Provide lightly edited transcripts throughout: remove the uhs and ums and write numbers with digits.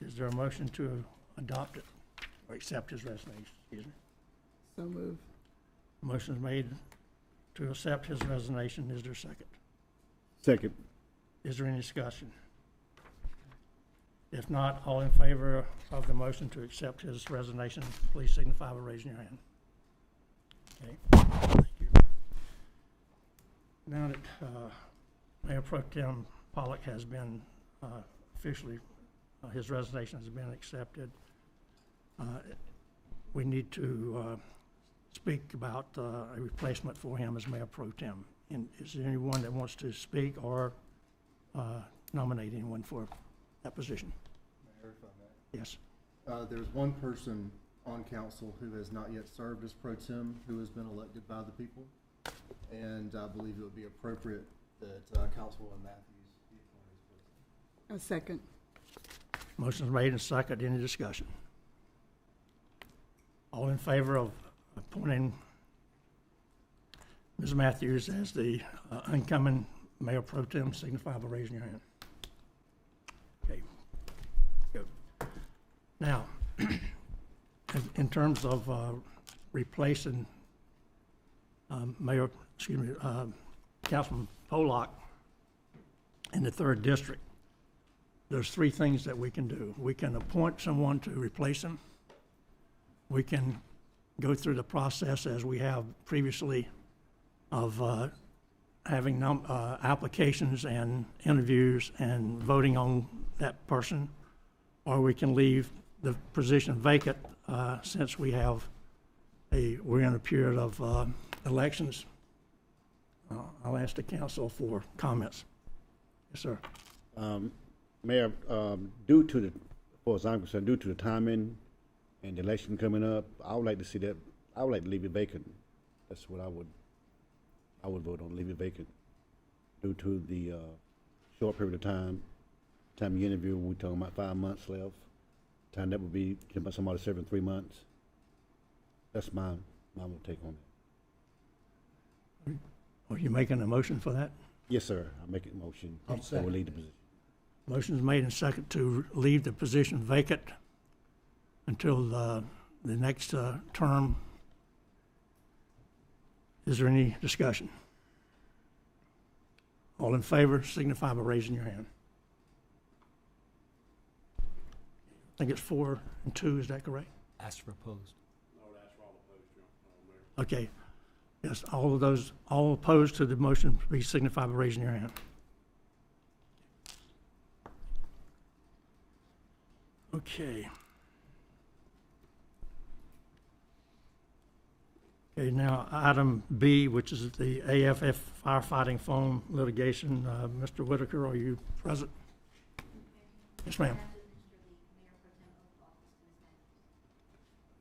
Is there a motion to adopt it or accept his resignation? Excuse me. So move. Motion is made to accept his resignation. Is there a second? Second. Is there any discussion? If not, all in favor of the motion to accept his resignation, please signify by raising your hand. Okay, thank you. Now that Mayor Pro Tem Pollock has been officially, his resignation has been accepted, we need to speak about a replacement for him as Mayor Pro Tem. And is there anyone that wants to speak or nominate anyone for that position? Mayor, if I may. Yes. There's one person on council who has not yet served as pro tem, who has been elected by the people. And I believe it would be appropriate that Councilwoman Matthews be appointed as pro tem. A second. Motion is made and second. Any discussion? All in favor of appointing Ms. Matthews as the incoming Mayor Pro Tem, signify by raising your hand. Okay. Good. Now, in terms of replacing Councilman Pollock in the 3rd District, there's 3 things that we can do. We can appoint someone to replace him. We can go through the process as we have previously of having applications and interviews and voting on that person, or we can leave the position vacant since we're in a period of elections. I'll ask the council for comments. Yes, sir. Mayor, due to the, as far as I'm concerned, due to the timing and the election coming up, I would like to see that, I would like to leave it vacant. That's what I would vote on, leave it vacant. Due to the short period of time you interview, we're talking about 5 months left. Time that would be somebody serving 3 months. That's my take on it. Are you making a motion for that? Yes, sir. I make a motion. So we'll leave the position. Motion is made and second to leave the position vacant until the next term. Is there any discussion? All in favor, signify by raising your hand. I think it's 4 and 2, is that correct? Ask for opposed. Okay. Yes, all of those, all opposed to the motion, please signify by raising your hand. Okay. Okay, now item B, which is the AFF firefighting foam litigation. Mr. Whitaker, are you present? Yes, ma'am.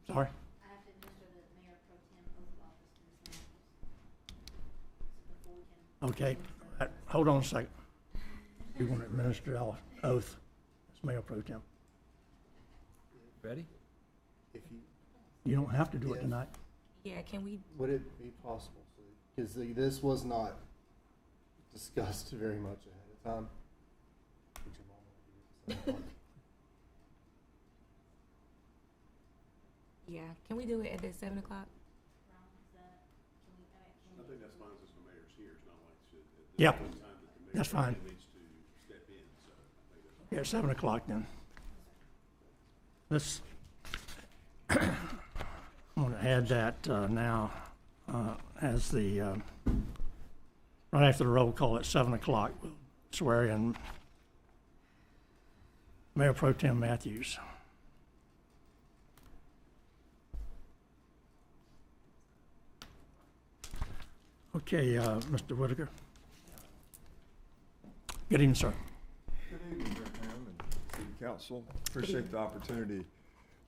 Sorry? I have to administer the Mayor Pro Tem oath of office to Ms. Matthews. Before we can. Okay. Hold on a second. You want to administer our oath as Mayor Pro Tem? Ready? If you, You don't have to do it Yes. tonight. Yeah, can we, would it be possible, because this was not discussed very much ahead of time? Would your mom want to do it at the same time? yeah, can we do it at the 7 o'clock? Ron, is that, can we, I think that's fine since the mayor's here. It's not like it's Yep. at the time that the mayor That's fine. needs to step in, so I think that's. Yeah, 7 o'clock then. Let's, I want to add that now as the, right after the roll call at 7 o'clock, we'll swear in Mayor Pro Tem Matthews. Okay, Mr. Whitaker. Good evening, sir. Good evening, Mayor Pam and City Council. Appreciate the opportunity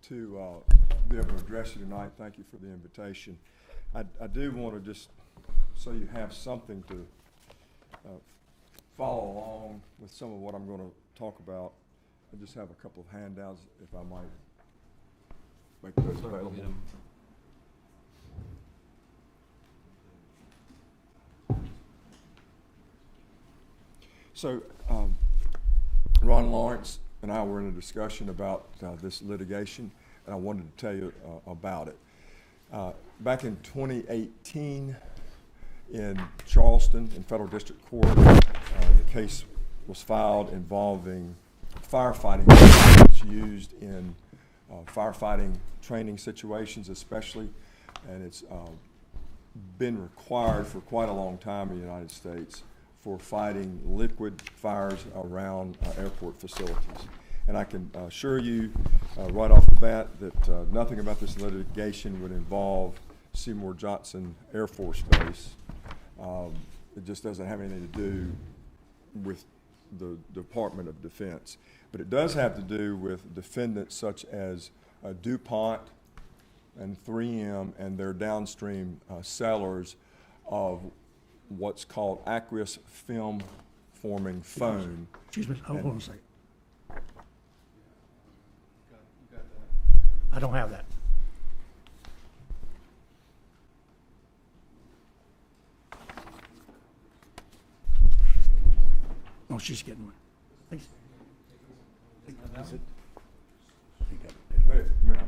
to be able to address you tonight. Thank you for the invitation. I do want to just, so you have something to follow along with some of what I'm going to talk about. I just have a couple of handouts, if I might make those Clerk will available. get 'em. So, Ron Lawrence and I were in a discussion about this litigation, and I wanted to tell you about it. Back in 2018, in Charleston, in Federal District Court, the case was filed involving firefighting that's used in firefighting training situations especially, and it's been required for quite a long time in the United States for fighting liquid fires around airport facilities. And I can assure you right off the bat that nothing about this litigation would involve Seymour Johnson Air Force Base. It just doesn't have anything to do with the Department of Defense. But it does have to do with defendants such as DuPont and 3M and their downstream sellers of what's called aqueous film forming foam. Excuse me, hold on a second. You got that? I don't have that. Oh, she's getting one. Thanks. Is it? He got it. Wait, wait.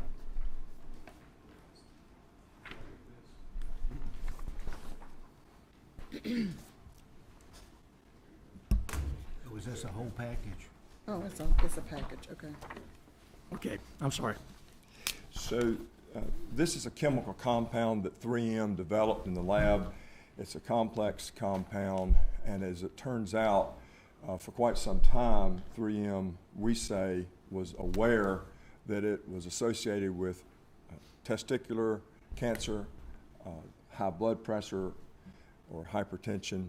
Was this a whole package? Oh, it's a package, okay. Okay, I'm sorry. So this is a chemical compound that 3M developed in the lab. It's a complex compound, and as it turns out, for quite some time, 3M, we say, was aware that it was associated with testicular cancer, high blood pressure or hypertension,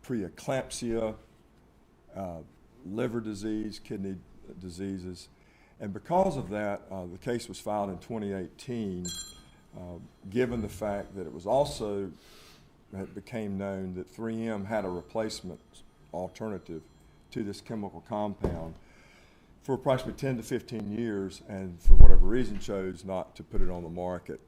preeclampsia, liver disease, kidney diseases. And because of that, the case was filed in 2018, given the fact that it was also, it became known that 3M had a replacement alternative to this chemical compound for approximately 10 to 15 years, and for whatever reason chose not to put it on the market.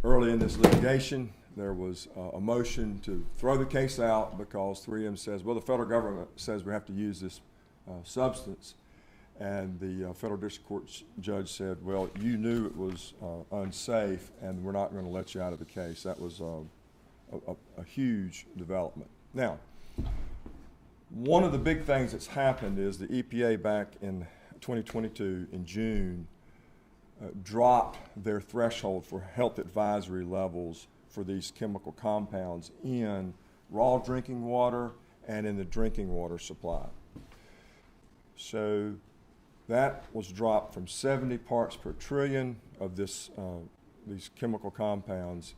Early in this litigation, there was a motion to throw the case out because 3M says, well, the federal government says we have to use this substance. And the federal district court judge said, well, you knew it was unsafe, and we're not going to let you out of the case. That was a huge development. Now, one of the big things that's happened is the EPA back in 2022, in June, dropped their threshold for health advisory levels for these chemical compounds in raw drinking water and in the drinking water supply. So that was dropped from 70 parts per trillion of these chemical compounds,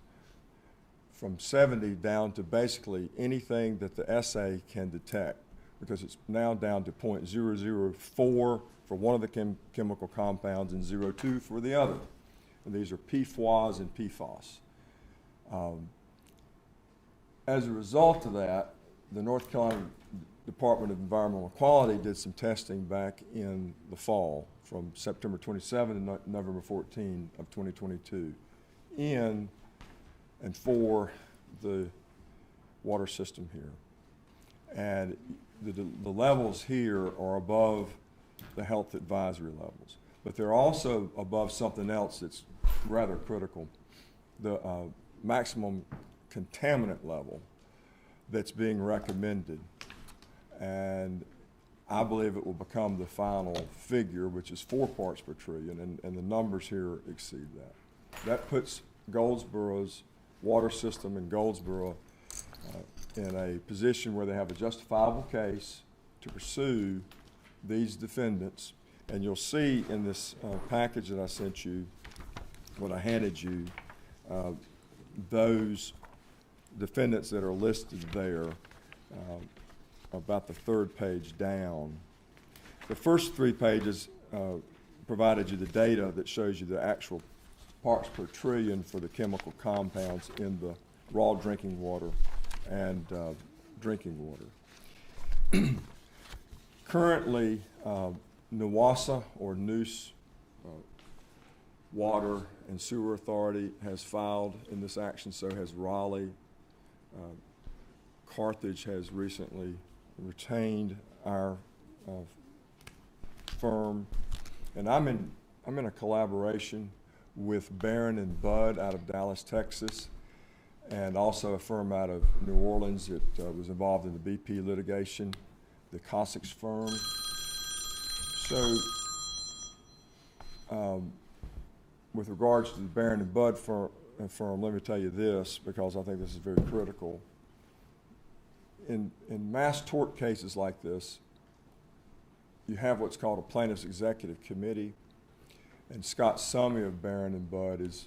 from 70 down to basically anything that the assay can detect, because it's now down to 0.004 for one of the chemical compounds and 0.02 for the other. And these are PFOS and PFOS. As a result of that, the North Carolina Department of Environmental Quality did some testing back in the fall, from September 27 to November 14 of 2022, in and for the water system here. And the levels here are above the health advisory levels, but they're also above something else that's rather critical, the maximum contaminant level that's being recommended. And I believe it will become the final figure, which is 4 parts per trillion, and the numbers here exceed that. That puts Goldsboro's water system in Goldsboro in a position where they have a justifiable case to pursue these defendants. And you'll see in this package that I sent you, what I handed you, those defendants that are listed there, about the third page down. The first 3 pages provided you the data that shows you the actual parts per trillion for the chemical compounds in the raw drinking water and drinking water. Currently, NWASA, or Neuse Water and Sewer Authority, has filed in this action, so has Raleigh. Carthage has recently retained our firm, and I'm in a collaboration with Barron and Budd out of Dallas, Texas, and also a firm out of New Orleans that was involved in the BP litigation, the Cossacks firm. So, with regards to the Barron and Budd firm, let me tell you this, because I think this is very critical. In mass tort cases like this, you have what's called a plaintiff's executive committee, and Scott Summey of Barron and Budd is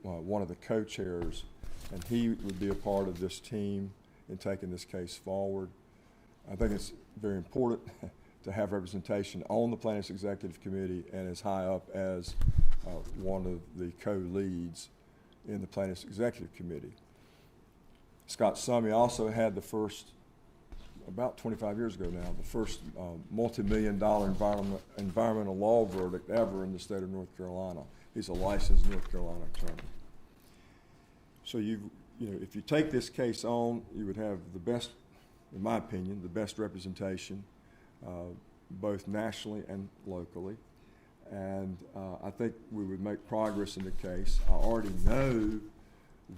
one of the co-chairs, and he would be a part of this team in taking this case forward. I think it's very important to have representation on the plaintiff's executive committee and as high up as one of the co-leads in the plaintiff's executive committee. Scott Summey also had the first, about 25 years ago now, the first multi-million-dollar environmental law verdict ever in the state of North Carolina. He's a licensed North Carolina attorney. So if you take this case on, you would have the best, in my opinion, the best representation, both nationally and locally. And I think we would make progress in the case. I already know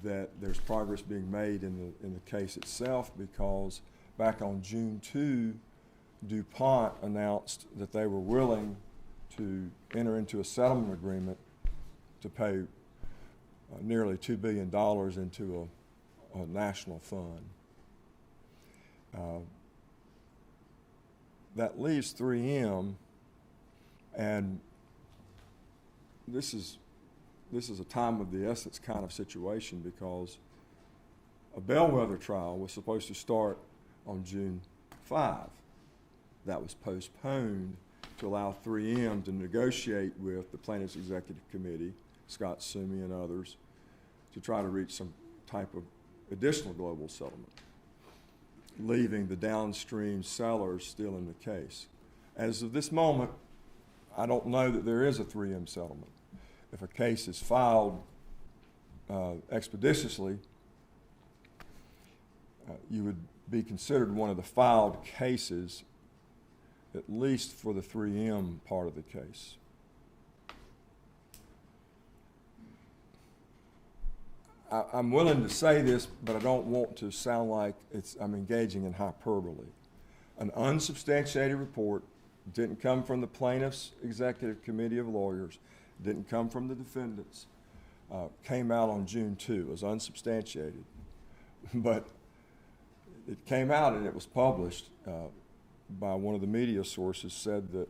that there's progress being made in the case itself, because back on June 2, DuPont announced that they were willing to enter into a settlement agreement to pay nearly $2 billion into a national fund. That leaves 3M, and this is a time of the essence kind of situation, because a bellwether trial was supposed to start on June 5. That was postponed to allow 3M to negotiate with the plaintiff's executive committee, Scott Summey and others, to try to reach some type of additional global settlement, leaving the downstream sellers still in the case. As of this moment, I don't know that there is a 3M settlement. If a case is filed expeditiously, you would be considered one of the filed cases, at least for the 3M part of the case. I'm willing to say this, but I don't want to sound like I'm engaging in hyperbole. An unsubstantiated report didn't come from the plaintiff's executive committee of lawyers, didn't come from the defendants, came out on June 2. It was unsubstantiated. But it came out and it was published by one of the media sources, said that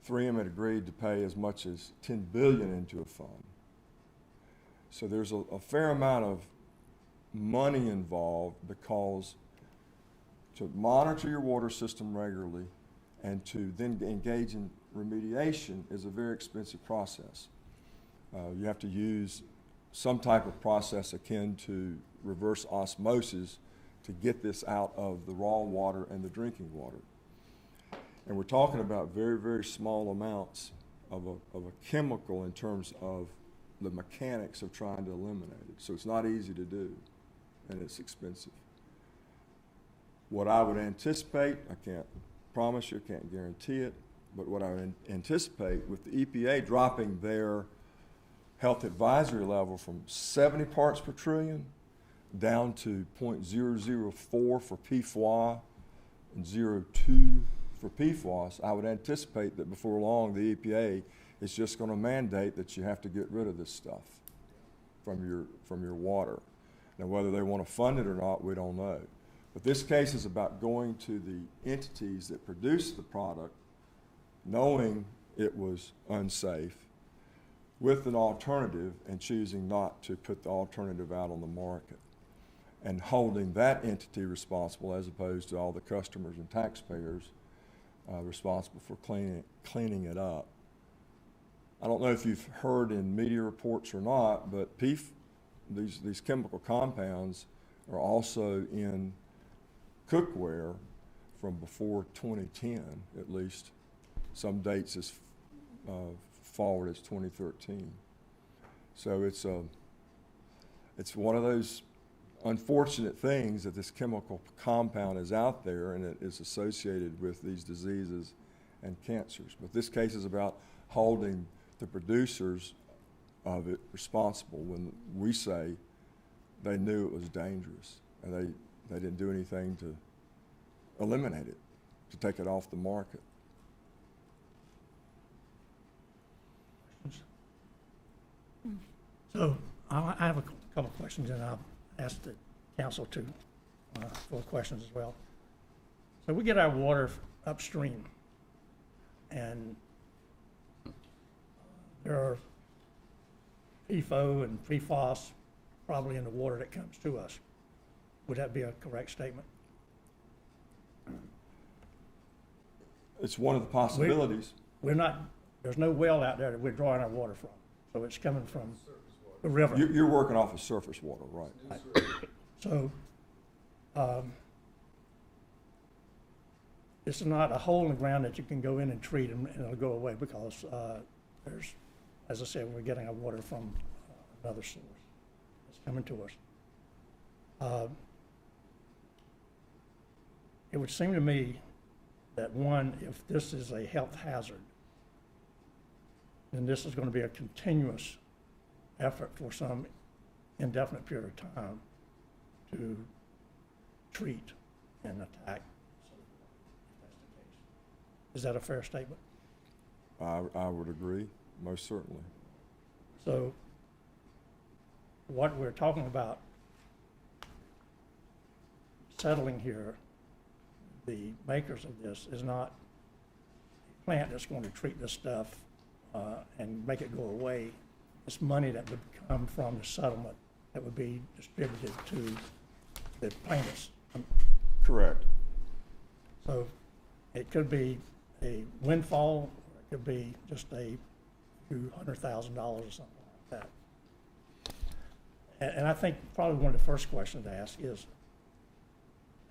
3M had agreed to pay as much as $10 billion into a fund. So there's a fair amount of money involved, because to monitor your water system regularly and to then engage in remediation is a very expensive process. You have to use some type of process akin to reverse osmosis to get this out of the raw water and the drinking water. And we're talking about very, very small amounts of a chemical in terms of the mechanics of trying to eliminate it. So it's not easy to do, and it's expensive. What I would anticipate, I can't promise you, can't guarantee it, but what I would anticipate with the EPA dropping their health advisory level from 70 parts per trillion down to 0.004 for PFOA and 0.2 for PFOS, I would anticipate that before long the EPA is just going to mandate that you have to get rid of this stuff from your water. Now, whether they want to fund it or not, we don't know. But this case is about going to the entities that produce the product, knowing it was unsafe, with an alternative, and choosing not to put the alternative out on the market, and holding that entity responsible as opposed to all the customers and taxpayers responsible for cleaning it up. I don't know if you've heard in media reports or not, but these chemical compounds are also in cookware from before 2010, at least. Some dates as forward as 2013. So it's one of those unfortunate things that this chemical compound is out there and it is associated with these diseases and cancers. But this case is about holding the producers of it responsible when we say they knew it was dangerous and they didn't do anything to eliminate it, to take it off the market. So I have a couple of questions, and I'll ask the council to, for questions as well. So we get our water upstream, and there are PFO and PFOS probably in the water that comes to us. Would that be a correct statement? It's one of the possibilities. We're not, there's no well out there that we're drawing our water from, so it's coming from the river. You're working off of surface water, right? So, it's not a hole in the ground that you can go in and treat and it'll go away, because there's, as I said, we're getting our water from another source. It's coming to us. It would seem to me that, one, if this is a health hazard, then this is going to be a continuous effort for some indefinite period of time to treat and attack. If that's the case. Is that a fair statement? I would agree, most certainly. So what we're talking about settling here, the makers of this, is not a plant that's going to treat this stuff and make it go away. It's money that would come from the settlement that would be distributed to the plaintiffs. Correct. So it could be a windfall, or it could be just a few $100,000 or something like that. And I think probably one of the first questions to ask is,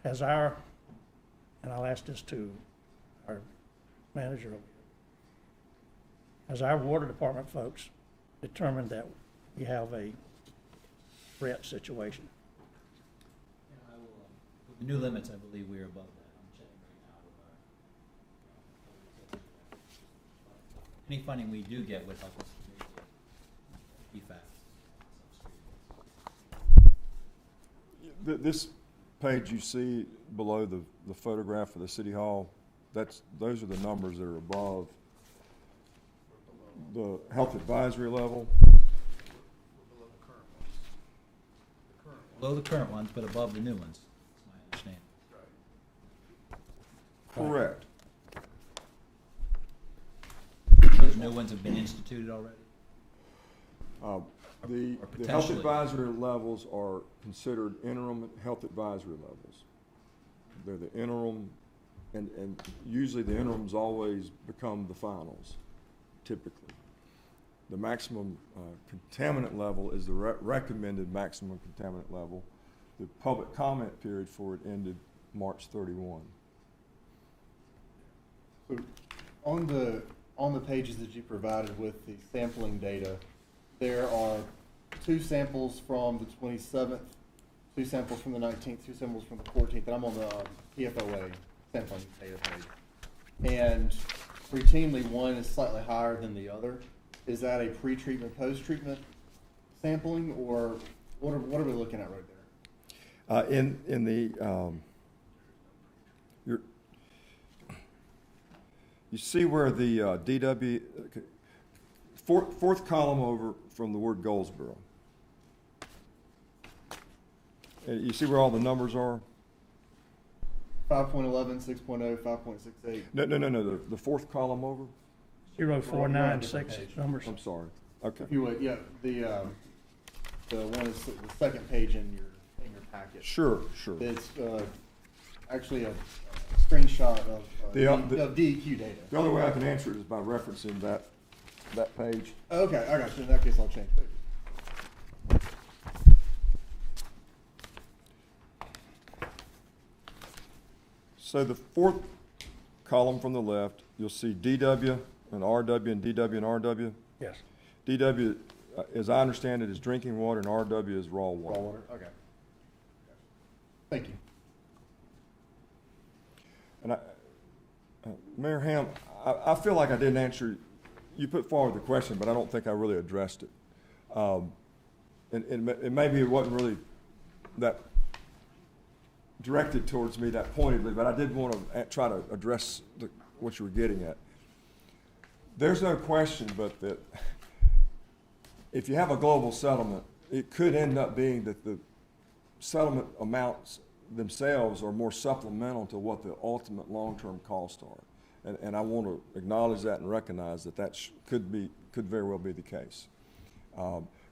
has our, and I'll ask this to our manager over here, has our water department folks determined that we have a threat situation? Yeah, I will, with the new limits, I believe we are above that. I'm checking right now with our. Any funding we do get would help us mitigate PFAS. This page you see below the photograph of the city hall, those are the numbers that are above the health advisory level. Below the current ones, but above the new ones, is my understanding. Correct. Those new ones have been instituted already? The health potentially. advisory levels are considered interim health advisory levels. They're the interim, and usually the interims always become the finals, typically. The maximum contaminant level is the recommended maximum contaminant level. The public comment period for it ended March 31. So on the pages that you provided with the sampling data, there are 2 samples from the 27th, 2 samples from the 19th, 2 samples from the 14th, and I'm on the PFOA sampling data page. And routinely, one is slightly higher than the other. Is that a pre-treatment, post-treatment sampling, or what are we looking at right there? In the you see where the DW fourth column over from the word Goldsboro. You see where all the numbers are? 5.11, 6.0, 5.68. No. The fourth column over. 0496 numbers. I'm sorry. Okay. If you would, yeah, the one is the second page in your packet. Sure. It's actually a screenshot of DEQ data. The only way I can answer it is by referencing that page. Okay, I got you. In that case, I'll change pages. So the fourth column from the left, you'll see DW and RW and DW and RW. Yes. DW, as I understand it, is drinking water, and RW is raw water. Raw water, okay. Thank you. And Mayor Ham, I feel like I didn't answer, you put forward the question, but I don't think I really addressed it. And maybe it wasn't really that directed towards me that pointedly, but I did want to try to address what you were getting at. There's no question but that if you have a global settlement, it could end up being that the settlement amounts themselves are more supplemental to what the ultimate long-term costs are. And I want to acknowledge that and recognize that could very well be the case.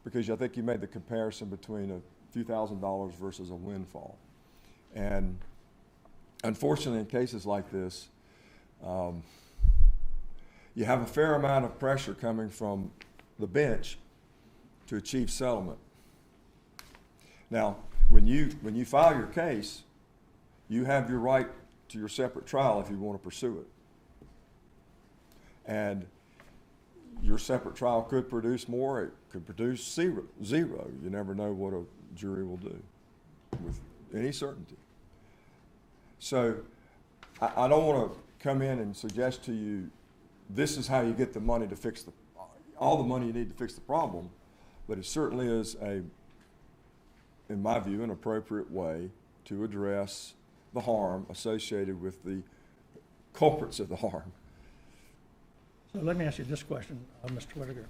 Because I think you made the comparison between a few $1,000s versus a windfall. And unfortunately, in cases like this, you have a fair amount of pressure coming from the bench to achieve settlement. Now, when you file your case, you have your right to your separate trial if you want to pursue it. And your separate trial could produce more, it could produce zero. You never know what a jury will do with any certainty. So I don't want to come in and suggest to you, this is how you get the money to fix all the money you need to fix the problem, but it certainly is in my view, an appropriate way to address the harm associated with the culprits of the harm. So let me ask you this question, Mr. Whitaker.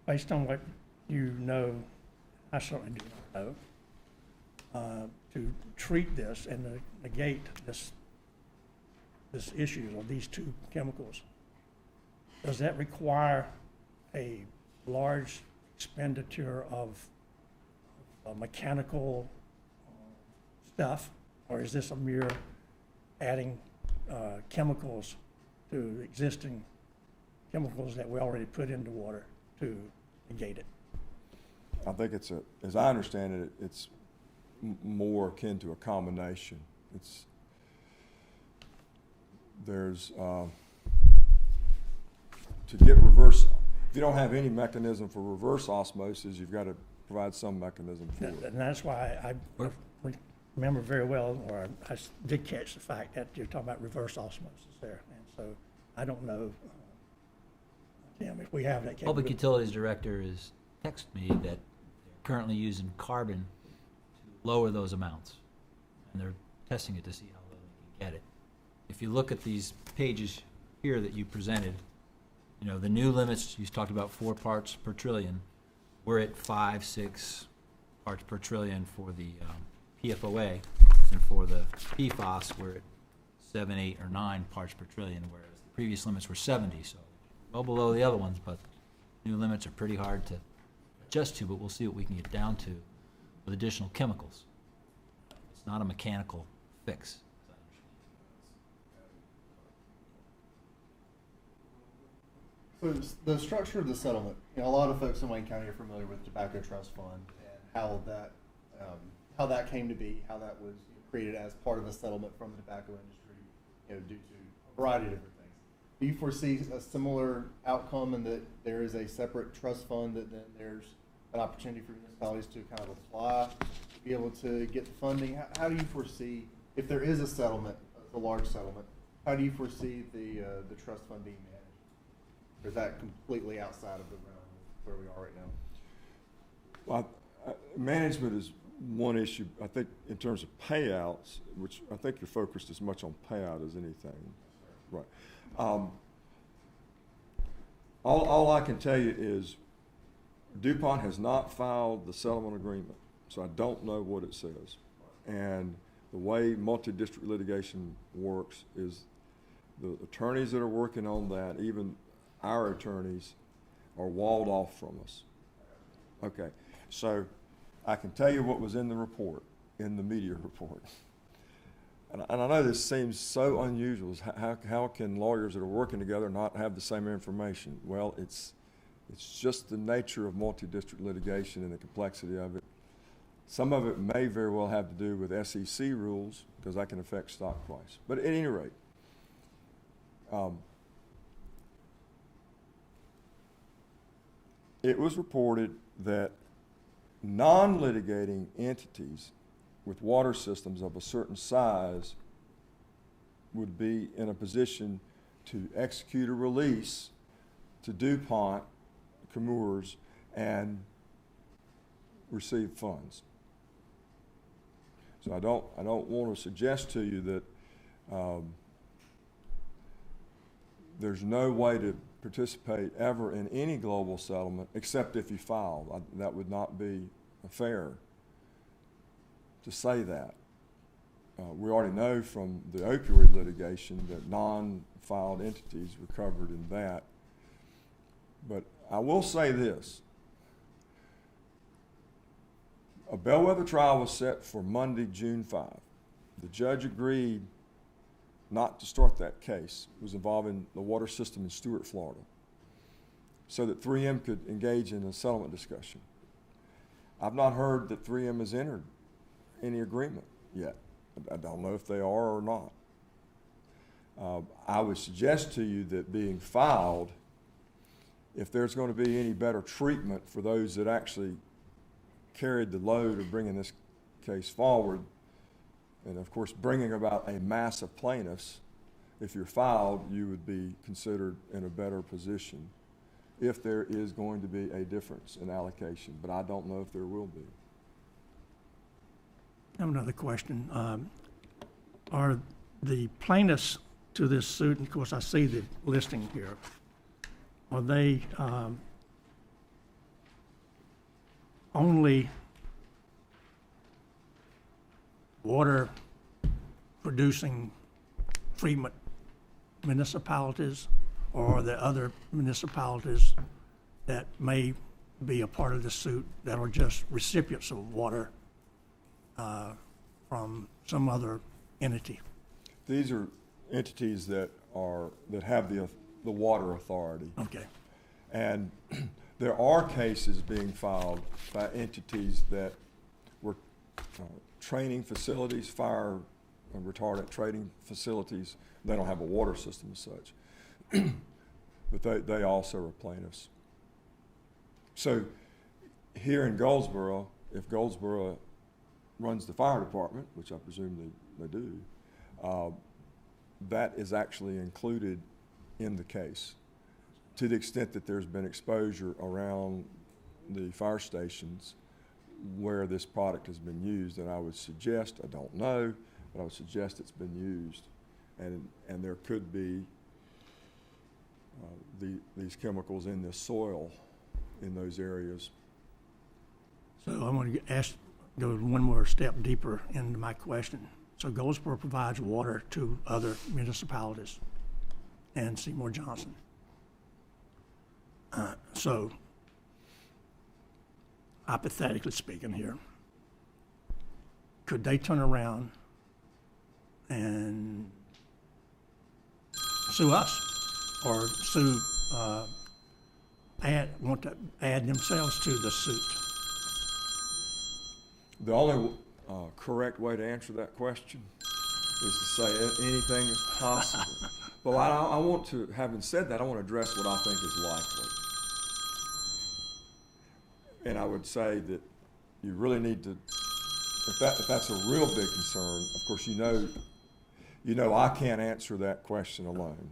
Based on what you know, I certainly do not know, to treat this and to negate this issue of these two chemicals, does that require a large expenditure of mechanical stuff, or is this a mere adding chemicals to existing chemicals that we already put into water to negate it? I think as I understand it, it's more akin to a combination. There's to get reverse, if you don't have any mechanism for reverse osmosis, you've got to provide some mechanism for it. And that's why I remember very well, or I did catch the fact that you're talking about reverse osmosis there. And so I don't know, Tim, if we have that capability. Public Utilities Director has texted me that they're currently using carbon to lower those amounts. And they're testing it to see how low they can get it. If you look at these pages here that you presented, you know, the new limits, you talked about 4 parts per trillion. We're at 5, 6 parts per trillion for the PFOA, and for the PFAS, we're at 7, 8, or 9 parts per trillion, whereas the previous limits were 70, so well below the other ones, but new limits are pretty hard to adjust to, but we'll see what we can get down to with additional chemicals. It's not a mechanical fix. So the structure of the settlement, you know, a lot of folks in Wayne County are familiar with Tobacco Trust Fund and how that came to be, how that was created as part of a settlement from the tobacco industry, you know, due to a variety of different things. Do you foresee a similar outcome in that there is a separate trust fund that then there's an opportunity for municipalities to kind of apply to be able to get the funding? How do you foresee, if there is a settlement, a large settlement, how do you foresee the trust fund being managed? Or is that completely outside of the realm of where we are right now? Well, management is one issue. I think in terms of payouts, which I think you're focused as much on payout as anything. Right. All I can tell you is DuPont has not filed the settlement agreement, so I don't know what it says. And the way multi-district litigation works is the attorneys that are working on that, even our attorneys, are walled off from us. Okay, so I can tell you what was in the report, in the media report. And I know this seems so unusual. How can lawyers that are working together not have the same information? Well, it's just the nature of multi-district litigation and the complexity of it. Some of it may very well have to do with SEC rules, because that can affect stock price. But at any rate, it was reported that non-litigating entities with water systems of a certain size would be in a position to execute a release to DuPont, Chemours, and receive funds. So I don't want to suggest to you that there's no way to participate ever in any global settlement except if you file. That would not be fair to say that. We already know from the opioid litigation that non-filed entities were covered in that. But I will say this. A bellwether trial was set for Monday, June 5. The judge agreed not to start that case. It was involving the water system in Stuart, Florida, so that 3M could engage in a settlement discussion. I've not heard that 3M has entered any agreement yet. I don't know if they are or not. I would suggest to you that being filed, if there's going to be any better treatment for those that actually carried the load of bringing this case forward, and of course bringing about a mass of plaintiffs, if you're filed, you would be considered in a better position if there is going to be a difference in allocation, but I don't know if there will be. I have another question. Are the plaintiffs to this suit, and of course I see the listing here, are they only water producing treatment municipalities, or are there other municipalities that may be a part of the suit that are just recipients of water from some other entity? These are entities that have the water authority. Okay. And there are cases being filed by entities that were training facilities, fire and retardant training facilities. They don't have a water system as such, but they also are plaintiffs. So here in Goldsboro, if Goldsboro runs the fire department, which I presume they do, that is actually included in the case, to the extent that there's been exposure around the fire stations where this product has been used. And I would suggest, I don't know, but I would suggest it's been used. And there could be these chemicals in the soil in those areas. So I want to go one more step deeper into my question. So Goldsboro provides water to other municipalities and Seymour Johnson. So, hypothetically speaking here, could they turn around and sue us or want to add themselves to the suit? The only correct way to answer that question is to say anything is possible. But I want to, having said that, I want to address what I think is likely. And I would say that you really need to, if that's a real big concern, of course you know I can't answer that question alone.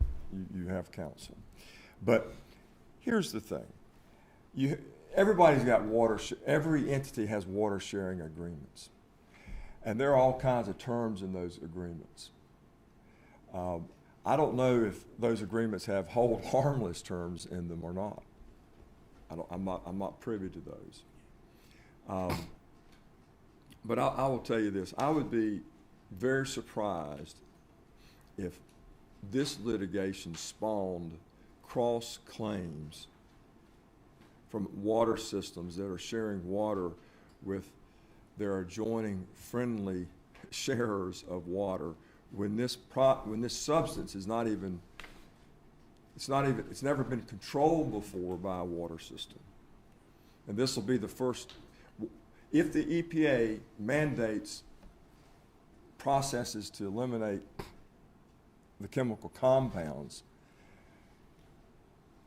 You have counsel. But here's the thing. Everybody's got every entity has water sharing agreements. And there are all kinds of terms in those agreements. I don't know if those agreements have hold harmless terms in them or not. I'm not privy to those. But I will tell you this. I would be very surprised if this litigation spawned cross claims from water systems that are sharing water with their adjoining friendly sharers of water when this substance is not even, it's never been controlled before by a water system. And this will be the first. If the EPA mandates processes to eliminate the chemical compounds,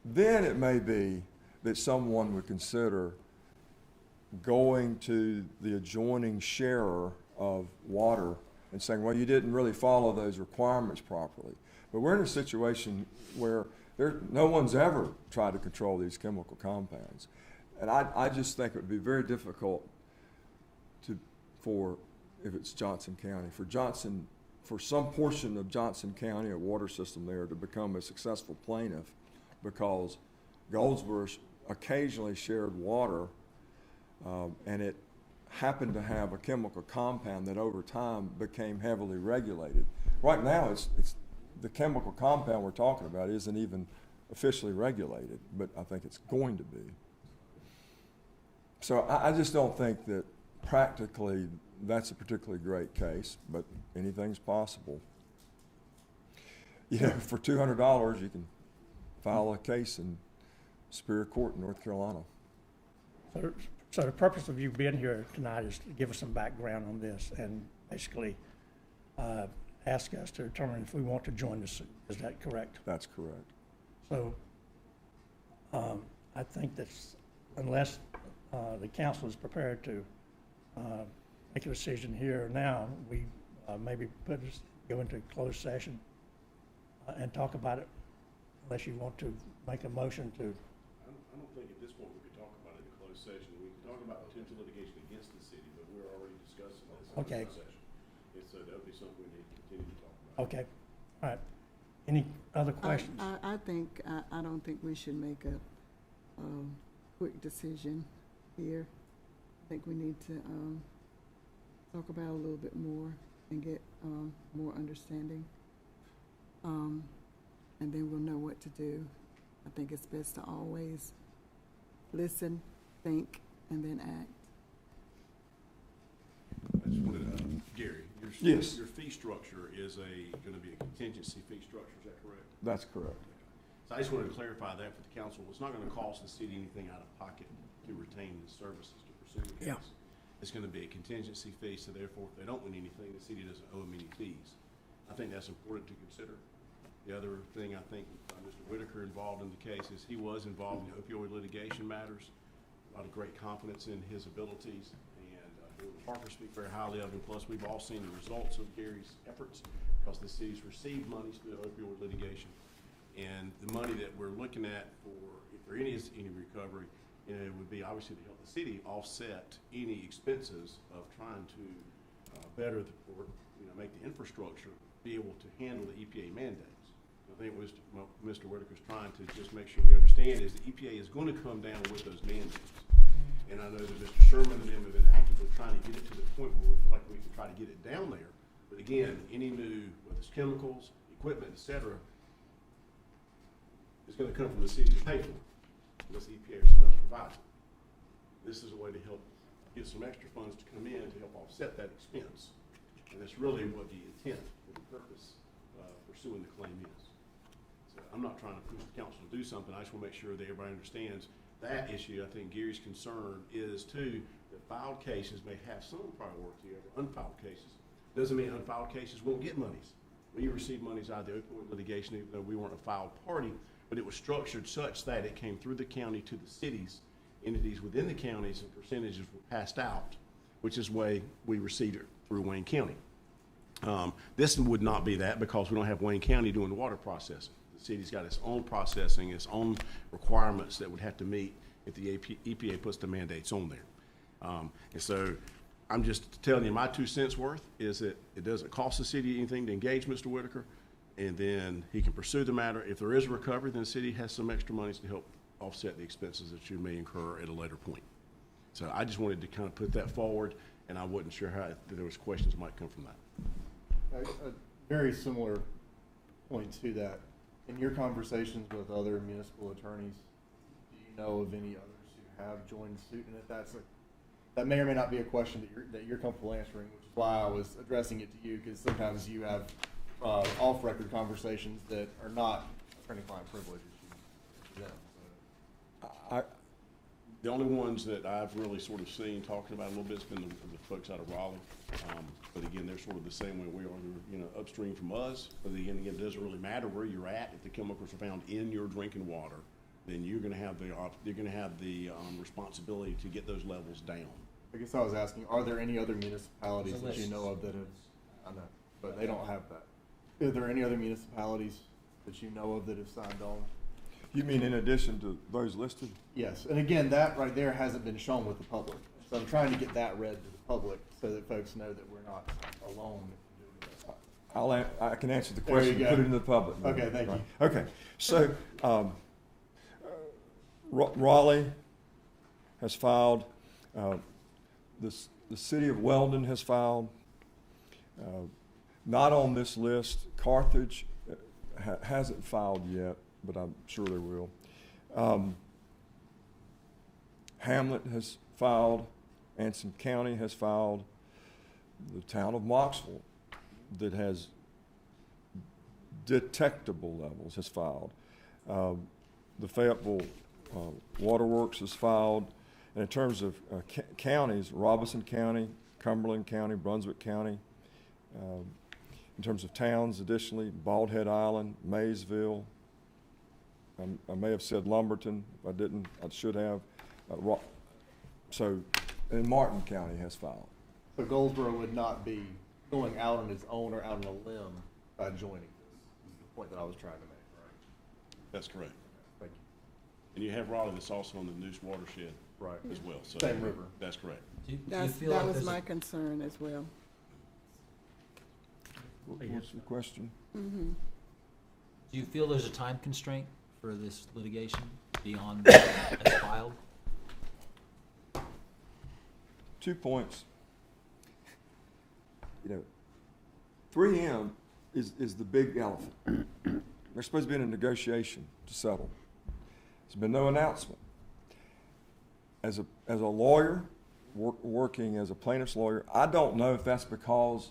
then it may be that someone would consider going to the adjoining sharer of water and saying, well, you didn't really follow those requirements properly. But we're in a situation where no one's ever tried to control these chemical compounds. And I just think it would be very difficult if it's Johnson County, for some portion of Johnson County, a water system there, to become a successful plaintiff because Goldsboro occasionally shared water, and it happened to have a chemical compound that over time became heavily regulated. Right now, it's the chemical compound we're talking about isn't even officially regulated, but I think it's going to be. So I just don't think that practically that's a particularly great case, but anything's possible. You know, for $200, you can file a case in Superior Court in North Carolina. So the purpose of you being here tonight is to give us some background on this and basically ask us to determine if we want to join the suit. Is that correct? That's correct. So I think that unless the council is prepared to make a decision here now, we maybe go into closed session and talk about it, unless you want to make a motion to. I don't think at this point we could talk about it in closed session. We can talk about potential litigation against the city, but we're already discussing this in Okay. closed session. And so that would be something we need to continue to talk about. Okay, all right. Any other questions? I don't think we should make a quick decision here. I think we need to talk about it a little bit more and get more understanding. And then we'll know what to do. I think it's best to always listen, think, and then act. I just wanted to, Gary, Yes. your fee structure is going to be a contingency fee structure, is that correct? That's correct. So I just wanted to clarify that for the council. It's not going to cost the city anything out of pocket to retain the services to pursue the case. Yeah. It's going to be a contingency fee, so therefore, if they don't win anything, the city doesn't owe them any fees. I think that's important to consider. The other thing I think Mr. Whitaker involved in the case is he was involved in opioid litigation matters. A lot of great confidence in his abilities, and Parker speak very highly of him. Plus, we've all seen the results of Gary's efforts because the city's received monies through opioid litigation, and the money that we're looking at for, if there is any recovery, it would be obviously to help the city offset any expenses of trying to better the court, make the infrastructure be able to handle the EPA mandates. I think what Mr. Whitaker's trying to just make sure we understand is the EPA is going to come down with those mandates. And I know that Mr. Sherman and them have been actively trying to get it to the point where we feel like we can try to get it down there. But again, any new, whether it's chemicals, equipment, et cetera, is going to come from the city to pay for it, unless the EPA or someone else provides it. This is a way to help get some extra funds to come in to help offset that expense. And that's really what the intent or the purpose of pursuing the claim is. So I'm not trying to push the council to do something. I just want to make sure that everybody understands that issue. I think Gary's concern is too that filed cases may have some priority over unfiled cases. Doesn't mean unfiled cases won't get monies. We received monies out of the opioid litigation even though we weren't a filed party, but it was structured such that it came through the county to the cities, entities within the counties, and percentages were passed out, which is the way we received it through Wayne County. This would not be that because we don't have Wayne County doing the water processing. The city's got its own processing, its own requirements that would have to meet if the EPA puts the mandates on there. And so I'm just telling you my 2 cents worth is that it doesn't cost the city anything to engage Mr. Whitaker, and then he can pursue the matter. If there is a recovery, then the city has some extra monies to help offset the expenses that you may incur at a later point. So I just wanted to kind of put that forward, and I wasn't sure how if there was questions that might come from that. A very similar point to that. In your conversations with other municipal attorneys, do you know of any others who have joined suit? And if that may or may not be a question that you're comfortable answering, which is why I was addressing it to you, because sometimes you have off-record conversations that are not attorney-client privilege issues to them. The only ones that I've really sort of seen talking about a little bit has been the folks out of Raleigh. But again, they're sort of the same way we are. They're, upstream from us. But again, it doesn't really matter where you're at. If the chemicals are found in your drinking water, then you're going to have the responsibility to get those levels down. I guess I was asking, are there any other municipalities There's a that you list. know of that have, I know, but they don't have that. Are there any other municipalities that you know of that have signed on? You mean in addition to those listed? Yes, and again, that right there hasn't been shown with the public. So I'm trying to get that read to the public so that folks know that we're not alone in doing this. I can answer the There you question, go. put it in the public. Okay, thank you. Okay, so, Raleigh has filed, the city of Weldon has filed, not on this list. Carthage hasn't filed yet, but I'm sure they will. Hamlet has filed, Anson County has filed, the town of Knoxville that has detectable levels has filed. The Fayetteville Waterworks has filed. And in terms of counties, Robinson County, Cumberland County, Brunswick County. In terms of towns, additionally, Bald Head Island, Maysville. I may have said Lumberton. If I didn't, I should have. And Martin County has filed. So Goldsboro would not be going out on its own or out on a limb by joining this, is the point that I was trying to make, right? That's correct. Thank And you have Raleigh that's also on the Neuse watershed you. Right. as well. So Same river. That's correct. Do you That's, feel that like was there's my a- concern as well. What's the question? Mm-hmm. Do you feel there's a time constraint for this litigation beyond as filed? 2 points. 3M is the big elephant. They're supposed to be in a negotiation to settle. There's been no announcement. As a lawyer, working as a plaintiff's lawyer, I don't know if that's because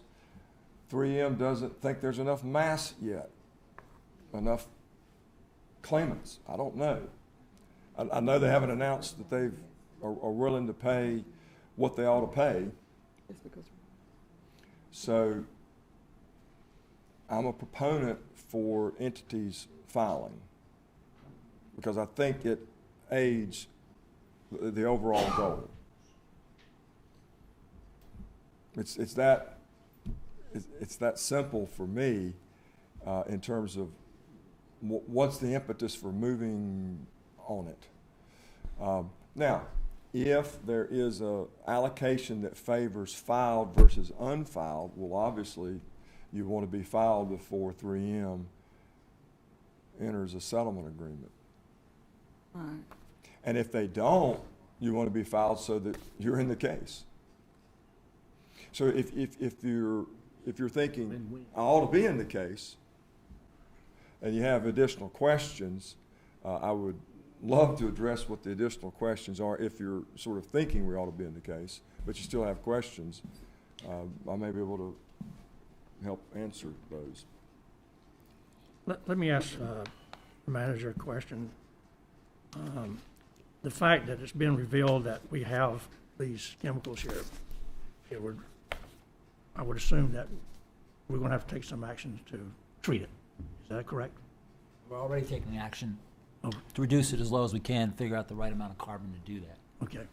3M doesn't think there's enough mass yet, enough claimants. I don't know. I know they haven't announced that they are willing to pay what they ought to pay. It's because, So I'm a proponent for entities filing because I think it aids the overall goal. It's that simple for me in terms of what's the impetus for moving on it. Now, if there is a allocation that favors filed versus unfiled, well, obviously, you want to be filed before 3M enters a settlement agreement. right. And if they don't, you want to be filed so that you're in the case. So if you're thinking, I ought to be in the case, and you have additional questions, I would love to address what the additional questions are if you're sort of thinking we ought to be in the case, but you still have questions. I may be able to help answer those. Let me ask the manager a question. The fact that it's been revealed that we have these chemicals here, I would assume that we're going to have to take some actions to treat it. Is that correct? We're already taking action Oh, to reduce it as low as we can, figure out the right amount of carbon to do that. okay.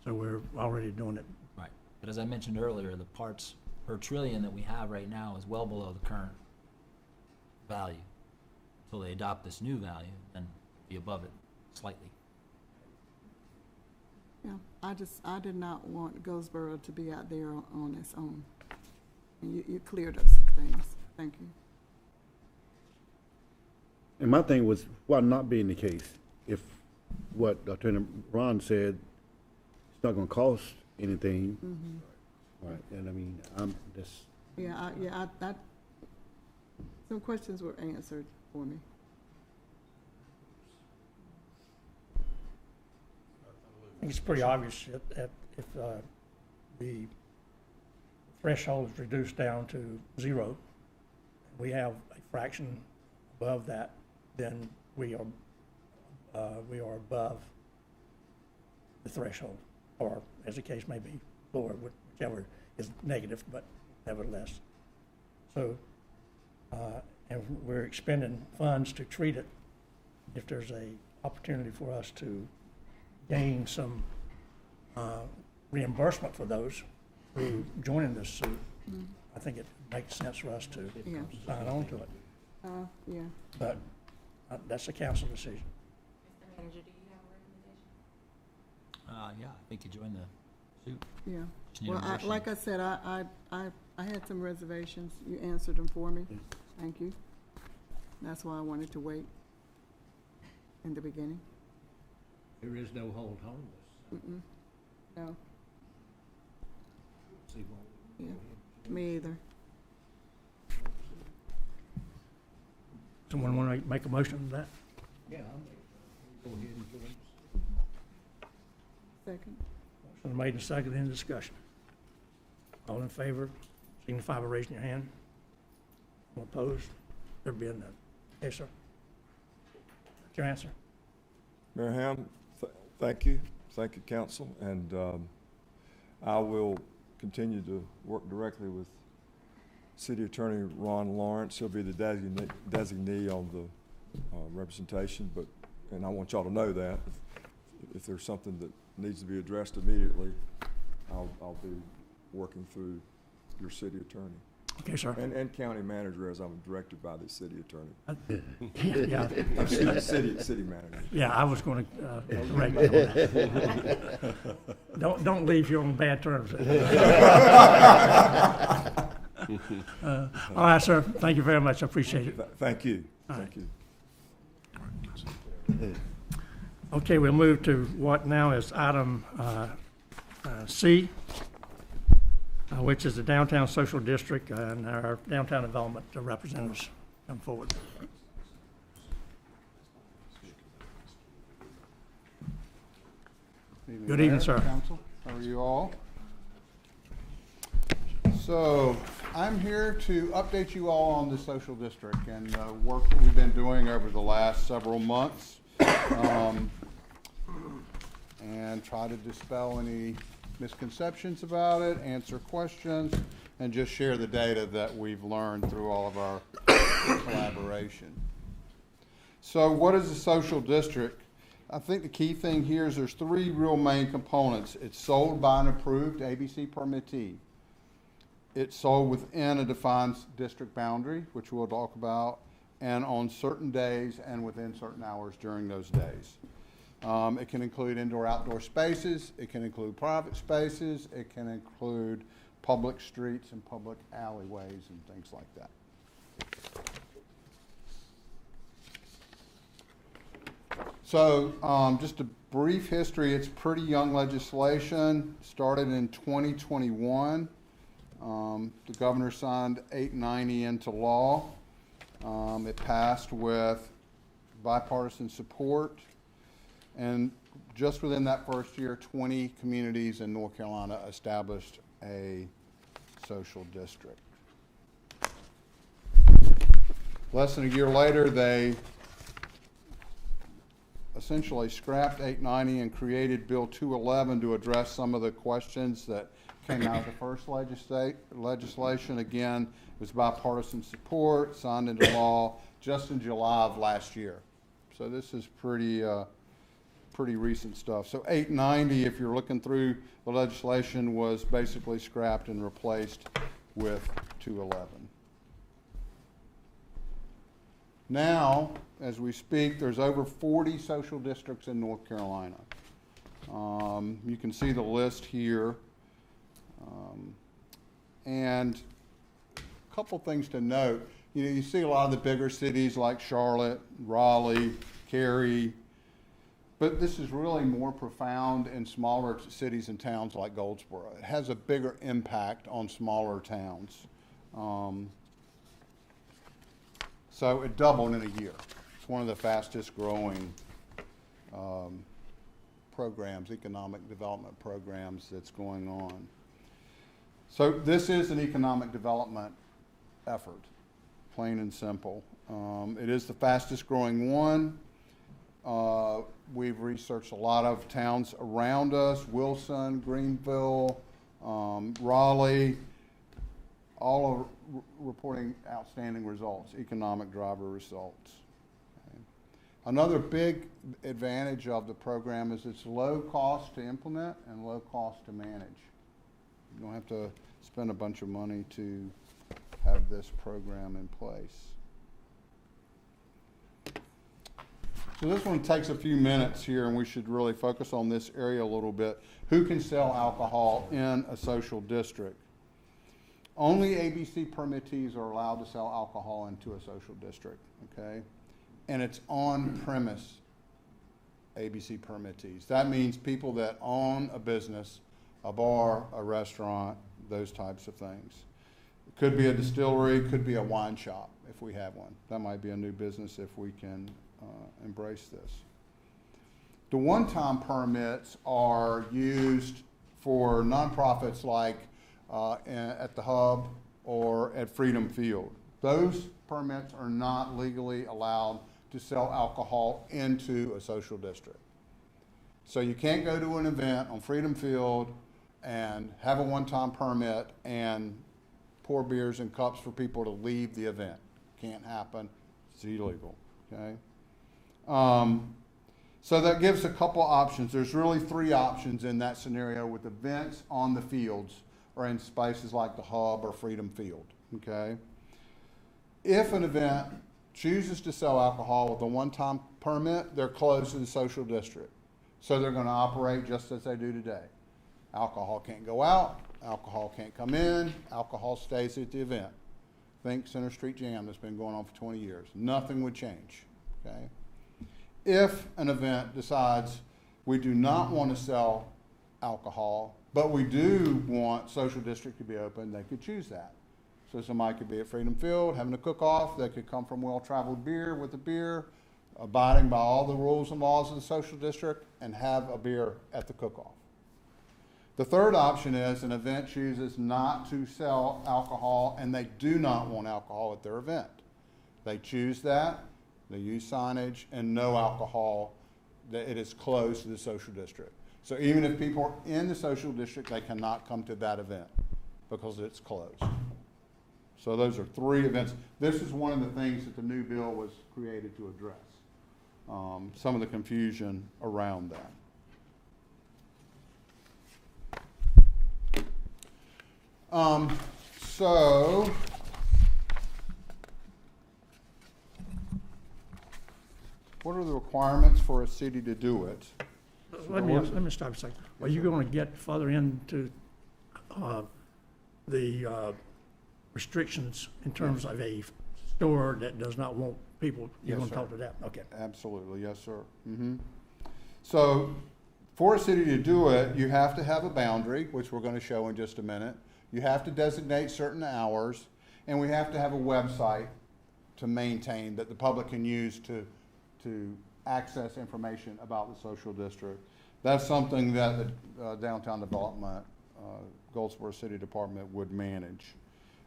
So we're already doing it. Right. But as I mentioned earlier, the parts per trillion that we have right now is well below the current value. Until they adopt this new value, then be above it slightly. Yeah, I did not want Goldsboro to be out there on its own. And you cleared up some things. Thank you. And my thing was, why not being the case? If what Attorney Ron said, it's not gonna cost anything. Right, and I mean, I'm just, Some questions were answered for me. I think it's pretty obvious that if the threshold is reduced down to 0, we have a fraction above that, then we are above the threshold, or as the case may be, lower, whichever is negative, but nevertheless. So, and we're expending funds to treat it. If there's a opportunity for us to gain some reimbursement for those who joining this suit, I think it makes sense for us to Yeah. sign on to it. Yeah. But that's a council decision. Mr. Manager, do you have a recommendation? Yeah, I think you join the suit. Yeah. Just need a Well, motion. like I said, I had some reservations. You answered them for me. Thank you. That's why I wanted to wait in the beginning. There is no hold harmless. Mm-mm. No, See, well, yeah, me either. Someone want to make a motion to that? yeah, go ahead and join. Second. Motion made and seconded, in discussion. All in favor, signify by raising your hand. All opposed? There being none. Yes, sir. That's your answer. Mayor Ham, thank you. Thank you, council. And I will continue to work directly with City Attorney Ron Lawrence. He'll be the designee on the representation, and I want y'all to know that. If there's something that needs to be addressed immediately, I'll be working through your city attorney. Okay, sir. And county manager, as I'm directed by the city attorney. Yeah, City manager. yeah, I was going to correct you on that. Don't leave you on bad terms. All right, sir. Thank you very much. I appreciate it. Thank you. All Thank you. Okay, we'll move to what now is item C, which is the Downtown Social District, and our downtown development representatives come forward. Good evening, Mayor, sir. Council, how are you all? So, I'm here to update you all on the social district and the work that we've been doing over the last several months. And try to dispel any misconceptions about it, answer questions, and just share the data that we've learned through all of our collaboration. So what is a social district? I think the key thing here is there's three real main components. It's sold by an approved ABC permittee. It's sold within a defined district boundary, which we'll talk about, and on certain days and within certain hours during those days. It can include indoor-outdoor spaces. It can include private spaces. It can include public streets and public alleyways and things like that. So just a brief history. It's pretty young legislation. Started in 2021. The governor signed 890 into law. It passed with bipartisan support. And just within that first year, 20 communities in North Carolina established a social district. Less than a year later, they essentially scrapped 890 and created Bill 211 to address some of the questions that came out of the first legislation. Again, it was bipartisan support, signed into law just in July of last year. So this is pretty recent stuff. So 890, if you're looking through the legislation, was basically scrapped and replaced with 211. Now, as we speak, there's over 40 social districts in North Carolina. You can see the list here. And a couple things to note. You know, you see a lot of the bigger cities like Charlotte, Raleigh, Cary, but this is really more profound in smaller cities and towns like Goldsboro. It has a bigger impact on smaller towns. So it doubled in a year. It's one of the fastest growing programs, economic development programs that's going on. So this is an economic development effort, plain and simple. It is the fastest growing one. We've researched a lot of towns around us, Wilson, Greenville, Raleigh, all are reporting outstanding results, economic driver results. Okay. Another big advantage of the program is it's low cost to implement and low cost to manage. You don't have to spend a bunch of money to have this program in place. So this one takes a few minutes here, and we should really focus on this area a little bit. Who can sell alcohol in a social district? Only ABC permittees are allowed to sell alcohol into a social district, okay? And it's on-premise ABC permittees. That means people that own a business, a bar, a restaurant, those types of things. It could be a distillery, could be a wine shop if we have one. That might be a new business if we can embrace this. The one-time permits are used for nonprofits like at the Hub or at Freedom Field. Those permits are not legally allowed to sell alcohol into a social district. So you can't go to an event on Freedom Field and have a one-time permit and pour beers in cups for people to leave the event. Can't happen. It's illegal, okay? So that gives a couple options. There's really three options in that scenario with events on the fields or in spaces like the Hub or Freedom Field, okay? If an event chooses to sell alcohol with a one-time permit, they're closed to the social district. So they're going to operate just as they do today. Alcohol can't go out, alcohol can't come in, alcohol stays at the event. Think Center Street Jam that's been going on for 20 years. Nothing would change, okay? If an event decides we do not want to sell alcohol, but we do want social district to be open, they could choose that. So somebody could be at Freedom Field having a cook-off. They could come from Well-Traveled Beer with a beer, abiding by all the rules and laws of the social district, and have a beer at the cook-off. The third option is an event chooses not to sell alcohol and they do not want alcohol at their event. They choose that, they use signage, and no alcohol, that it is closed to the social district. So even if people are in the social district, they cannot come to that event because it's closed. So those are three events. This is one of the things that the new bill was created to address, some of the confusion around that. So what are the requirements for a city to do it? Let me stop a second. Are you going to get further into the restrictions in terms of a store that does not want people? You're going to talk to that? Okay. Absolutely, yes, sir. Mm-hmm. So for a city to do it, you have to have a boundary, which we're going to show in just a minute. You have to designate certain hours, and we have to have a website to maintain that the public can use to access information about the social district. That's something that the Downtown Development, Goldsboro City Department would manage.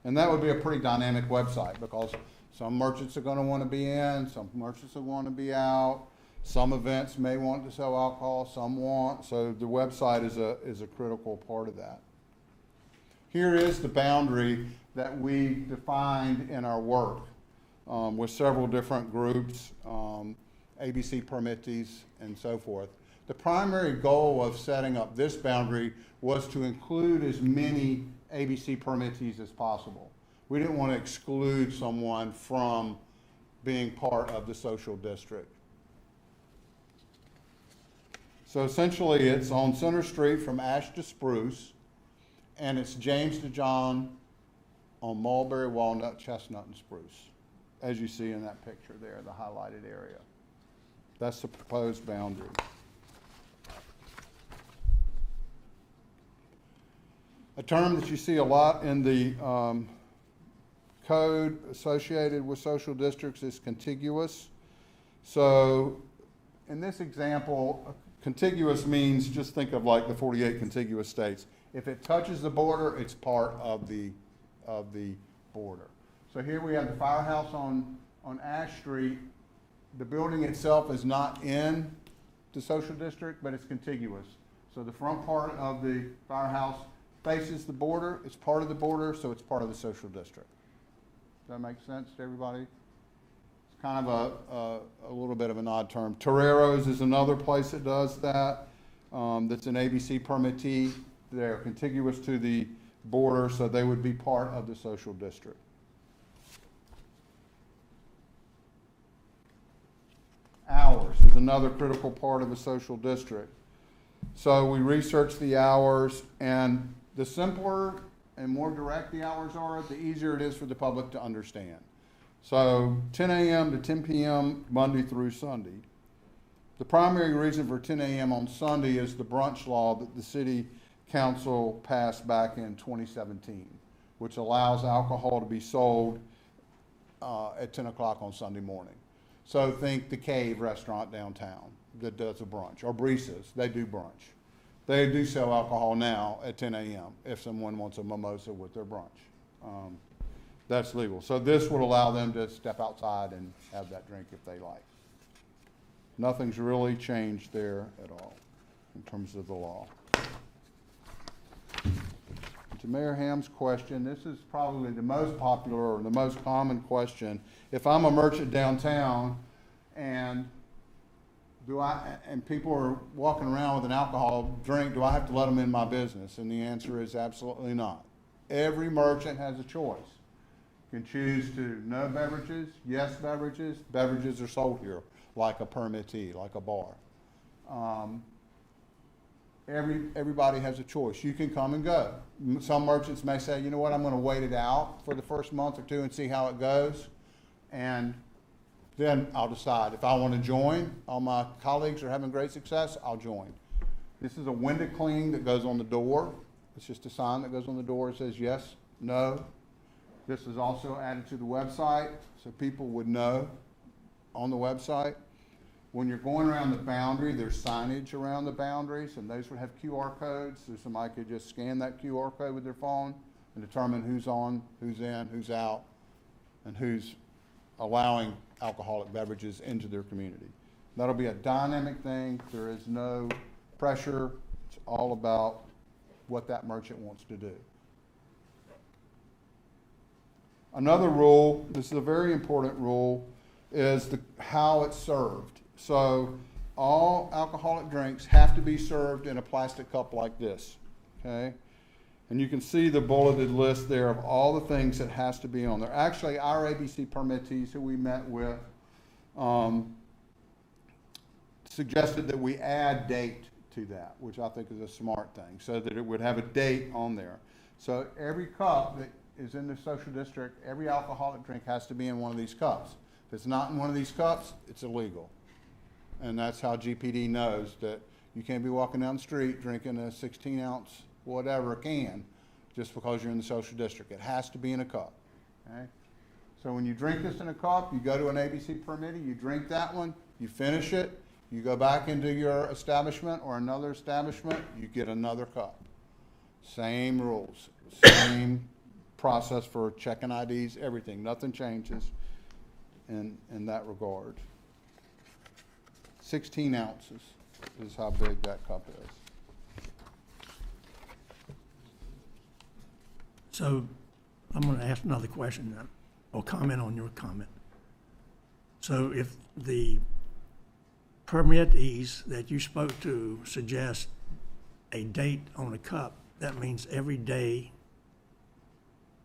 And that would be a pretty dynamic website because some merchants are going to want to be in, some merchants will want to be out. Some events may want to sell alcohol, some won't. So the website is a critical part of that. Here is the boundary that we defined in our work with several different groups, ABC permittees, and so forth. The primary goal of setting up this boundary was to include as many ABC permittees as possible. We didn't want to exclude someone from being part of the social district. So essentially it's on Center Street from Ash to Spruce, and it's James to John on Mulberry, Walnut, Chestnut, and Spruce, as you see in that picture there, the highlighted area. That's the proposed boundary. A term that you see a lot in the code associated with social districts is contiguous. So in this example, contiguous means, just think of like the 48 contiguous states. If it touches the border, it's part of the border. So here we have the firehouse on Ash Street. The building itself is not in the social district, but it's contiguous. So the front part of the firehouse faces the border. It's part of the border, so it's part of the social district. Does that make sense to everybody? It's kind of a little bit of an odd term. Toreros is another place that does that. That's an ABC permittee. They're contiguous to the border, so they would be part of the social district. Hours is another critical part of a social district. So we researched the hours, and the simpler and more direct the hours are, the easier it is for the public to understand. So 10 a.m. to 10 p.m. Monday through Sunday. The primary reason for 10 a.m. on Sunday is the brunch law that the city council passed back in 2017, which allows alcohol to be sold at 10 o'clock on Sunday morning. So think the Cave restaurant downtown that does a brunch, or Brisa's, they do brunch. They do sell alcohol now at 10 a.m. if someone wants a mimosa with their brunch. That's legal. So this would allow them to step outside and have that drink if they like. Nothing's really changed there at all in terms of the law. To Mayor Ham's question, this is probably the most popular or the most common question. If I'm a merchant downtown and people are walking around with an alcohol drink, do I have to let them in my business? And the answer is absolutely not. Every merchant has a choice. You can choose to no beverages, yes beverages. Beverages are sold here, like a permittee, like a bar. Everybody has a choice. You can come and go. Some merchants may say, you know what, I'm going to wait it out for the first month or two and see how it goes, and then I'll decide. If I want to join, all my colleagues are having great success, I'll join. This is a window cling that goes on the door. It's just a sign that goes on the door. It says yes, no. This is also added to the website so people would know on the website. When you're going around the boundary, there's signage around the boundaries, and those would have QR codes. So somebody could just scan that QR code with their phone and determine who's on, who's in, who's out, and who's allowing alcoholic beverages into their community. That'll be a dynamic thing. There is no pressure. It's all about what that merchant wants to do. Another rule, this is a very important rule, is how it's served. So all alcoholic drinks have to be served in a plastic cup like this, okay? And you can see the bulleted list there of all the things that has to be on there. Actually, our ABC permittees who we met with suggested that we add date to that, which I think is a smart thing, so that it would have a date on there. So every cup that is in the social district, every alcoholic drink has to be in one of these cups. If it's not in one of these cups, it's illegal. And that's how GPD knows that you can't be walking down the street drinking a 16-ounce whatever can just because you're in the social district. It has to be in a cup. Okay? So when you drink this in a cup, you go to an ABC permittee, you drink that one, you finish it, you go back into your establishment or another establishment, you get another cup. Same rules, same process for checking IDs, everything. Nothing changes in that regard. 16 ounces is how big that cup is. So I'm going to ask another question then, or comment on your comment. So if the permittees that you spoke to suggest a date on a cup, that means every day,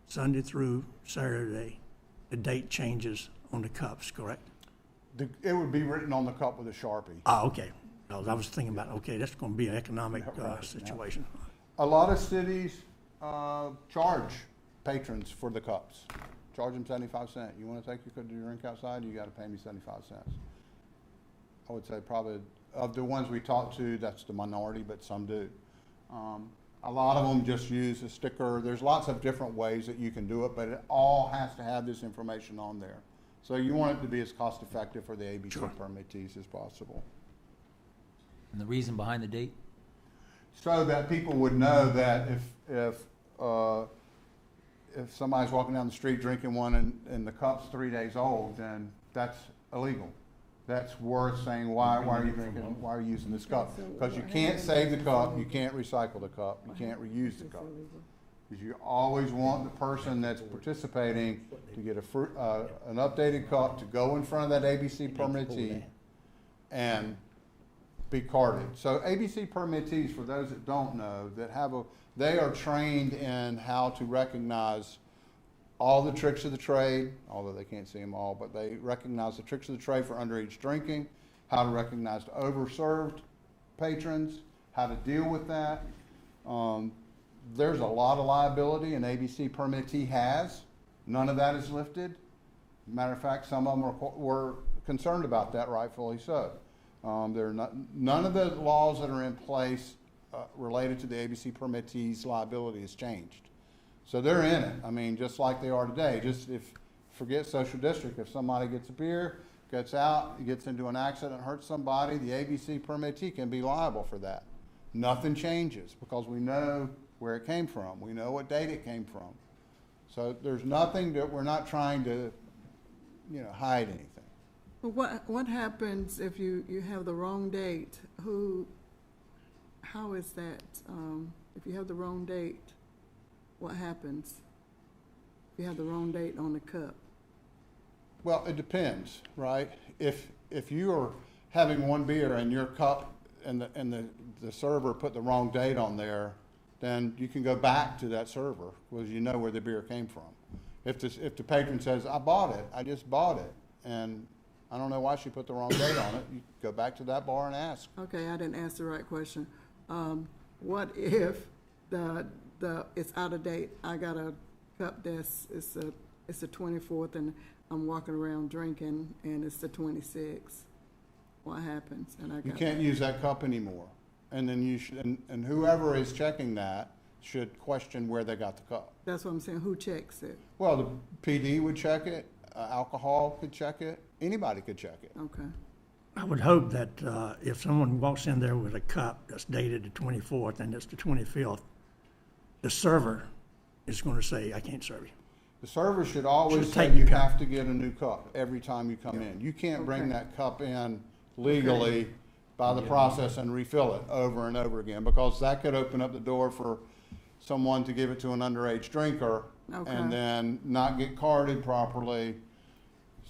Sunday through Saturday, the date changes on the cups, correct? It would be written on the cup with a Sharpie. Ah, okay. I was thinking about, okay, that's going to be an economic situation. A lot of cities charge patrons for the cups. Charge them 75 cents. You want to take your drink outside, you got to pay me 75 cents. I would say probably of the ones we talked to, that's the minority, but some do. A lot of them just use a sticker. There's lots of different ways that you can do it, but it all has to have this information on there. So you want it to be as cost effective for the ABC permittees as possible. And the reason behind the date? So that people would know that if somebody's walking down the street drinking one and the cup's 3 days old, then that's illegal. That's worth saying, why are you drinking, why are you using this cup? Because you can't save the cup, you can't recycle the cup, you can't reuse the cup. Because you always want the person that's participating to get an updated cup, to go in front of that ABC permittee and be carded. So ABC permittees, for those that don't know, they are trained in how to recognize all the tricks of the trade, although they can't see them all, but they recognize the tricks of the trade for underage drinking, how to recognize overserved patrons, how to deal with that. There's a lot of liability an ABC permittee has. None of that is lifted. Matter of fact, some of them were concerned about that, rightfully so. None of the laws that are in place related to the ABC permittee's liability has changed. So they're in it. I mean, just like they are today. Just forget social district. If somebody gets a beer, gets out, gets into an accident, hurts somebody, the ABC permittee can be liable for that. Nothing changes because we know where it came from. We know what date it came from. So there's nothing that we're not trying to, hide anything. But what happens if you have the wrong date? How is that? If you have the wrong date, what happens? If you have the wrong date on the cup? Well, it depends, right? If you are having one beer and your cup and the server put the wrong date on there, then you can go back to that server because you know where the beer came from. If the patron says, I just bought it, and I don't know why she put the wrong date on it, you go back to that bar and ask. Okay, I didn't ask the right question. What if it's out of date? I got a cup it's the 24th, and I'm walking around drinking, and it's the 26th. What happens? You can't use that cup anymore. And then you should, and whoever is checking that should question where they got the cup. That's what I'm saying. Who checks it? Well, the PD would check it. Alcohol could check it. Anybody could check it. Okay. I would hope that if someone walks in there with a cup that's dated the 24th and it's the 25th, the server is going to say, I can't serve you. The server should always Should say take you the cup. have to get a new cup every time you come in. You can't bring Okay. that cup in legally by the process and refill it over and over again, because that could open up the door for someone to give it to an underage drinker Okay. and then not get carded properly.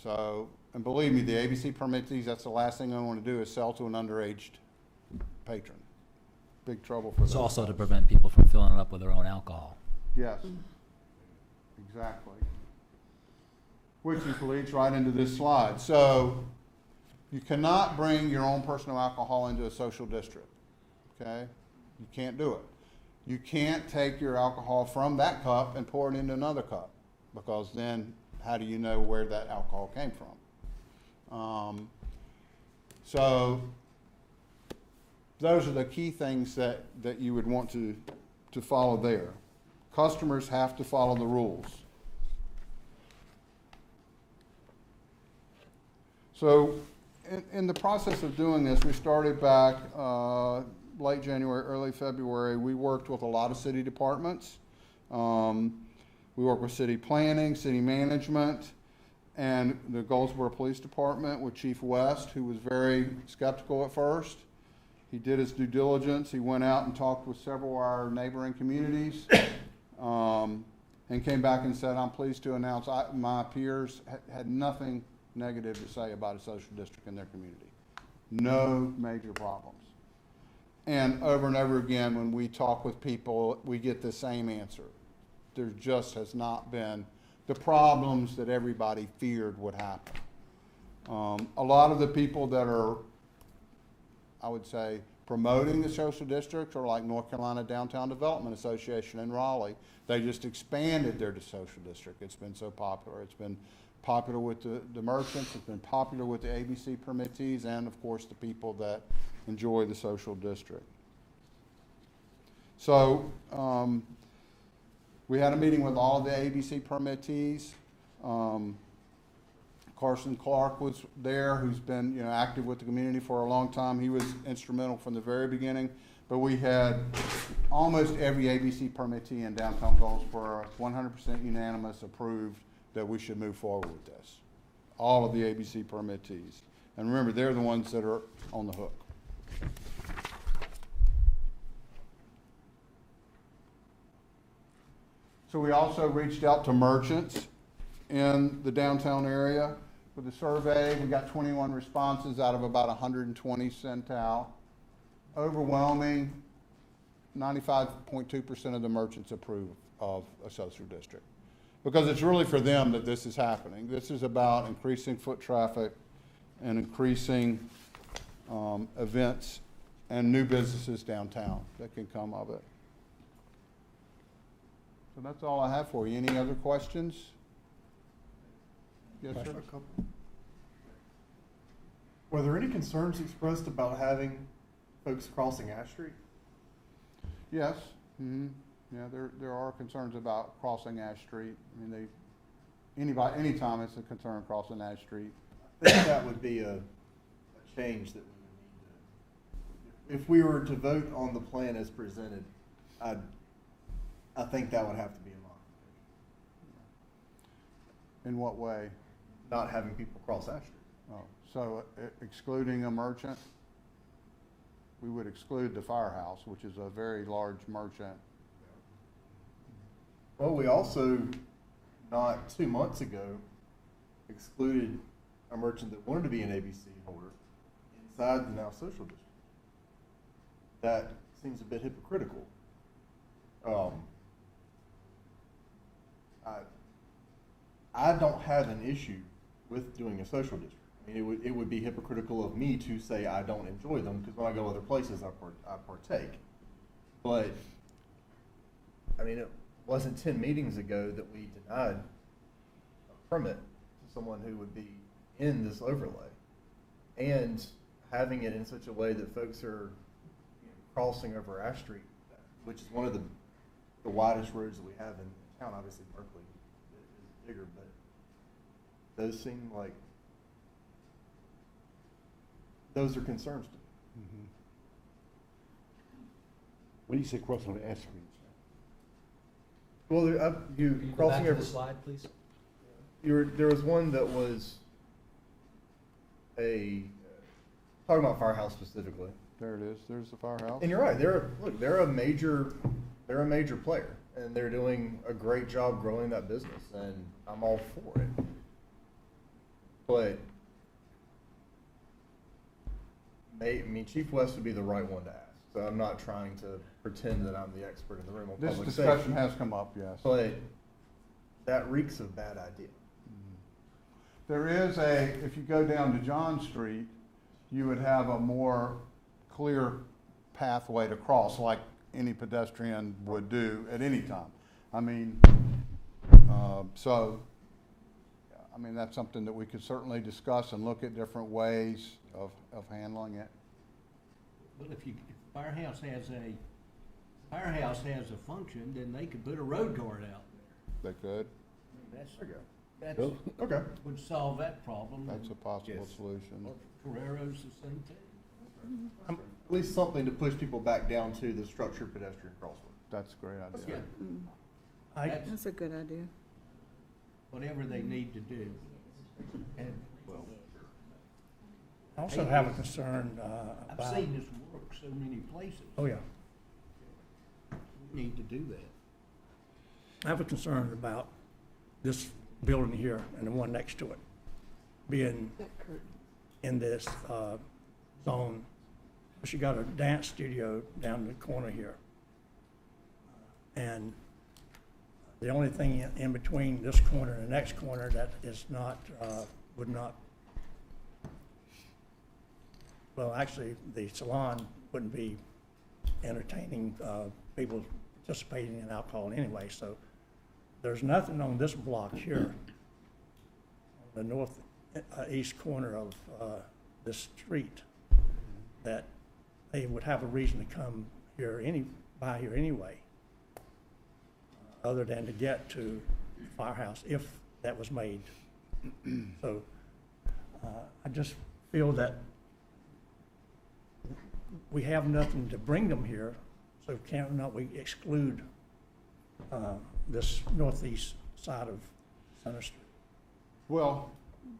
So, and believe me, the ABC permittees, that's the last thing I want to do is sell to an underage patron. Big trouble for It's those also to guys. prevent people from filling it up with their own alcohol. Yes, exactly. Which leads right into this slide. So you cannot bring your own personal alcohol into a social district, okay? You can't do it. You can't take your alcohol from that cup and pour it into another cup, because then how do you know where that alcohol came from? So those are the key things that you would want to follow there. Customers have to follow the rules. So in the process of doing this, we started back late January, early February. We worked with a lot of city departments. We worked with city planning, city management, and the Goldsboro Police Department with Chief West, who was very skeptical at first. He did his due diligence. He went out and talked with several of our neighboring communities, and came back and said, I'm pleased to announce my peers had nothing negative to say about a social district in their community. No major problems. And over again, when we talk with people, we get the same answer. There just has not been the problems that everybody feared would happen. A lot of the people that are, I would say, promoting the social district are like North Carolina Downtown Development Association in Raleigh. They just expanded their social district. It's been so popular. It's been popular with the merchants. It's been popular with the ABC permittees, and of course the people that enjoy the social district. So we had a meeting with all of the ABC permittees. Carson Clark was there, who's been active with the community for a long time. He was instrumental from the very beginning. But we had almost every ABC permittee in downtown Goldsboro 100% unanimous approved that we should move forward with this. All of the ABC permittees. And remember, they're the ones that are on the hook. So we also reached out to merchants in the downtown area with the survey. We got 21 responses out of about 120 sent out. Overwhelming, 95.2% of the merchants approve of a social district. Because it's really for them that this is happening. This is about increasing foot traffic and increasing events and new businesses downtown that can come of it. So that's all I have for you. Any other questions? Yes, sir? Were there any concerns expressed about having folks crossing Ash Street? Yes. Yeah, there are concerns about crossing Ash Street. I mean, anytime it's a concern crossing Ash Street. I think that would be a change that we would need to, if we were to vote on the plan as presented, I think that would have to be a modification. In what way? Not having people cross Ash Street. Oh, so excluding a merchant? We would exclude the firehouse, which is a very large merchant. Well, we also, not 2 months ago, excluded a merchant that wanted to be an ABC holder inside the now social district. That seems a bit hypocritical. I don't have an issue with doing a social district. I mean, it would be hypocritical of me to say I don't enjoy them, because when I go other places, I partake. But, I mean, it wasn't 10 meetings ago that we denied a permit to someone who would be in this overlay, and having it in such a way that folks are, crossing over Ash Street, which is one of the widest roads that we have in town. Obviously, Berkeley is bigger, but those seem like those are concerns to me. Mm-hmm. When you say crossing the Ash Street? Well, you Can you go crossing back to over. the slide, please? There was one that was talking about Firehouse specifically. There it is. There's the firehouse. And you're right. They're a major player, and they're doing a great job growing that business, and I'm all for it. But Chief West would be the right one to ask. So I'm not trying to pretend that I'm the expert in the room on This public discussion safety. has come up, yes. But that reeks of bad idea. There is if you go down to John Street, you would have a more clear pathway to cross, like any pedestrian would do at any time. I mean, that's something that we could certainly discuss and look at different ways of handling it. Well, if Firehouse has a function, then they could put a road guard out there. They could. That's Okay. would solve that problem. That's a possible Yes. solution. Carrero's the same thing. At least something to push people back down to the structured pedestrian crossway. That's a great Yeah, idea. that's That's a good idea. whatever they need to do. And, well, I also have a concern I've about, seen this work so many places. oh yeah, We need to do that. I have a concern about this building here and the one next to it being in this zone. She got a dance studio down the corner here. And the only thing in between this corner and the next corner that is not, would not, well, actually, the salon wouldn't be entertaining people participating in alcohol anyway, so there's nothing on this block here, on the northeast corner of this street, that they would have a reason to come here by here anyway, other than to get to Firehouse if that was made. So I just feel that we have nothing to bring them here, so can't not we exclude this northeast side of Center Street? Well,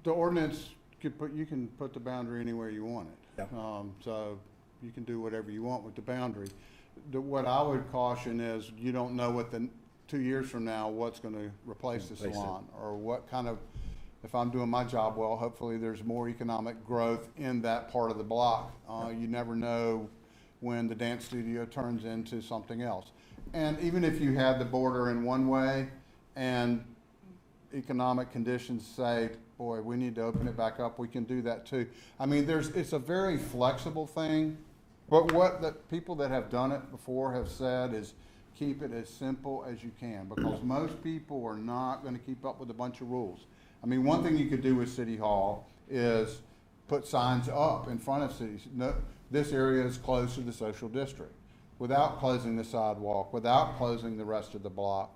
the ordinance you can put the boundary anywhere you want it. Yeah. So you can do whatever you want with the boundary. What I would caution is you don't know what the 2 years from now, what's gonna replace the Replace it. salon? Or what kind of, if I'm doing my job well, hopefully there's more economic growth in that part of the block. You never know when the dance studio turns into something else. And even if you had the border in one way and economic conditions say, boy, we need to open it back up, we can do that too. I mean, it's a very flexible thing. But what the people that have done it before have said is keep it as simple as you can, because most people are not gonna keep up with a bunch of rules. I mean, one thing you could do with City Hall is put signs up in front of cities. No, this area is closed to the social district, without closing the sidewalk, without closing the rest of the block.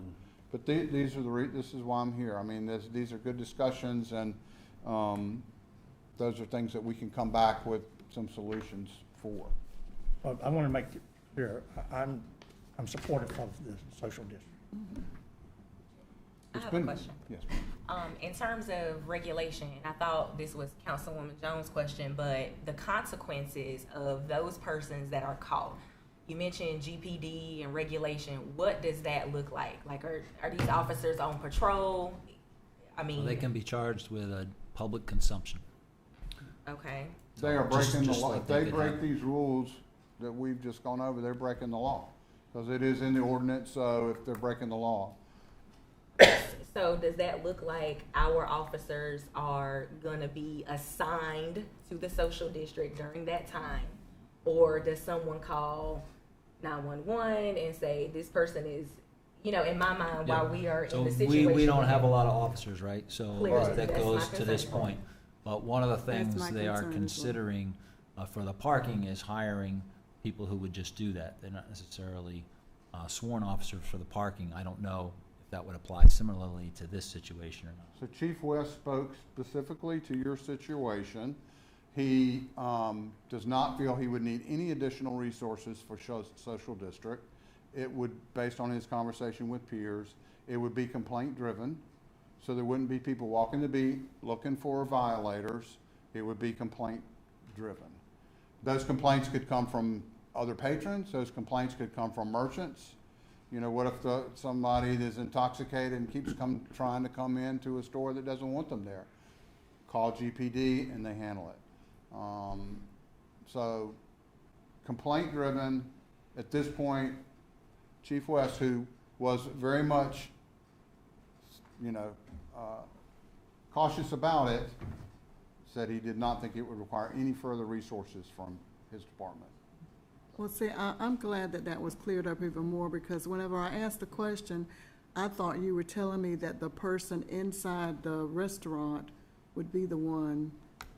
But these are this is why I'm here. I mean, these are good discussions, and those are things that we can come back with some solutions for. Well, I want to make it clear, I'm supportive of the social district. I have a question. Yes. In terms of regulation, I thought this was Councilwoman Jones' question, but the consequences of those persons that are caught. You mentioned GPD and regulation. What does that look like? Like, are these officers on patrol? I mean, Well, they can be charged with a public consumption. okay. They are Just- breaking the just law. like If they they did break have. these rules that we've just gone over, they're breaking the law. Because it is in the ordinance, so if they're breaking the law. So does that look like our officers are gonna be assigned to the social district during that time? Or does someone call 911 and say, this person is, in my mind, while we are So in the situation. we don't we're have a in. lot of officers, right? So Clearly, that that's my goes to this concern. point. But one of the things my they are concern as well. considering for the parking is hiring people who would just do that. They're not necessarily sworn officers for the parking. I don't know if that would apply similarly to this situation or not. So Chief West spoke specifically to your situation. He does not feel he would need any additional resources for social district. It would, based on his conversation with peers, it would be complaint driven. So there wouldn't be people walking the beat looking for violators. It would be complaint driven. Those complaints could come from other patrons. Those complaints could come from merchants. What if somebody is intoxicated and keeps trying to come into a store that doesn't want them there? Call GPD and they handle it. So complaint driven. At this point, Chief West, who was very much, cautious about it, said he did not think it would require any further resources from his department. Well, see, I'm glad that that was cleared up even more, because whenever I asked the question, I thought you were telling me that the person inside the restaurant would be the one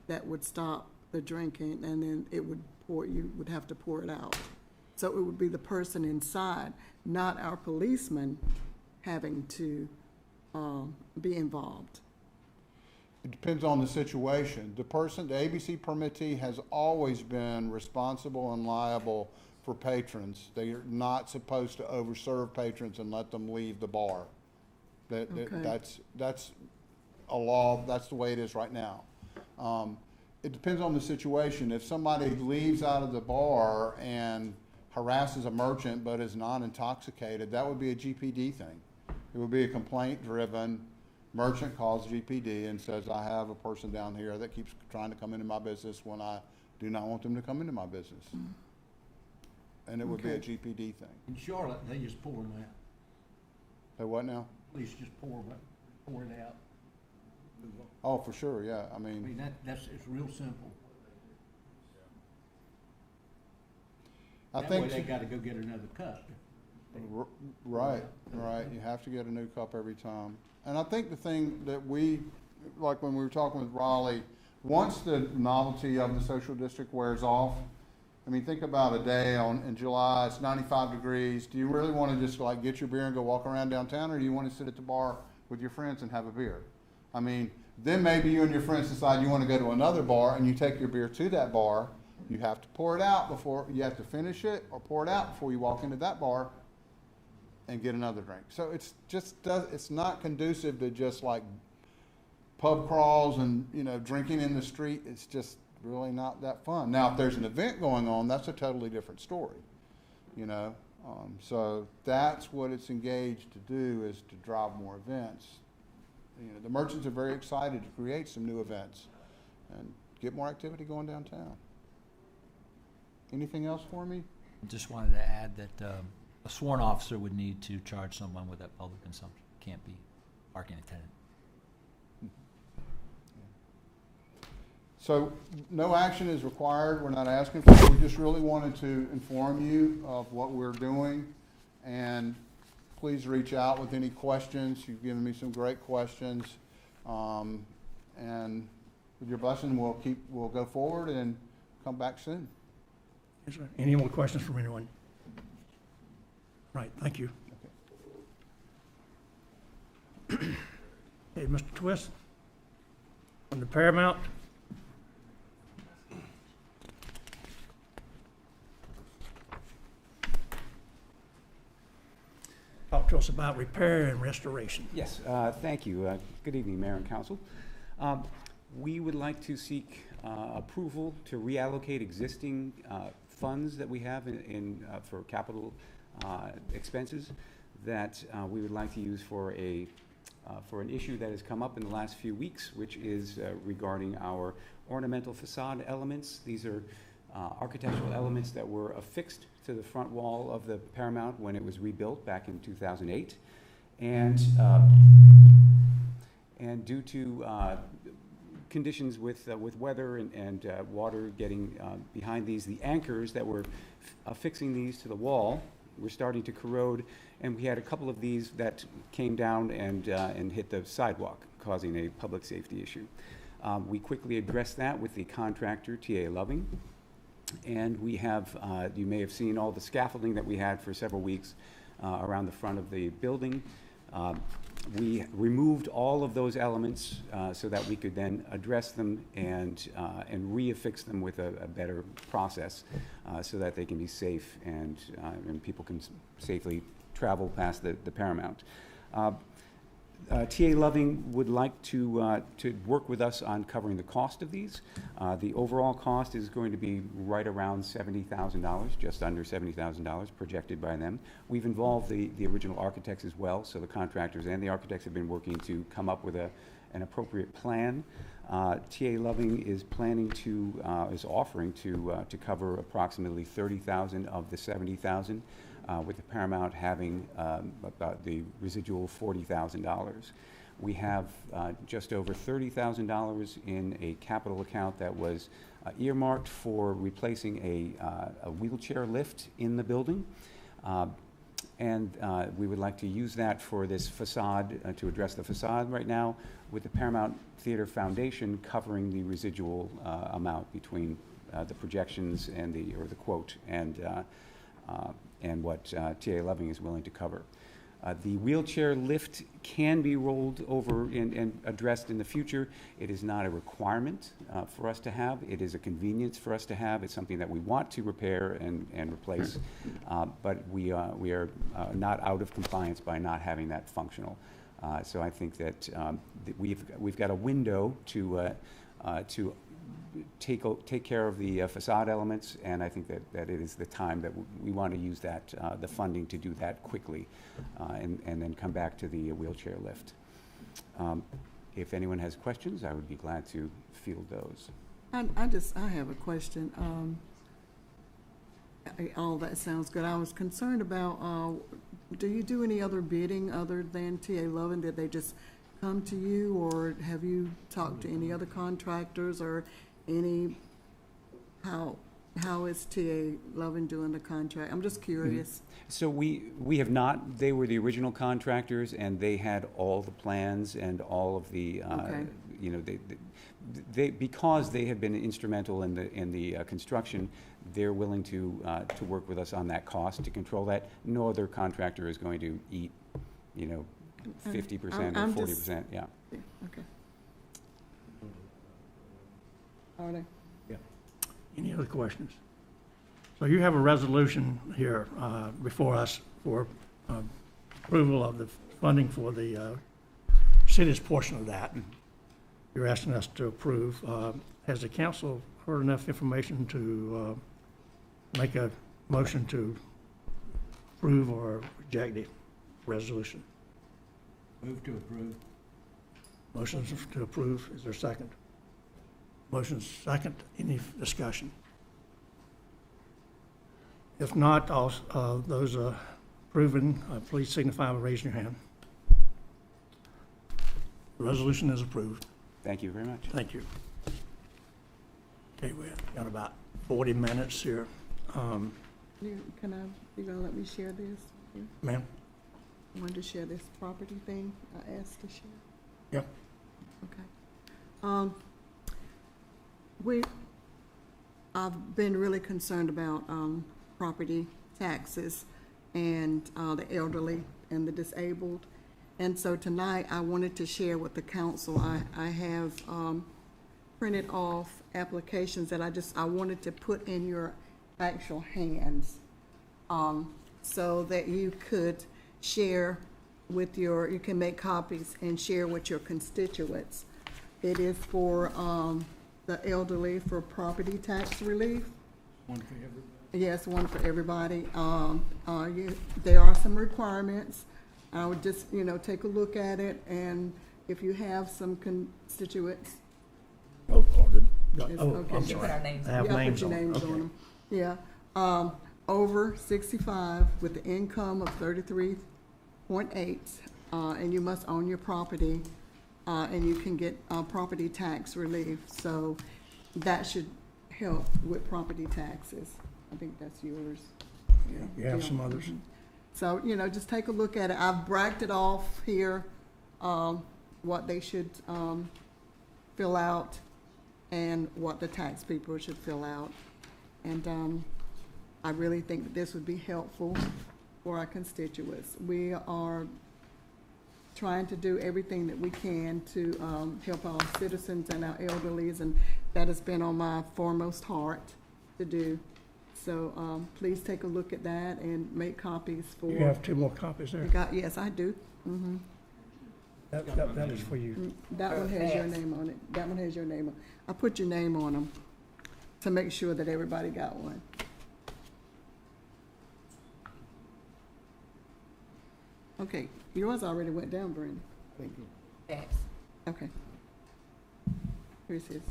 that would stop the drinking, and then you would have to pour it out. So it would be the person inside, not our policeman having to be involved. It depends on the situation. The ABC permittee has always been responsible and liable for patrons. They are not supposed to overserve patrons and let them leave the bar. Okay. That's a law, that's the way it is right now. It depends on the situation. If somebody leaves out of the bar and harasses a merchant but is not intoxicated, that would be a GPD thing. It would be a complaint-driven. Merchant calls GPD and says, I have a person down here that keeps trying to come into my business when I do not want them to come into my business. And it would be a Okay. GPD thing. In Charlotte, they just pour them out. Say what now? Police just pour it out. Move on. Oh, for sure, yeah. I I mean, mean, it's real simple. I That way think, they gotta go get another cup. right. You have to get a new cup every time. And I think the thing that like when we were talking with Raleigh, once the novelty of the social district wears off, I mean, think about a day in July, it's 95 degrees. Do you really want to just like get your beer and go walk around downtown, or do you want to sit at the bar with your friends and have a beer? I mean, then maybe you and your friends decide you want to go to another bar and you take your beer to that bar. You have to pour it out you have to finish it or pour it out before you walk into that bar and get another drink. So it's not conducive to just like pub crawls and, drinking in the street. It's just really not that fun. Now, if there's an event going on, that's a totally different story, So that's what it's engaged to do, is to drive more events. You know, the merchants are very excited to create some new events and get more activity going downtown. Anything else for me? Just wanted to add that a sworn officer would need to charge someone with that public consumption. Can't be parking attendant. So no action is required. We're not asking for it. We just really wanted to inform you of what we're doing. And please reach out with any questions. You've given me some great questions. And with your blessing, we'll go forward and come back soon. Yes, sir. Any more questions from anyone? Right, thank you. Okay, Mr. Twist, on the Paramount. Talk to us about repair and restoration. Yes, thank you. Good evening, Mayor and Council. We would like to seek approval to reallocate existing funds that we have for capital expenses that we would like to use for an issue that has come up in the last few weeks, which is regarding our ornamental facade elements. These are architectural elements that were affixed to the front wall of the Paramount when it was rebuilt back in 2008. And due to conditions with weather and water getting behind these, the anchors that were affixing these to the wall were starting to corrode, and we had a couple of these that came down and hit the sidewalk, causing a public safety issue. We quickly addressed that with the contractor, TA Loving, and we have, you may have seen all the scaffolding that we had for several weeks around the front of the building. We removed all of those elements so that we could then address them and reaffix them with a better process so that they can be safe and people can safely travel past the Paramount. TA Loving would like to work with us on covering the cost of these. The overall cost is going to be right around $70,000, just under $70,000 projected by them. We've involved the original architects as well, so the contractors and the architects have been working to come up with an appropriate plan. TA Loving is planning to, is offering to cover approximately $30,000 of the $70,000. With the Paramount having about the residual $40,000. We have just over $30,000 in a capital account that was earmarked for replacing a wheelchair lift in the building. And we would like to use that for this facade, to address the facade right now, with the Paramount Theater Foundation covering the residual amount between the projections and the quote and what TA Loving is willing to cover. The wheelchair lift can be rolled over and addressed in the future. It is not a requirement for us to have. It is a convenience for us to have. It's something that we want to repair and replace, but we are not out of compliance by not having that functional. So I think that we've got a window to take care of the facade elements, and I think that it is the time that we want to use that the funding to do that quickly, and then come back to the wheelchair lift. If anyone has questions, I would be glad to field those. I have a question. All that sounds good. I was concerned about, do you do any other bidding other than TA Loving? Did they just come to you, or have you talked to any other contractors or how is TA Loving doing the contract? I'm just curious. So we have not. They were the original contractors, and they had all the plans and all of the, you know, they because they have been instrumental in the construction, they're willing to work with us on that cost to control that. No other contractor is going to eat, you know, 50% or 40%. Yeah. Okay. Are they? Yeah. Any other questions? So you have a resolution here before us for approval of the funding for the city's portion of that. You're asking us to approve. Has the council heard enough information to make a motion to approve or reject the resolution? Move to approve. Motion's to approve, is there a second? Motion's second, any discussion? If not, all, those approving, please signify by raising your hand. The resolution is approved. Thank you very much. Thank you. Okay, we've got about 40 minutes here. You gonna let me share this with you? Ma'am? I wanted to share this property thing I asked to share. Yep. Okay. I've been really concerned about, property taxes and, the elderly and the disabled. And so tonight, I wanted to share with the council, I have, printed off applications that I wanted to put in your actual hands, so that you could share with you can make copies and share with your constituents. It is for, the elderly for property tax relief. One for everybody. Yes, one for everybody. There are some requirements. I would just, take a look at it, and if you have some constituents. Oh, It's I'm okay. Put sorry. our names I have Yeah, names put your on it. names Okay. on them. Yeah. Over 65 with the income of 33.8, and you must own your property, and you can get property tax relief. So that should help with property taxes. I think that's yours. You have some others? Mhm. So, just take a look at it. I've bracked off here, what they should, fill out and what the tax people should fill out. And, I really think that this would be helpful for our constituents. We are trying to do everything that we can to, help our citizens and our elderlies, and that has been on my foremost heart to do. So, please take a look at that and make copies for. You have 2 more copies there? Yes, I do. Mm-hmm. That is for you. That one has your name on it. That one has your name on. I put your name on them to make sure that everybody got one. Okay, yours already went down, Brenda. Yes. Okay. Here's his.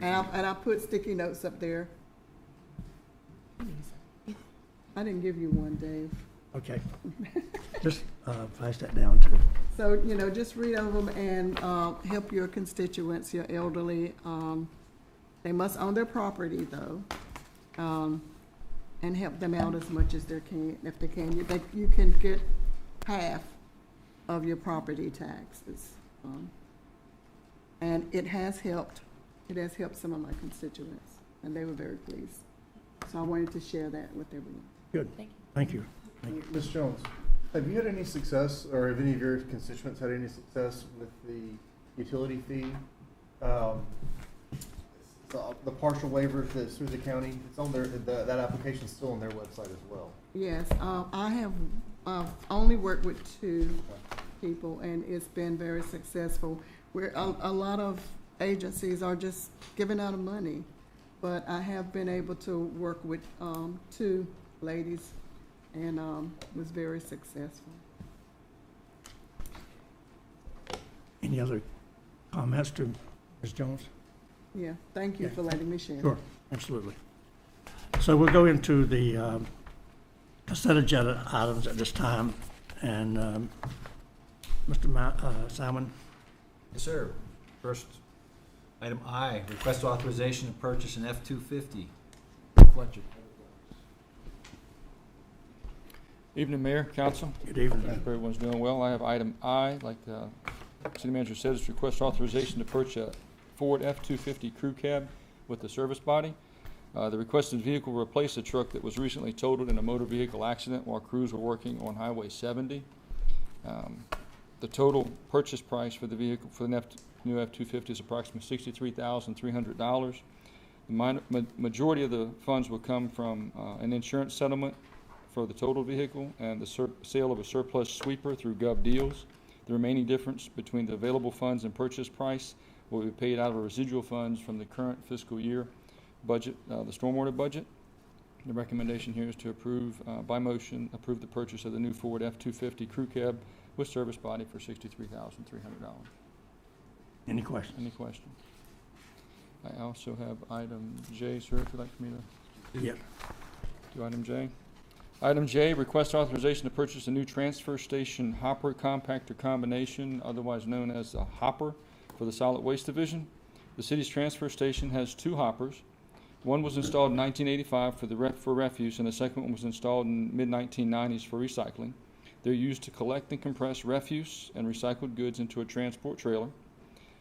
And I put sticky notes up there. I didn't give you one, Dave. Okay. Just pass that down to. So, just read over them and help your constituents, your elderly. They must own their property, though, and help them out as much as they can, if they can. You can get half of your property taxes. And it has helped. It has helped some of my constituents, and they were very pleased. So I wanted to share that with everyone. Good. Thank you. Ms. Jones, have you had any success, or have any of your constituents had any success with the utility fee? The partial waiver that's through the county, it's on their, that application's still on their website as well. Yes, I have only worked with 2 people, and it's been very successful. Where a lot of agencies are just giving out of money, but I have been able to work with 2 ladies, and was very successful. Any other comments to Ms. Jones? Yeah, thank you for letting me share. Sure, absolutely. So we'll go into the consent agenda items at this time, and Mr. Simon? Yes, sir. First, item I, request authorization to purchase an F-250 Fletcher. Evening, Mayor, Council. Good evening. Hope everyone's doing well. I have item I, like City Manager says, request authorization to purchase a Ford F-250 crew cab with a service body. The requested vehicle will replace a truck that was recently totaled in a motor vehicle accident while crews were working on Highway 70. The total purchase price for the vehicle for the new F-250 is approximately $63,300. The majority of the funds will come from an insurance settlement for the total vehicle and the sale of a surplus sweeper through Gov Deals. The remaining difference between the available funds and purchase price will be paid out of residual funds from the current fiscal year budget, the stormwater budget. The recommendation here is to approve, by motion, approve the purchase of the new Ford F-250 crew cab with service body for $63,300. Any questions? Any questions? I also have item J, sir, if you'd like for me to Yeah. do item J. Item J, request authorization to purchase a new transfer station hopper compactor combination, otherwise known as a hopper, for the solid waste division. The city's transfer station has 2 hoppers. One was installed in 1985 for refuse, and the second one was installed in mid-1990s for recycling. They're used to collect and compress refuse and recycled goods into a transport trailer.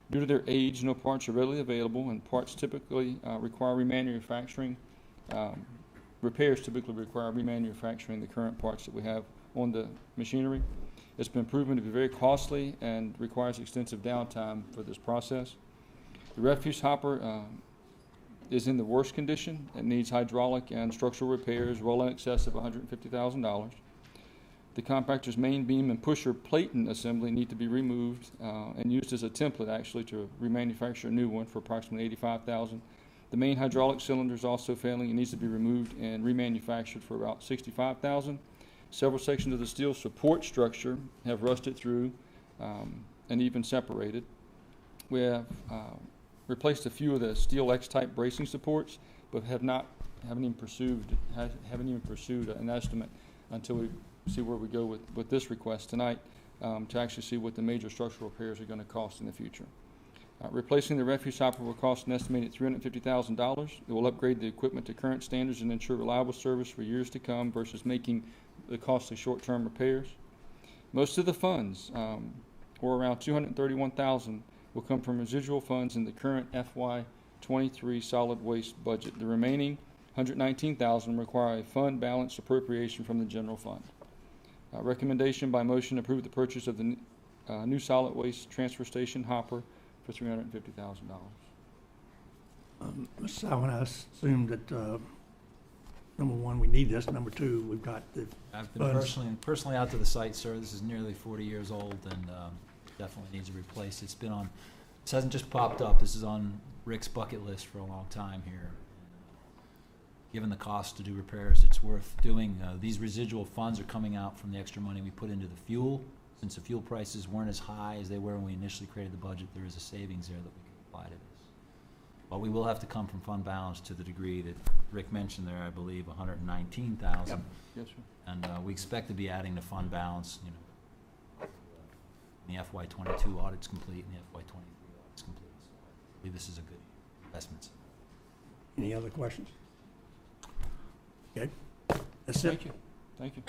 Due to their age, no parts are readily available, and parts typically require remanufacturing. Repairs typically require remanufacturing the current parts that we have on the machinery. It's been proven to be very costly and requires extensive downtime for this process. The refuse hopper is in the worst condition. It needs hydraulic and structural repairs, well in excess of $150,000. The compactor's main beam and pusher platen assembly need to be removed and used as a template, actually, to remanufacture a new one for approximately $85,000. The main hydraulic cylinder is also failing and needs to be removed and remanufactured for about $65,000. Several sections of the steel support structure have rusted through and even separated. We have replaced a few of the steel X-type bracing supports, but haven't even pursued an estimate until we see where we go with this request tonight to actually see what the major structural repairs are going to cost in the future. Replacing the refuse hopper will cost an estimated $350,000. It will upgrade the equipment to current standards and ensure reliable service for years to come versus making the costly short-term repairs. Most of the funds, or around $231,000, will come from residual funds in the current FY23 solid waste budget. The remaining $119,000 require a fund balance appropriation from the general fund. Recommendation by motion to approve the purchase of the new solid waste transfer station hopper for $350,000. Ms. Samon, I assume that, number one, we need this. Number two, we've got the I've been funds. personally out to the site, sir. This is nearly 40 years old and definitely needs a replace. It's been on, this hasn't just popped up. This is on Rick's bucket list for a long time here. Given the cost to do repairs, it's worth doing. These residual funds are coming out from the extra money we put into the fuel. Since the fuel prices weren't as high as they were when we initially created the budget, there is a savings there that we can apply to this. But we will have to come from fund balance to the degree that Rick mentioned there, I believe, $119,000. Yep. Yes, sir. And we expect to be adding to fund balance, when the FY22 audit's complete and the FY23 audit's complete. So I believe this is a good investment. Any other questions? Okay, that's Thank it. you. Thank you.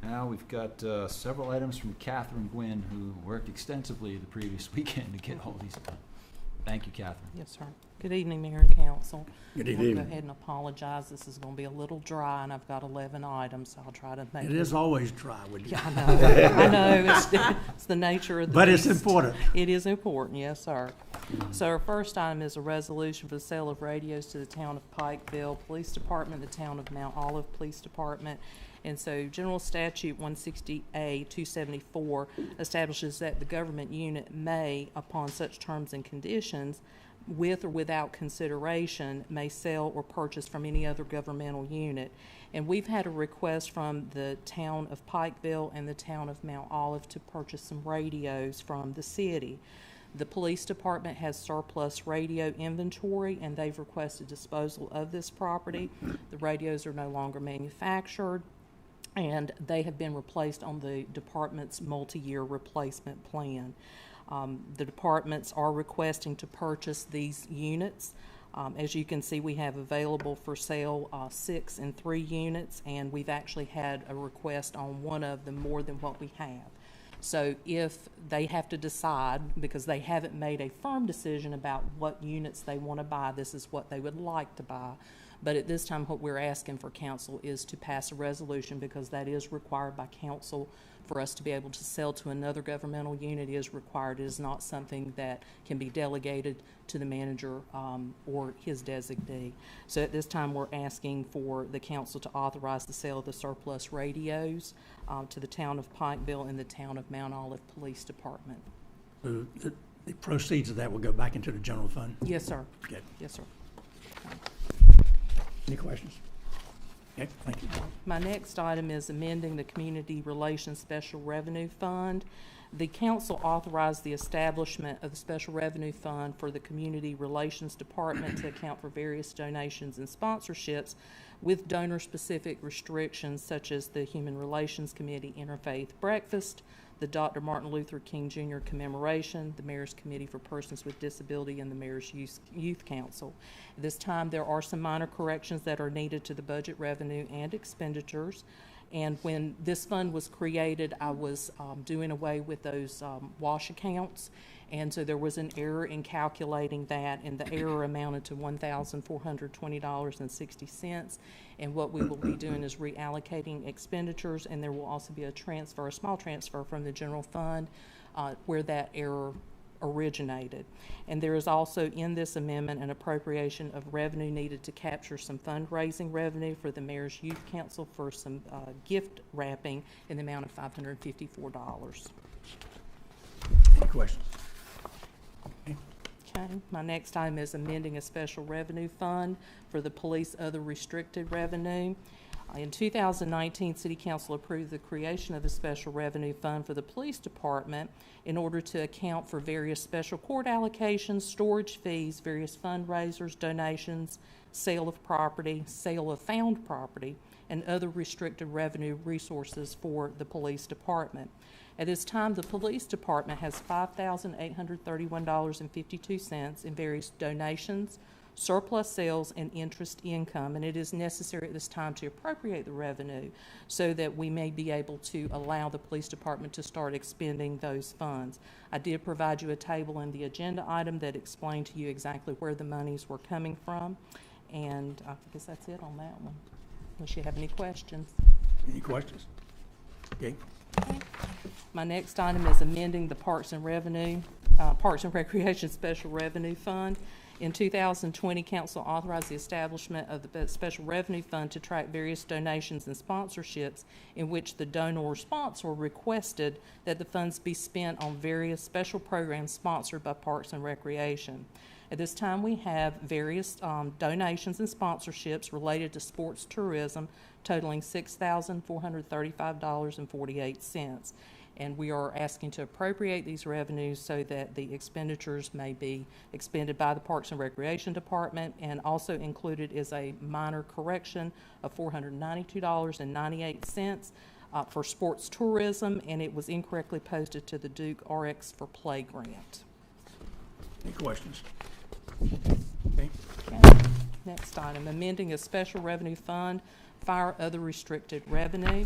Now we've got several items from Catherine Gwynn, who worked extensively the previous weekend to get all these done. Thank you, Catherine. Yes, sir. Good evening, Mayor and Council. Good I'll evening. go ahead and apologize. This is going to be a little dry, and I've got 11 items, so I'll try to make It is always dry with you. Yeah, I know. I know. It's the nature of the But it's beast. important. It is important, yes, sir. So our first item is a resolution for the sale of radios to the town of Pikeville Police Department, the town of Mount Olive Police Department. And so General Statute 160A 274 establishes that the government unit may, upon such terms and conditions, with or without consideration, may sell or purchase from any other governmental unit. And we've had a request from the town of Pikeville and the town of Mount Olive to purchase some radios from the city. The police department has surplus radio inventory, and they've requested disposal of this property. The radios are no longer manufactured, and they have been replaced on the department's multi-year replacement plan. The departments are requesting to purchase these units. As you can see, we have available for sale 6 and 3 units, and we've actually had a request on one of them more than what we have. So if they have to decide, because they haven't made a firm decision about what units they want to buy, this is what they would like to buy. But at this time, what we're asking for council is to pass a resolution, because that is required by council. For us to be able to sell to another governmental unit is required. It is not something that can be delegated to the manager or his designee. So at this time, we're asking for the council to authorize the sale of the surplus radios to the town of Pikeville and the town of Mount Olive Police Department. So the proceeds of that will go back into the general fund? Yes, sir. Okay. Yes, sir. Any questions? Okay, thank you. My next item is amending the Community Relations Special Revenue Fund. The council authorized the establishment of the Special Revenue Fund for the Community Relations Department to account for various donations and sponsorships with donor-specific restrictions such as the Human Relations Committee Interfaith Breakfast, the Dr. Martin Luther King Jr. Commemoration, the Mayor's Committee for Persons with Disability, and the Mayor's Youth Council. At this time, there are some minor corrections that are needed to the budget revenue and expenditures. And when this fund was created, I was doing away with those wash accounts. And so there was an error in calculating that, and the error amounted to $1,420.60. And what we will be doing is reallocating expenditures, and there will also be a transfer, a small transfer from the general fund where that error originated. And there is also in this amendment an appropriation of revenue needed to capture some fundraising revenue for the Mayor's Youth Council for some gift wrapping in the amount of $554. Any questions? Okay, my next item is amending a special revenue fund for the police other restricted revenue. In 2019, City Council approved the creation of a special revenue fund for the police department in order to account for various special court allocations, storage fees, various fundraisers, donations, sale of property, sale of found property, and other restricted revenue resources for the police department. At this time, the police department has $5,831.52 in various donations, surplus sales, and interest income, and it is necessary at this time to appropriate the revenue so that we may be able to allow the police department to start expending those funds. I did provide you a table in the agenda item that explained to you exactly where the monies were coming from, and I guess that's it on that one, unless you have any questions. Any questions? Okay. My next item is amending the Parks and Recreation Special Revenue Fund. In 2020, Council authorized the establishment of the Special Revenue Fund to track various donations and sponsorships in which the donor or sponsor requested that the funds be spent on various special programs sponsored by Parks and Recreation. At this time, we have various donations and sponsorships related to sports tourism totaling $6,435.48. And we are asking to appropriate these revenues so that the expenditures may be expended by the Parks and Recreation Department, and also included is a minor correction of $492.98 for sports tourism, and it was incorrectly posted to the Duke RX for Play grant. Any questions? Okay. Next item, amending a special revenue fund, fire other restricted revenue.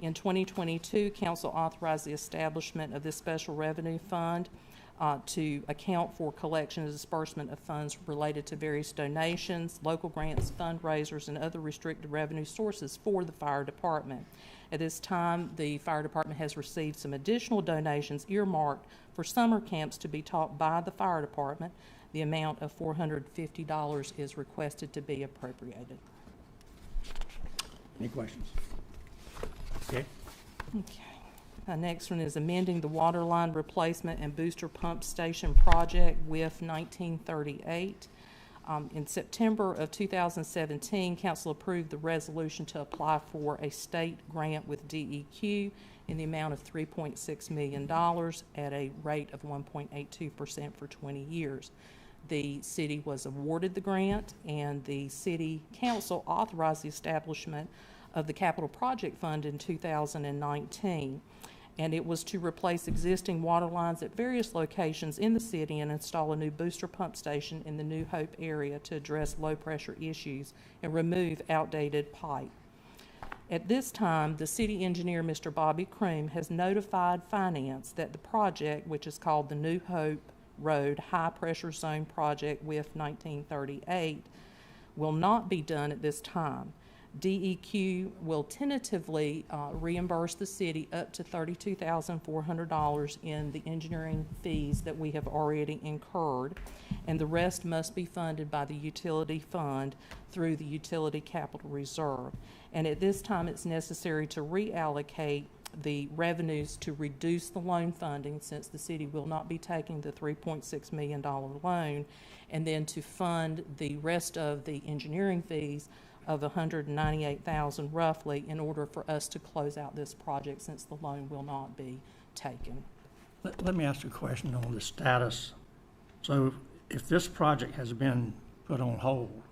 In 2022, Council authorized the establishment of this special revenue fund to account for collection and disbursement of funds related to various donations, local grants, fundraisers, and other restricted revenue sources for the fire department. At this time, the fire department has received some additional donations earmarked for summer camps to be taught by the fire department. The amount of $450 is requested to be appropriated. Any questions? Okay. Okay. The next one is amending the water line replacement and booster pump station project with 1938. In September of 2017, Council approved the resolution to apply for a state grant with DEQ in the amount of $3.6 million at a rate of 1.82% for 20 years. The city was awarded the grant, and the City Council authorized the establishment of the Capital Project Fund in 2019, and it was to replace existing water lines at various locations in the city and install a new booster pump station in the New Hope area to address low pressure issues and remove outdated pipe. At this time, the city engineer, Mr. Bobby Croom, has notified finance that the project, which is called the New Hope Road High Pressure Zone Project with 1938, will not be done at this time. DEQ will tentatively reimburse the city up to $32,400 in the engineering fees that we have already incurred, and the rest must be funded by the utility fund through the utility capital reserve. And at this time, it's necessary to reallocate the revenues to reduce the loan funding, since the city will not be taking the $3.6 million loan, and then to fund the rest of the engineering fees of $198,000 roughly, in order for us to close out this project, since the loan will not be taken. Let me ask you a question on the status. So if this project has been put on hold,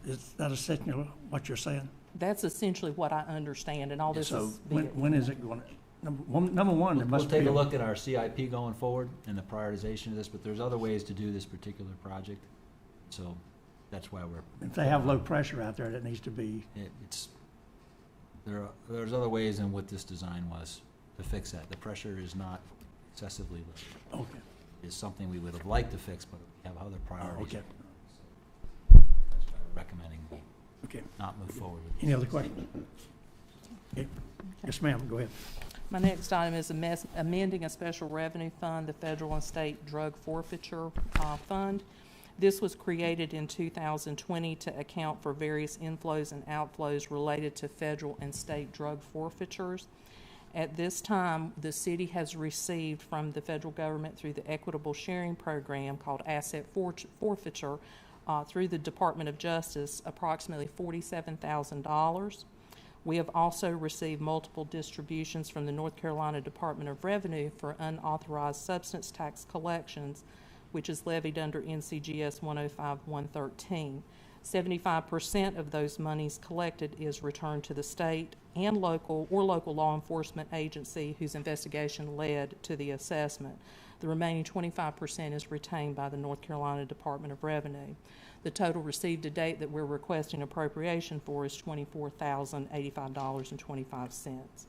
is that essentially what you're saying? That's essentially what I understand, and all this So is. when is it going to, number one, there We'll must be. take a look at our CIP going forward and the prioritization of this, but there's other ways to do this particular project. So that's why If they have low pressure out there, that needs to be, there's other ways than what this design was to fix that. The pressure is not excessively low. okay. It's something we would have liked to fix, but we have other priorities. Okay. That's why we're recommending we Okay. not move forward with this. Any other questions? Okay. Yes, ma'am, go ahead. My next item is amending a special revenue fund, the federal and state drug forfeiture fund. This was created in 2020 to account for various inflows and outflows related to federal and state drug forfeitures. At this time, the city has received from the federal government through the Equitable Sharing Program called Asset Forfeiture through the Department of Justice approximately $47,000. We have also received multiple distributions from the North Carolina Department of Revenue for unauthorized substance tax collections, which is levied under NCGS 105-113. 75% of those monies collected is returned to the state and local law enforcement agency whose investigation led to the assessment. The remaining 25% is retained by the North Carolina Department of Revenue. The total received to date that we're requesting appropriation for is $24,085.25.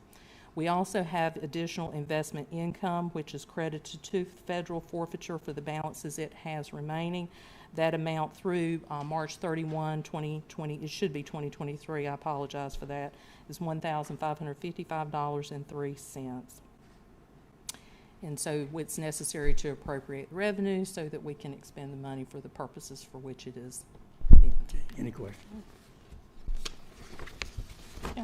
We also have additional investment income, which is credited to federal forfeiture for the balances it has remaining. That amount through March 31, 2020, it should be 2023, I apologize for that, is $1,555.03. And so it's necessary to appropriate revenue so that we can expend the money for the purposes for which it is meant. Okay. Any questions? Yeah.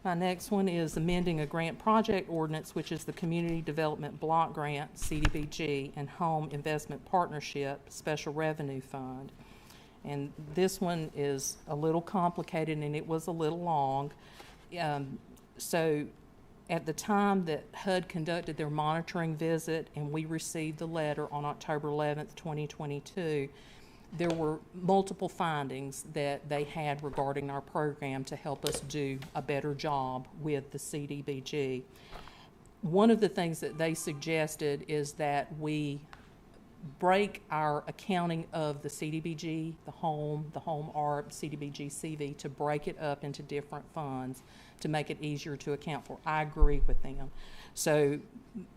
My next one is amending a grant project ordinance, which is the Community Development Block Grant, CDBG, and Home Investment Partnership Special Revenue Fund. And this one is a little complicated and it was a little long. So at the time that HUD conducted their monitoring visit and we received the letter on October 11th, 2022, there were multiple findings that they had regarding our program to help us do a better job with the CDBG. One of the things that they suggested is that we break our accounting of the CDBG, the home ARP, CDBG CV, to break it up into different funds to make it easier to account for. I agree with them. So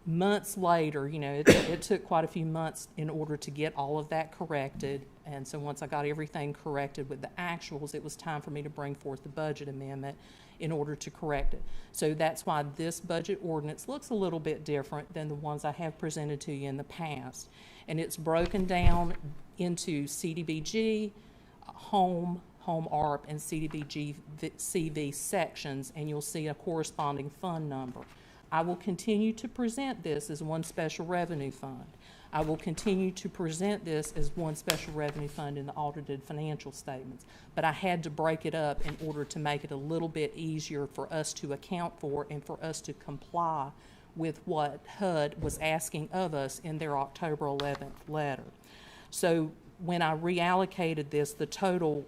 months later, you know, it took quite a few months in order to get all of that corrected. And so once I got everything corrected with the actuals, it was time for me to bring forth the budget amendment in order to correct it. So that's why this budget ordinance looks a little bit different than the ones I have presented to you in the past. And it's broken down into CDBG, home ARP, and CDBG CV sections, and you'll see a corresponding fund number. I will continue to present this as one special revenue fund. I will continue to present this as one special revenue fund in the audited financial statements. But I had to break it up in order to make it a little bit easier for us to account for and for us to comply with what HUD was asking of us in their October 11th letter. So when I reallocated this, the total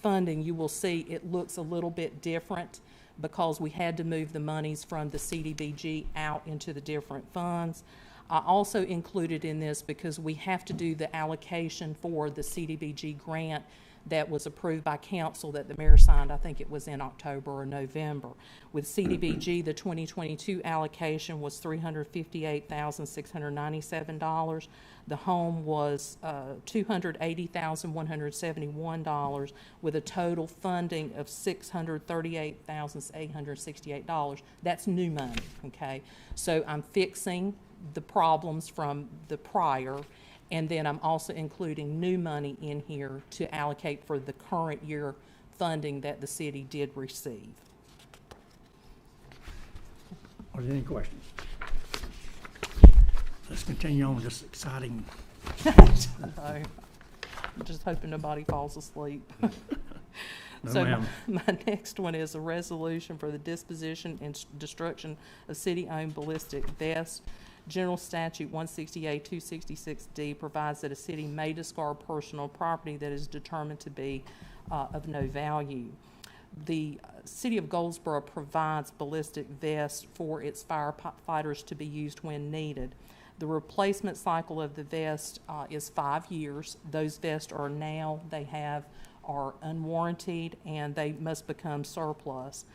funding, you will see it looks a little bit different because we had to move the monies from the CDBG out into the different funds. I also included in this because we have to do the allocation for the CDBG grant that was approved by council that the mayor signed. I think it was in October or November. With CDBG, the 2022 allocation was $358,697. The home was $280,171 with a total funding of $638,868. That's new money, okay? So I'm fixing the problems from the prior, and then I'm also including new money in here to allocate for the current year funding that the city did receive. Are there any questions? Let's continue on with this exciting. I'm just hoping nobody falls asleep. No, So ma'am. my next one is a resolution for the disposition and destruction of city-owned ballistic vests. General Statute 168 266D provides that a city may discard personal property that is determined to be of no value. The city of Goldsboro provides ballistic vests for its firefighters to be used when needed. The replacement cycle of the vest is 5 years. Those vests are unwarranted and they must become surplus.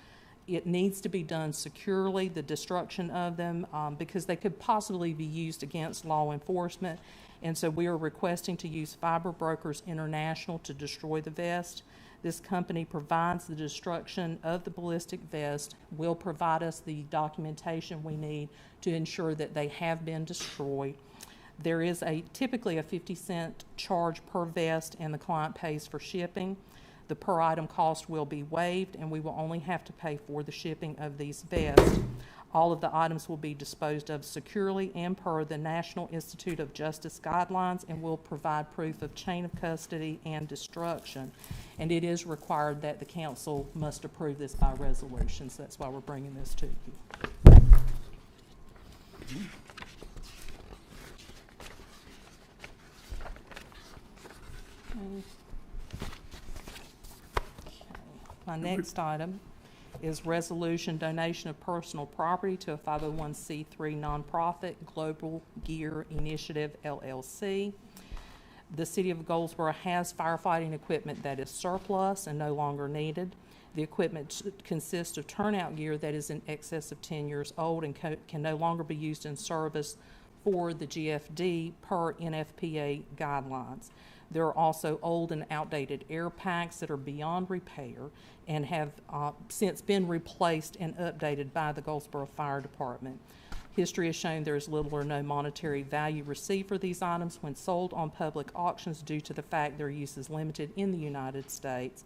It needs to be done securely, the destruction of them, because they could possibly be used against law enforcement. And so we are requesting to use Fiber Brokers International to destroy the vest. This company provides the destruction of the ballistic vest, will provide us the documentation we need to ensure that they have been destroyed. There is typically a 50-cent charge per vest, and the client pays for shipping. The per item cost will be waived, and we will only have to pay for the shipping of these vests. All of the items will be disposed of securely and per the National Institute of Justice guidelines, and will provide proof of chain of custody and destruction. And it is required that the council must approve this by resolution, so that's why we're bringing this to you. My next item is resolution donation of personal property to a 501c3 nonprofit, Global Gear Initiative, LLC. The city of Goldsboro has firefighting equipment that is surplus and no longer needed. The equipment consists of turnout gear that is in excess of 10 years old and can no longer be used in service for the GFD per NFPA guidelines. There are also old and outdated air packs that are beyond repair and have since been replaced and updated by the Goldsboro Fire Department. History has shown there is little or no monetary value received for these items when sold on public auctions due to the fact their use is limited in the United States.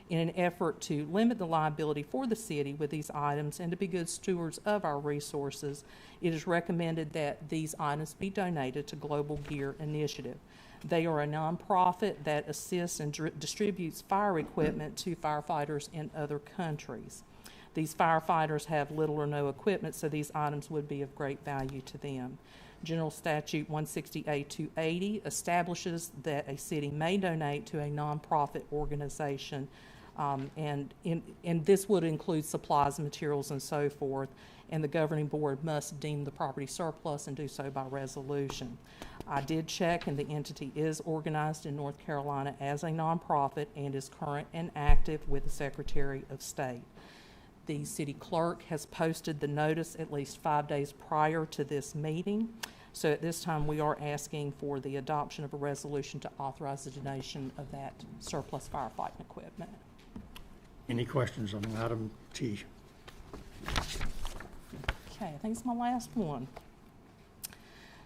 In an effort to limit the liability for the city with these items and to be good stewards of our resources, it is recommended that these items be donated to Global Gear Initiative. They are a nonprofit that assists and distributes fire equipment to firefighters in other countries. These firefighters have little or no equipment, so these items would be of great value to them. General Statute 168-280 establishes that a city may donate to a nonprofit organization, and this would include supplies, materials, and so forth, and the governing board must deem the property surplus and do so by resolution. I did check, and the entity is organized in North Carolina as a nonprofit and is current and active with the Secretary of State. The city clerk has posted the notice at least 5 days prior to this meeting. So at this time, we are asking for the adoption of a resolution to authorize the donation of that surplus firefighting equipment. Any questions on item T? Okay, I think it's my last one.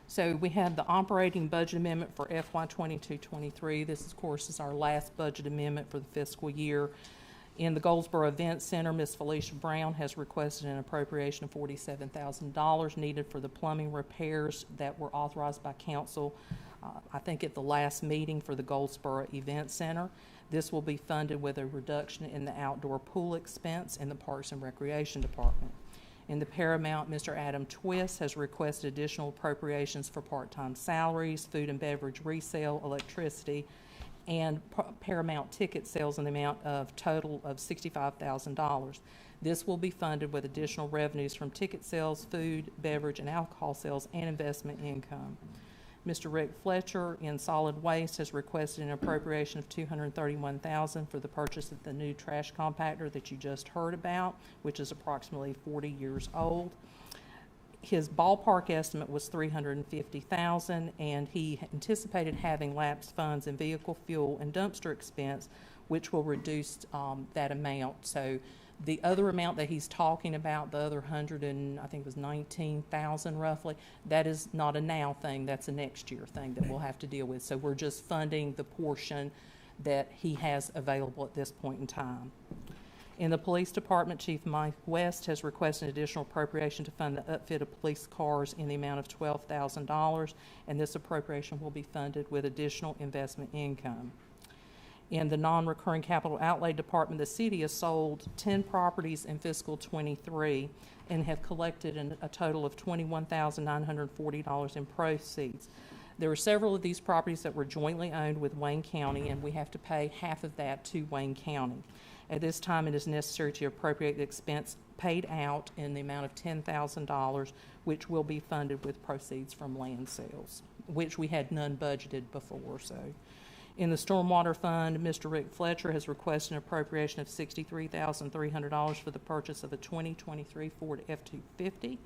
So we have the operating budget amendment for FY 22-23. This, of course, is our last budget amendment for the fiscal year. In the Goldsboro Event Center, Ms. Felicia Brown has requested an appropriation of $47,000 needed for the plumbing repairs that were authorized by council, I think at the last meeting for the Goldsboro Event Center. This will be funded with a reduction in the outdoor pool expense in the Parks and Recreation Department. In the Paramount, Mr. Adam Twist has requested additional appropriations for part-time salaries, food and beverage resale, electricity, and Paramount ticket sales in the amount of total of $65,000. This will be funded with additional revenues from ticket sales, food, beverage, and alcohol sales, and investment income. Mr. Rick Fletcher in Solid Waste has requested an appropriation of $231,000 for the purchase of the new trash compactor that you just heard about, which is approximately 40 years old. His ballpark estimate was $350,000, and he anticipated having lapsed funds in vehicle fuel and dumpster expense, which will reduce that amount. So the other amount that he's talking about, the other $19,000 roughly, that is not a now thing, that's a next year thing that we'll have to deal with. So we're just funding the portion that he has available at this point in time. In the police department, Chief Mike West has requested additional appropriation to fund the upfit of police cars in the amount of $12,000, and this appropriation will be funded with additional investment income. In the non-recurring capital outlay department, the city has sold 10 properties in fiscal '23 and have collected a total of $21,940 in proceeds. There were several of these properties that were jointly owned with Wayne County, and we have to pay half of that to Wayne County. At this time, it is necessary to appropriate the expense paid out in the amount of $10,000, which will be funded with proceeds from land sales, which we had none budgeted before. So, in the Stormwater Fund, Mr. Rick Fletcher has requested an appropriation of $63,300 for the purchase of a 2023 Ford F-250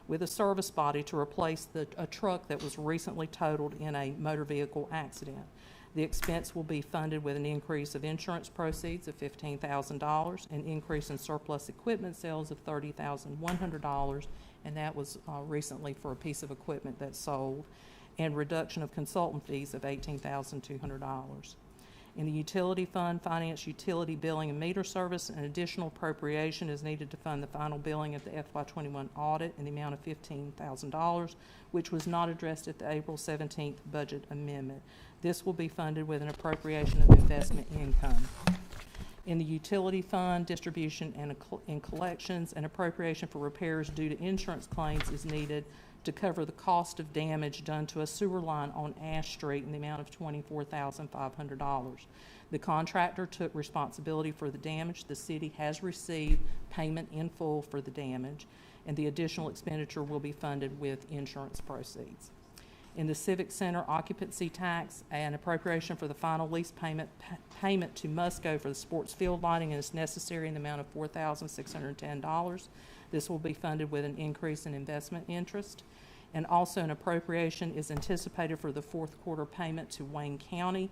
with a service body to replace a truck that was recently totaled in a motor vehicle accident. The expense will be funded with an increase of insurance proceeds of $15,000, an increase in surplus equipment sales of $30,100, and that was recently for a piece of equipment that sold, and reduction of consultant fees of $18,200. In the utility fund, finance utility billing and meter service, an additional appropriation is needed to fund the final billing of the FY21 audit in the amount of $15,000, which was not addressed at the April 17th budget amendment. This will be funded with an appropriation of investment income. In the utility fund, distribution and collections, an appropriation for repairs due to insurance claims is needed to cover the cost of damage done to a sewer line on Ash Street in the amount of $24,500. The contractor took responsibility for the damage. The city has received payment in full for the damage, and the additional expenditure will be funded with insurance proceeds. In the Civic Center occupancy tax, an appropriation for the final lease payment to Musco for the sports field lighting is necessary in the amount of $4,610. This will be funded with an increase in investment interest. And also an appropriation is anticipated for the fourth quarter payment to Wayne County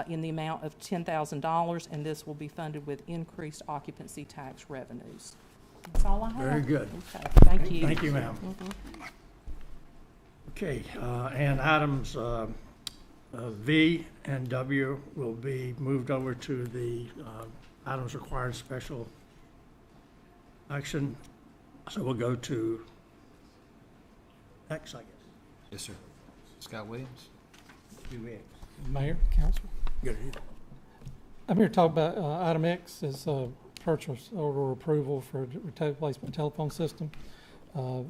in the amount of $10,000, and this will be funded with increased occupancy tax revenues. That's all I have. Very good. Okay, thank you. Thank you, ma'am. Okay, and items V and W will be moved over to the items requiring special action. So we'll go to X, I guess. Yes, sir. Scott Williams? Mayor, council. Good. I'm here to talk about item X is purchase order approval for replacement telephone system.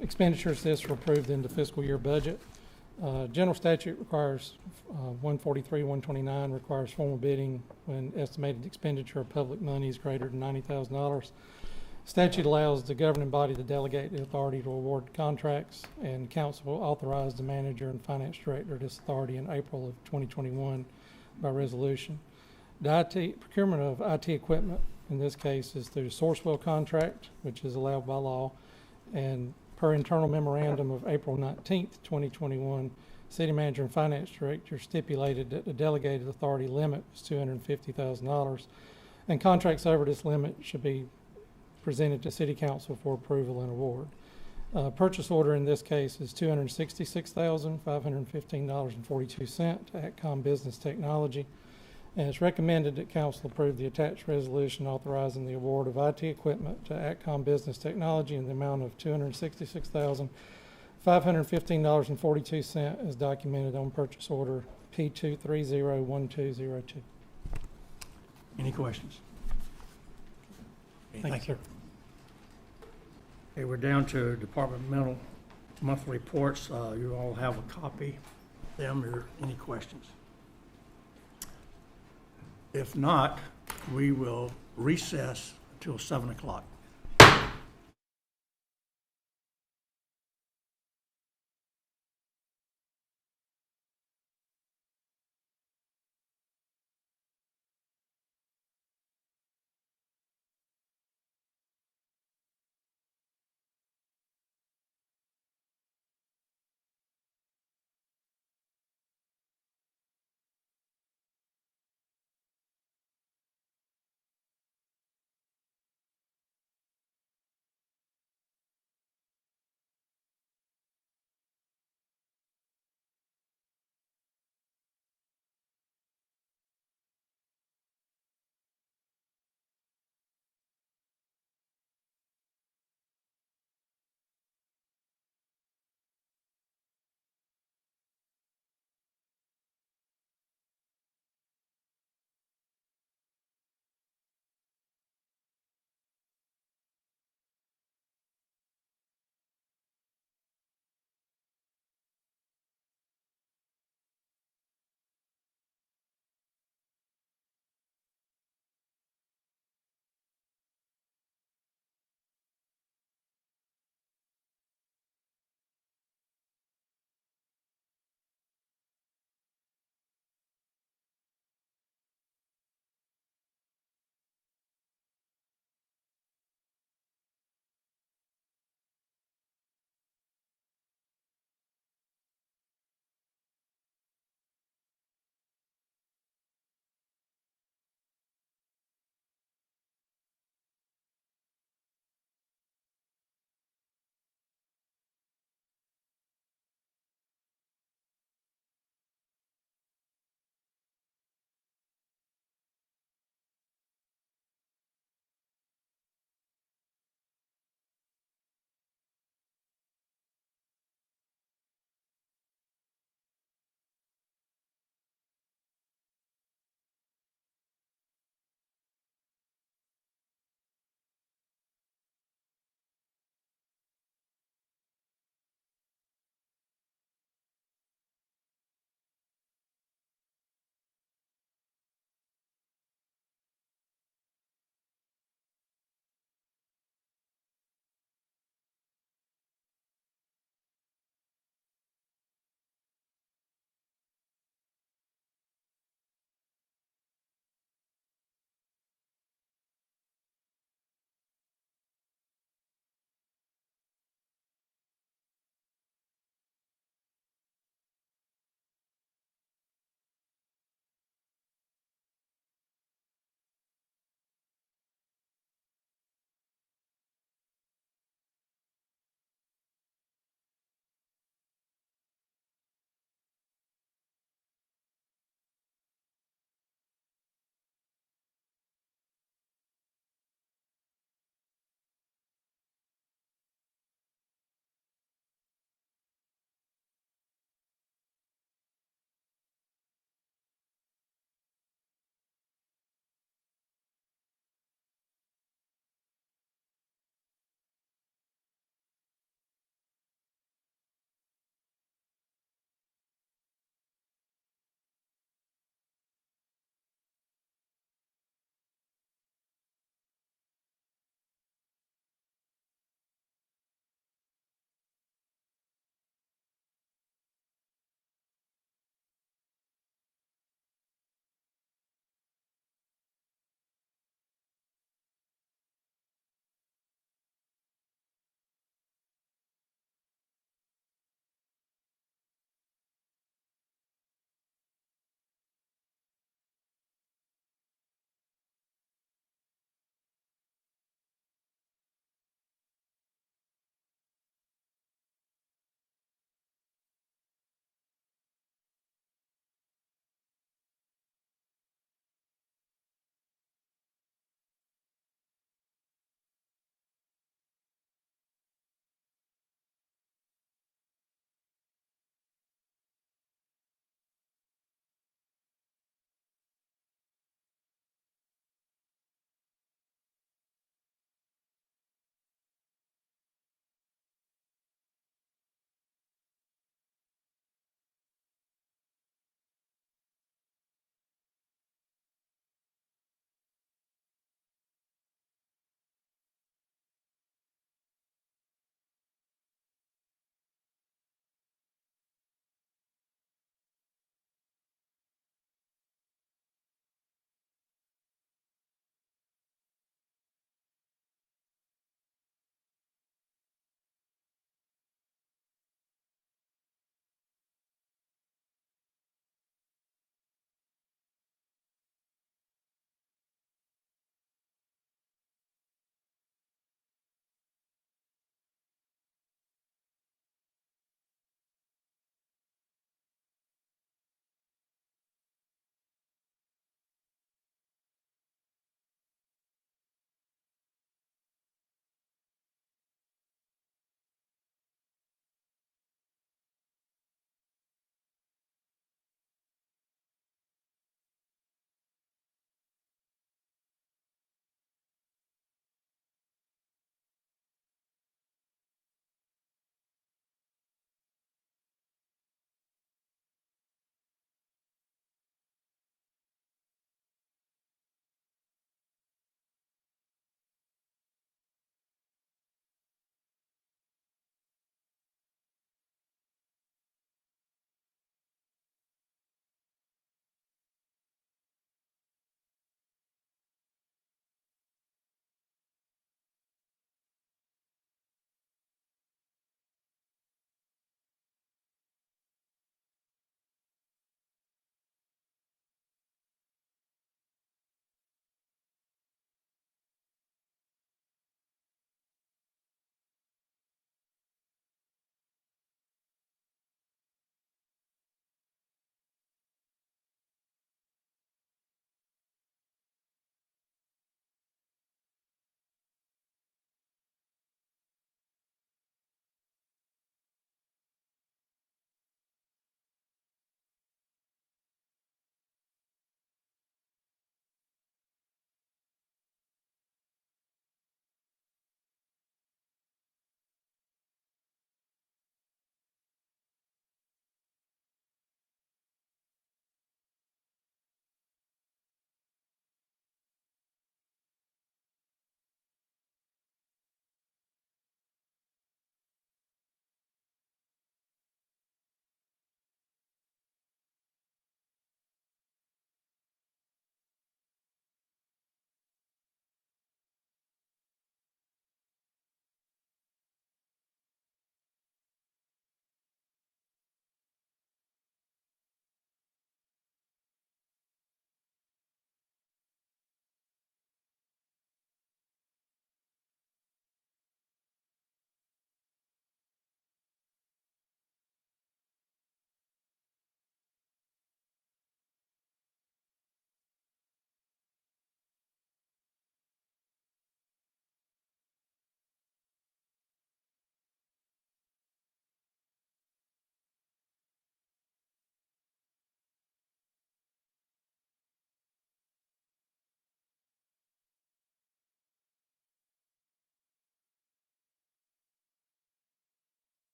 Expenditures this were approved in the fiscal year budget. General statute requires 143, 129 requires formal bidding when estimated expenditure of public money is greater than $90,000. Statute allows the governing body to delegate the authority to award contracts, and council will authorize the manager and finance director this authority in April of 2021 by resolution. The procurement of IT equipment in this case is through Sourcewell contract, which is allowed by law, and per internal memorandum of April 19th, 2021, city manager and finance director stipulated that the delegated authority limit was $250,000, and contracts over this limit should be presented to City Council for approval and award. Purchase order in this case is $266,515.42 to Atcom Business Technology, and it's recommended that Council approve the attached resolution authorizing the award of IT equipment to Atcom Business Technology in the amount of $266,515.42 as documented on purchase order P2301202. Any questions? Thank you. Okay, we're down to departmental monthly reports. You all have a copy of them or any questions? If not, we will recess until 7 o'clock.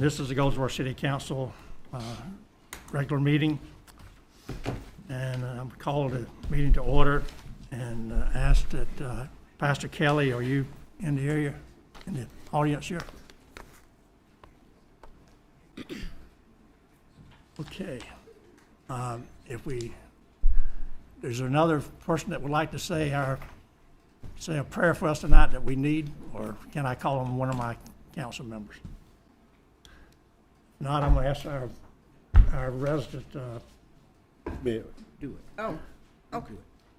And this is the Goldsboro City Council regular meeting. And I'm called the meeting to order and asked that Pastor Kelly, are you in the area, in the audience here? Okay. Is there another person that would like to say a prayer for us tonight that we need, or can I call on one of my council members? If not, I'm going to ask our resident. Mayor, Do it. Oh, okay.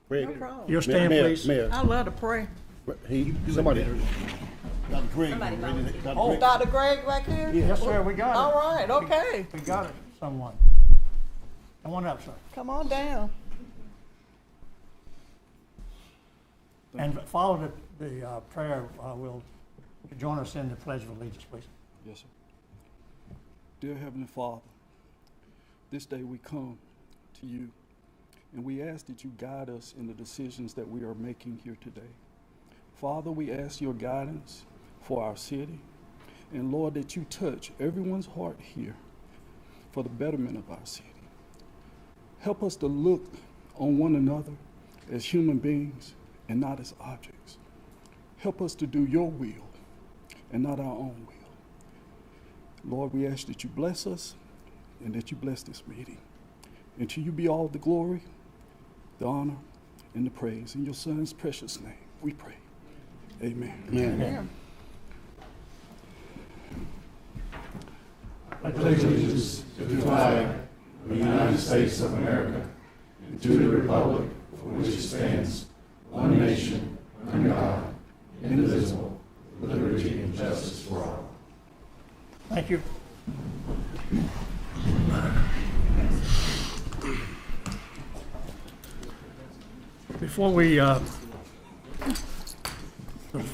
Greg, No problem. You'll stand, Mayor, please. Mayor, I love to pray. somebody, Dr. Greg, Somebody volunteer. Dr. Oh, Greg. Dr. Greg back here? Yes, sir, we got it. All right, okay. We got it, someone. Come on up, sir. Come on down. And follow the prayer. Will you join us in the Pledge of Allegiance, please? Yes, sir. Dear Heavenly Father, this day we come to you, and we ask that you guide us in the decisions that we are making here today. Father, we ask your guidance for our city, and Lord, that you touch everyone's heart here for the betterment of our city. Help us to look on one another as human beings and not as objects. Help us to do your will and not our own will. Lord, we ask that you bless us and that you bless this meeting. And to you be all the glory, the honor, and the praise. In your Son's precious name, we pray. Amen. Amen. I pledge allegiance to the flag of the United States of America and to the republic for which it stands, one nation, under God, indivisible, with liberty and justice for all. Thank you. Before we,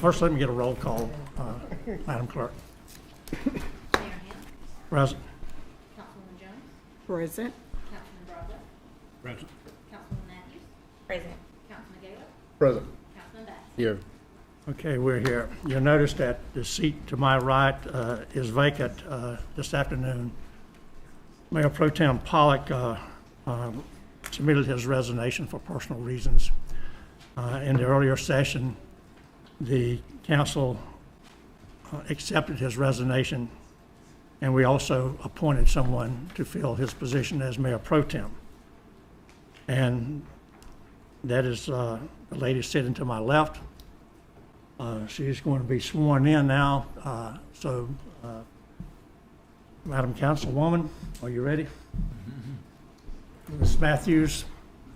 first let me get a roll call, Madam Clerk. Mayor Hill, Present. Councilwoman Jones, Present. Councilman Broderick, Present. Councilwoman Matthews, Present. Councilman Gayler, Present. Councilman Bass. Here. Okay, we're here. You'll notice that the seat to my right is vacant this afternoon. Mayor Pro Tem Pollock submitted his resignation for personal reasons. In the earlier session, the council accepted his resignation, and we also appointed someone to fill his position as Mayor Pro Tem. And that is the lady sitting to my left. She's going to be sworn in now. Madam Councilwoman, are you ready? Ms. Matthews,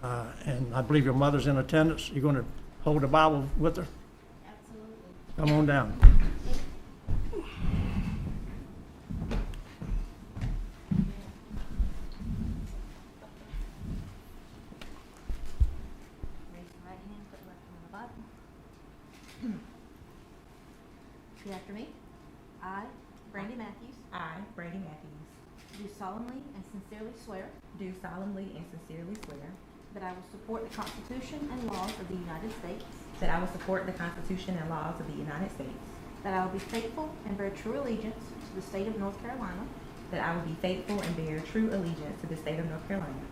and I believe your mother's in attendance. You're going to hold the Bible with her? Absolutely. Come on down. Raise your right hand, put the left hand on the Bible. Repeat after me. I, Brandy Matthews, I, Brady Matthews, do solemnly and sincerely swear do solemnly and sincerely swear that I will support the Constitution and laws of the United States, that I will support the Constitution and laws of the United States, that I will be faithful and bear true allegiance to the state of North Carolina, that I will be faithful and bear true allegiance to the state of North Carolina,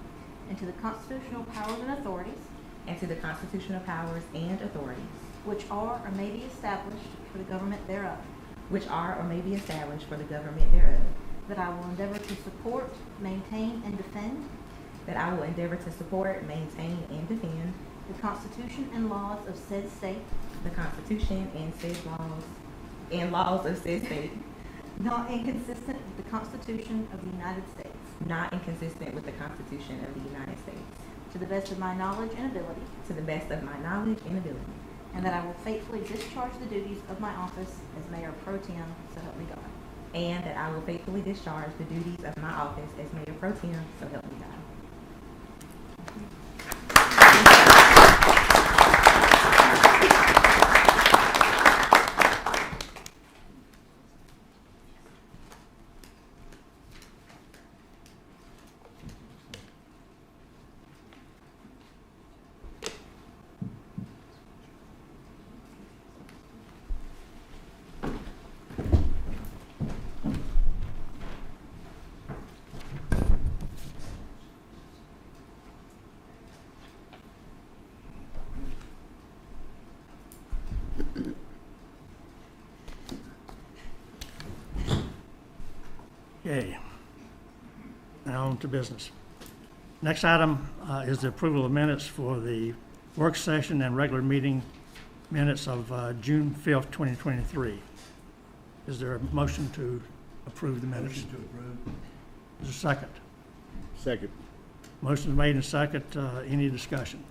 and to the constitutional powers and authorities and to the constitutional powers and authorities which are or may be established for the government thereof, which are or may be established for the government thereof, that I will endeavor to support, maintain, and defend that I will endeavor to support, maintain, and defend the Constitution and laws of said state, the Constitution and laws of said state, not inconsistent with the Constitution of the United States, not inconsistent with the Constitution of the United States, to the best of my knowledge and ability, to the best of my knowledge and ability, and that I will faithfully discharge the duties of my office as Mayor Pro Tem, so help me God. and that I will faithfully discharge the duties of my office as Mayor Pro Tem, so help me God. Okay. Now on to business. Next item is the approval of minutes for the work session and regular meeting minutes of June 5th, 2023. Is there a motion to approve the minutes? Motion to approve. Is there a second? Second. Motion is made and second. Any discussion?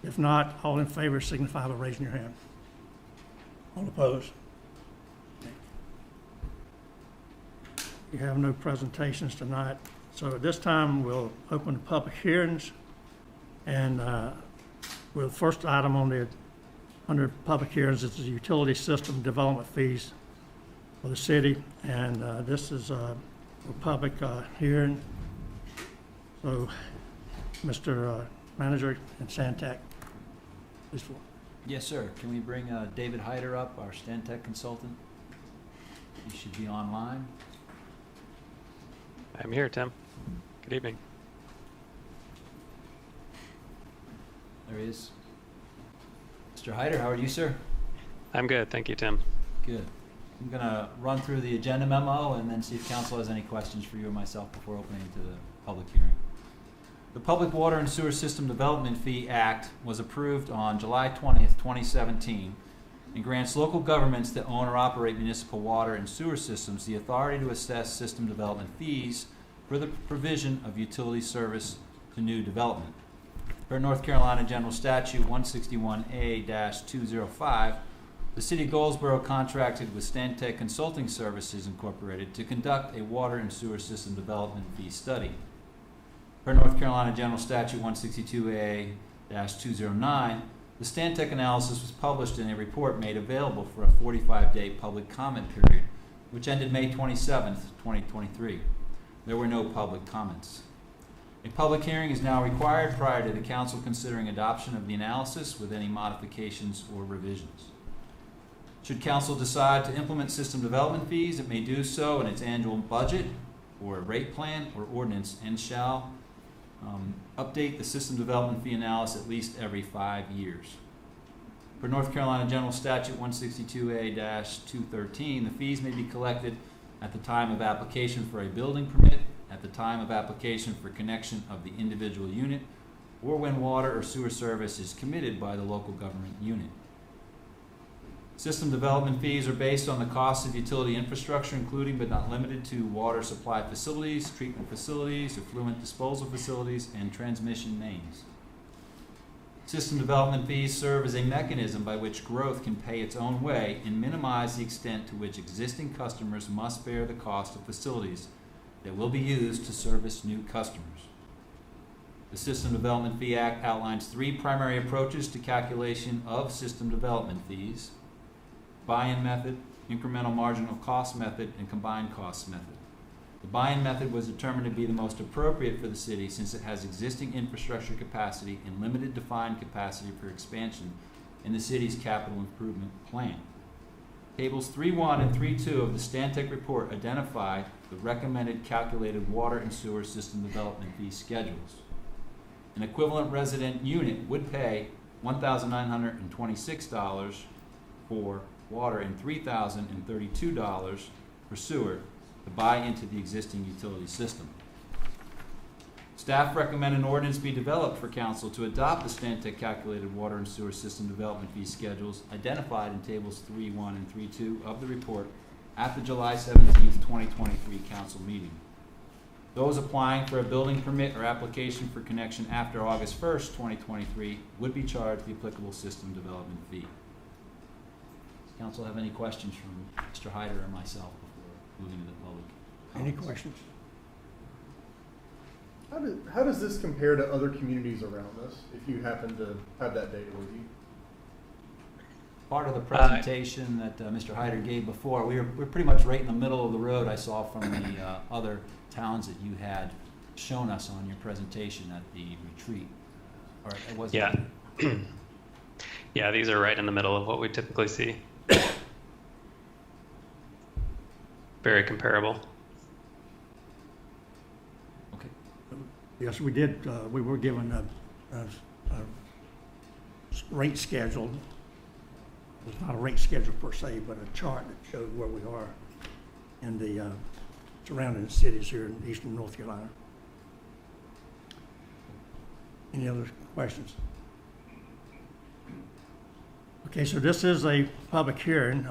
If not, all in favor signify by raising your hand. All opposed? You have no presentations tonight. So at this time, we'll open the public hearings. And the first item under public hearings is the utility system development fees for the city. And this is a public hearing. So, Mr. Manager and Santec, please. Yes, sir. Can we bring David Hyder up, our Stantec consultant? He should be online. I'm here, Tim. Good evening. There he is. Mr. Hyder, how are you, sir? I'm good. Thank you, Tim. Good. I'm going to run through the agenda memo and then see if council has any questions for you or myself before opening to the public hearing. The Public Water and Sewer System Development Fee Act was approved on July 20th, 2017, and grants local governments that own or operate municipal water and sewer systems the authority to assess system development fees for the provision of utility service to new development. Per North Carolina General Statute 161A-205, the City of Goldsboro contracted with Stantec Consulting Services Incorporated to conduct a water and sewer system development fee study. Per North Carolina General Statute 162A-209, the Stantec analysis was published in a report made available for a 45-day public comment period, which ended May 27th, 2023. There were no public comments. A public hearing is now required prior to the council considering adoption of the analysis with any modifications or revisions. Should council decide to implement system development fees, it may do so in its annual budget or a rate plan or ordinance, and shall update the system development fee analysis at least every 5 years. For North Carolina General Statute 162A-213, the fees may be collected at the time of application for a building permit, at the time of application for connection of the individual unit, or when water or sewer service is committed by the local government unit. System development fees are based on the cost of utility infrastructure, including but not limited to water supply facilities, treatment facilities, effluent disposal facilities, and transmission mains. System development fees serve as a mechanism by which growth can pay its own way and minimize the extent to which existing customers must bear the cost of facilities that will be used to service new customers. The System Development Fee Act outlines 3 primary approaches to calculation of system development fees: buy-in method, incremental marginal cost method, and combined cost method. The buy-in method was determined to be the most appropriate for the city since it has existing infrastructure capacity and limited defined capacity for expansion in the city's capital improvement plan. Tables 3.1 and 3.2 of the Stantec report identify the recommended calculated water and sewer system development fee schedules. An equivalent resident unit would pay $1,926 for water and $3,032 for sewer to buy into the existing utility system. Staff recommend an ordinance be developed for council to adopt the Stantec calculated water and sewer system development fee schedules identified in tables 3.1 and 3.2 of the report at the July 17th, 2023 council meeting. Those applying for a building permit or application for connection after August 1st, 2023 would be charged the applicable system development fee. Does council have any questions from Mr. Hyder or myself before moving to the public? Any questions? How does this compare to other communities around us, if you happen to have that data with you? Part of the presentation that Mr. Hyder gave before, we're pretty much right in the middle of the road. I saw from the other towns that you had shown us on your presentation at the retreat. Or it wasn't. Yeah. Yeah, these are right in the middle of what we typically see. Very comparable. Okay. Yes, we did. We were given a rate schedule. It's not a rate schedule per se, but a chart that showed where we are in the surrounding cities here in eastern North Carolina. Any other questions? Okay, so this is a public hearing.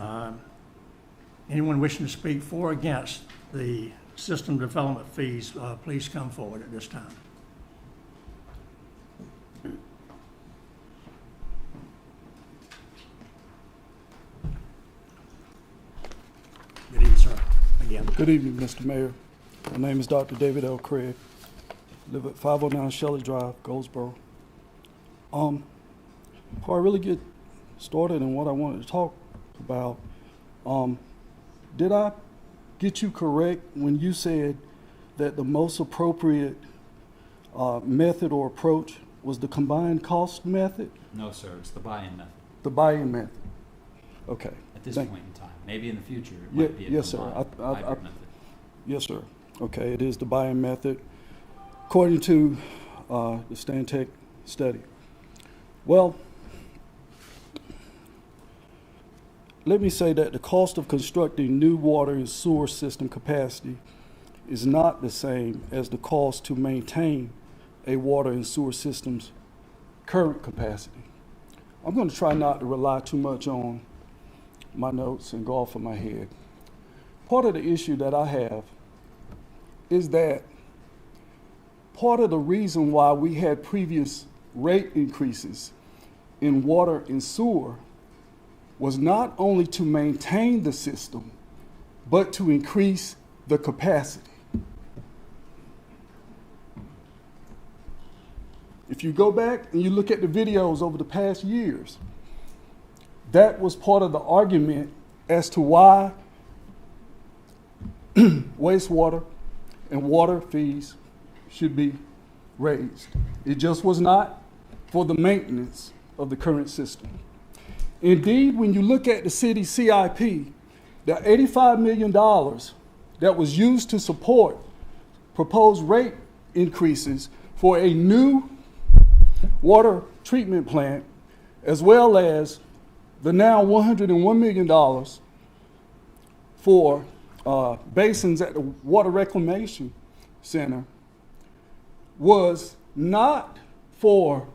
Anyone wishing to speak for or against the system development fees, please come forward at this time. Good evening, sir. Again. Good evening, Mr. Mayor. My name is Dr. David L. Craig. Live at 509 Shelley Drive, Goldsboro. Before I really get started on what I wanted to talk about, did I get you correct when you said that the most appropriate method or approach was the combined cost method? No, sir, it's the buy-in method. The buy-in method. Okay. At this point in time. Maybe in the future, it Yeah, might be a yes, sir. combined hybrid method. Yes, sir. Okay, it is the buy-in method, according to the Stantec study. Well, let me say that the cost of constructing new water and sewer system capacity is not the same as the cost to maintain a water and sewer system's current capacity. I'm going to try not to rely too much on my notes and go off of my head. Part of the issue that I have is that part of the reason why we had previous rate increases in water and sewer was not only to maintain the system, but to increase the capacity. If you go back and you look at the videos over the past years, that was part of the argument as to why wastewater and water fees should be raised. It just was not for the maintenance of the current system. Indeed, when you look at the city CIP, the $85 million that was used to support proposed rate increases for a new water treatment plant, as well as the now $101 million for basins at the Water Reclamation Center, was not for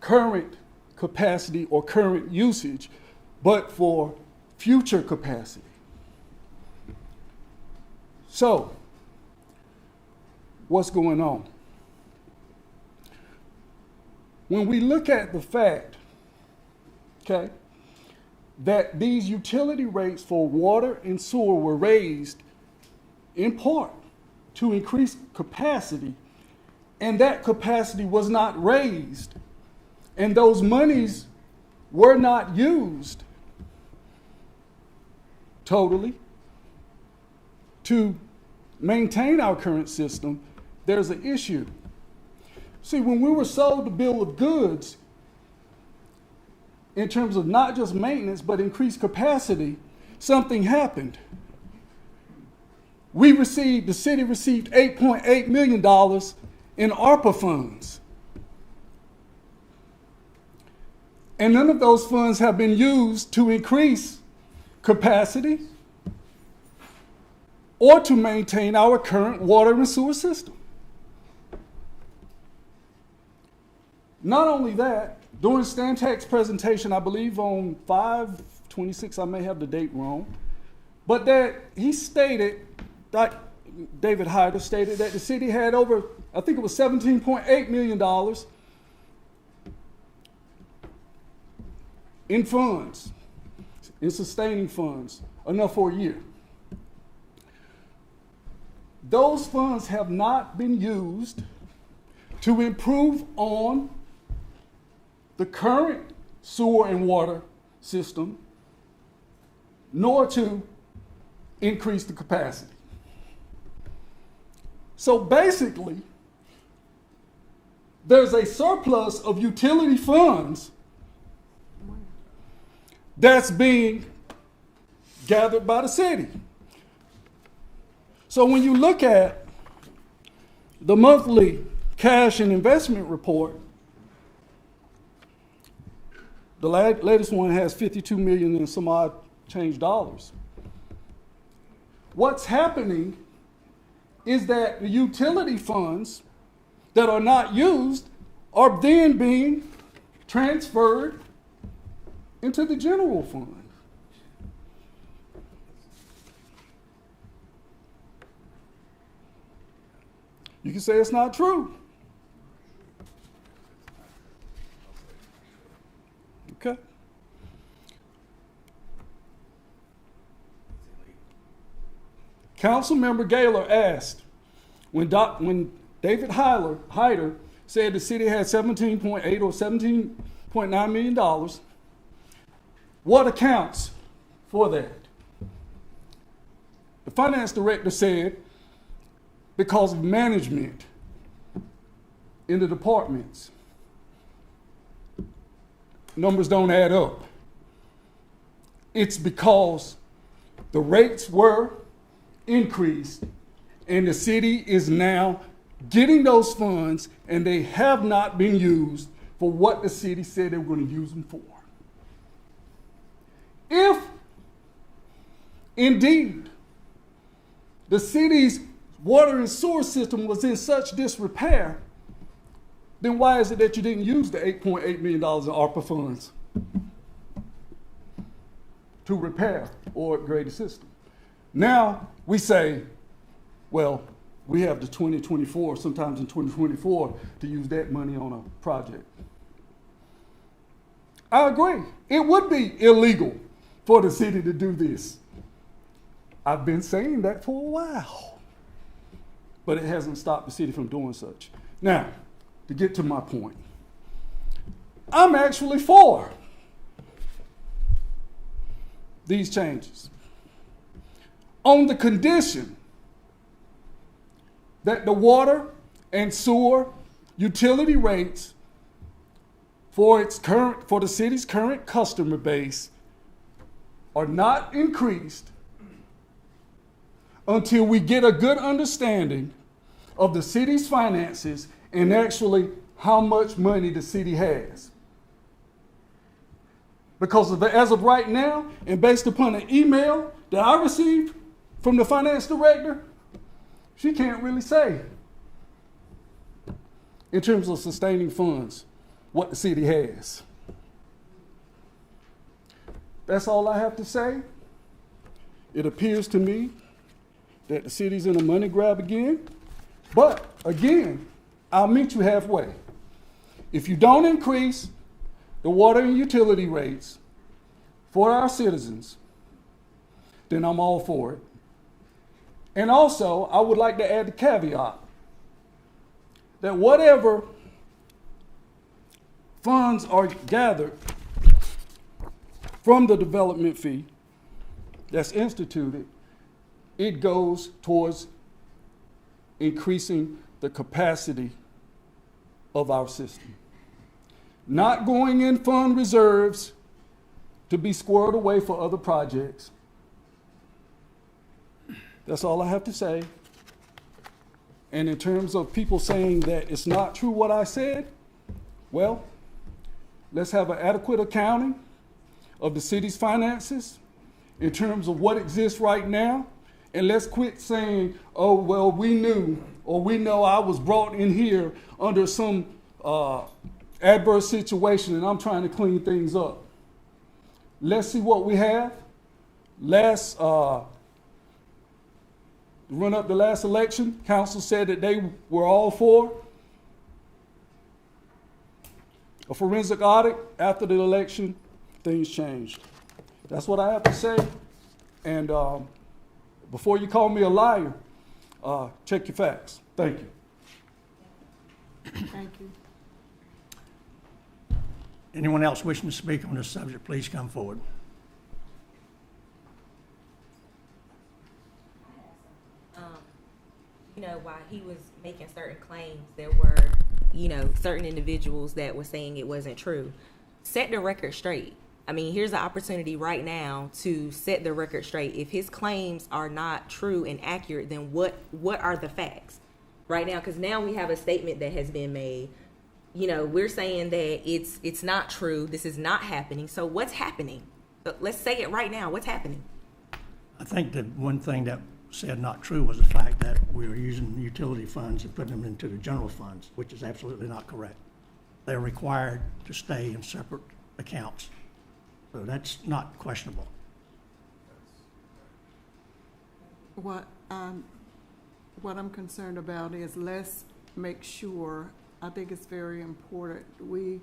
current capacity or current usage, but for future capacity. So, what's going on? When we look at the fact, okay, that these utility rates for water and sewer were raised in part to increase capacity, and that capacity was not raised, and those monies were not used totally to maintain our current system, there's an issue. See, when we were sold the bill of goods, in terms of not just maintenance, but increased capacity, something happened. The city received $8.8 million in ARPA funds. And none of those funds have been used to increase capacity or to maintain our current water and sewer system. Not only that, during Stantec's presentation, I believe on 5/26, I may have the date wrong, but that he stated, that David Hyder stated that the city had over, I think it was $17.8 million in funds, in sustaining funds, enough for a year. Those funds have not been used to improve on the current sewer and water system, nor to increase the capacity. So basically, there's a surplus of utility funds that's being gathered by the city. So when you look at the monthly cash and investment report, the latest one has $52 million and some odd change dollars. What's happening is that the utility funds that are not used are then being transferred into the general fund. You can say it's not true. Okay. Councilmember Gaylor asked, when David Hyder said the city had $17.8 or $17.9 million, what accounts for that? The finance director said, because of management in the departments. Numbers don't add up. It's because the rates were increased and the city is now getting those funds and they have not been used for what the city said they were going to use them for. If indeed the city's water and sewer system was in such disrepair, then why is it that you didn't use the $8.8 million in ARPA funds to repair or upgrade the system? Now we say, well, we have the 2024, sometimes in 2024, to use that money on a project. I agree. It would be illegal for the city to do this. I've been saying that for a while, but it hasn't stopped the city from doing such. Now, to get to my point, I'm actually for these changes on the condition that the water and sewer utility rates for the city's current customer base are not increased until we get a good understanding of the city's finances and actually how much money the city has. Because as of right now, and based upon an email that I received from the finance director, she can't really say, in terms of sustaining funds, what the city has. That's all I have to say. It appears to me that the city's in a money grab again. But again, I'll meet you halfway. If you don't increase the water and utility rates for our citizens, then I'm all for it. And also, I would like to add the caveat that whatever funds are gathered from the development fee that's instituted, it goes towards increasing the capacity of our system. Not going in fund reserves to be squirreled away for other projects. That's all I have to say. And in terms of people saying that it's not true what I said, well, let's have an adequate accounting of the city's finances in terms of what exists right now. And let's quit saying, oh, well, we knew, or we know I was brought in here under some adverse situation and I'm trying to clean things up. Let's see what we have. Run up the last election, council said that they were all for a forensic audit. After the election, things changed. That's what I have to say. And before you call me a liar, check your facts. Thank you. Thank you. Anyone else wishing to speak on this subject, please come forward. While he was making certain claims, there were, certain individuals that were saying it wasn't true. Set the record straight. I mean, here's the opportunity right now to set the record straight. If his claims are not true and accurate, then what are the facts right now? Because now we have a statement that has been made. We're saying that it's not true. This is not happening. So what's happening? Let's say it right now. What's happening? I think that one thing that said not true was the fact that we were using utility funds and putting them into the general funds, which is absolutely not correct. They're required to stay in separate accounts. So that's not questionable. What I'm concerned about is let's make sure, I think it's very important, we,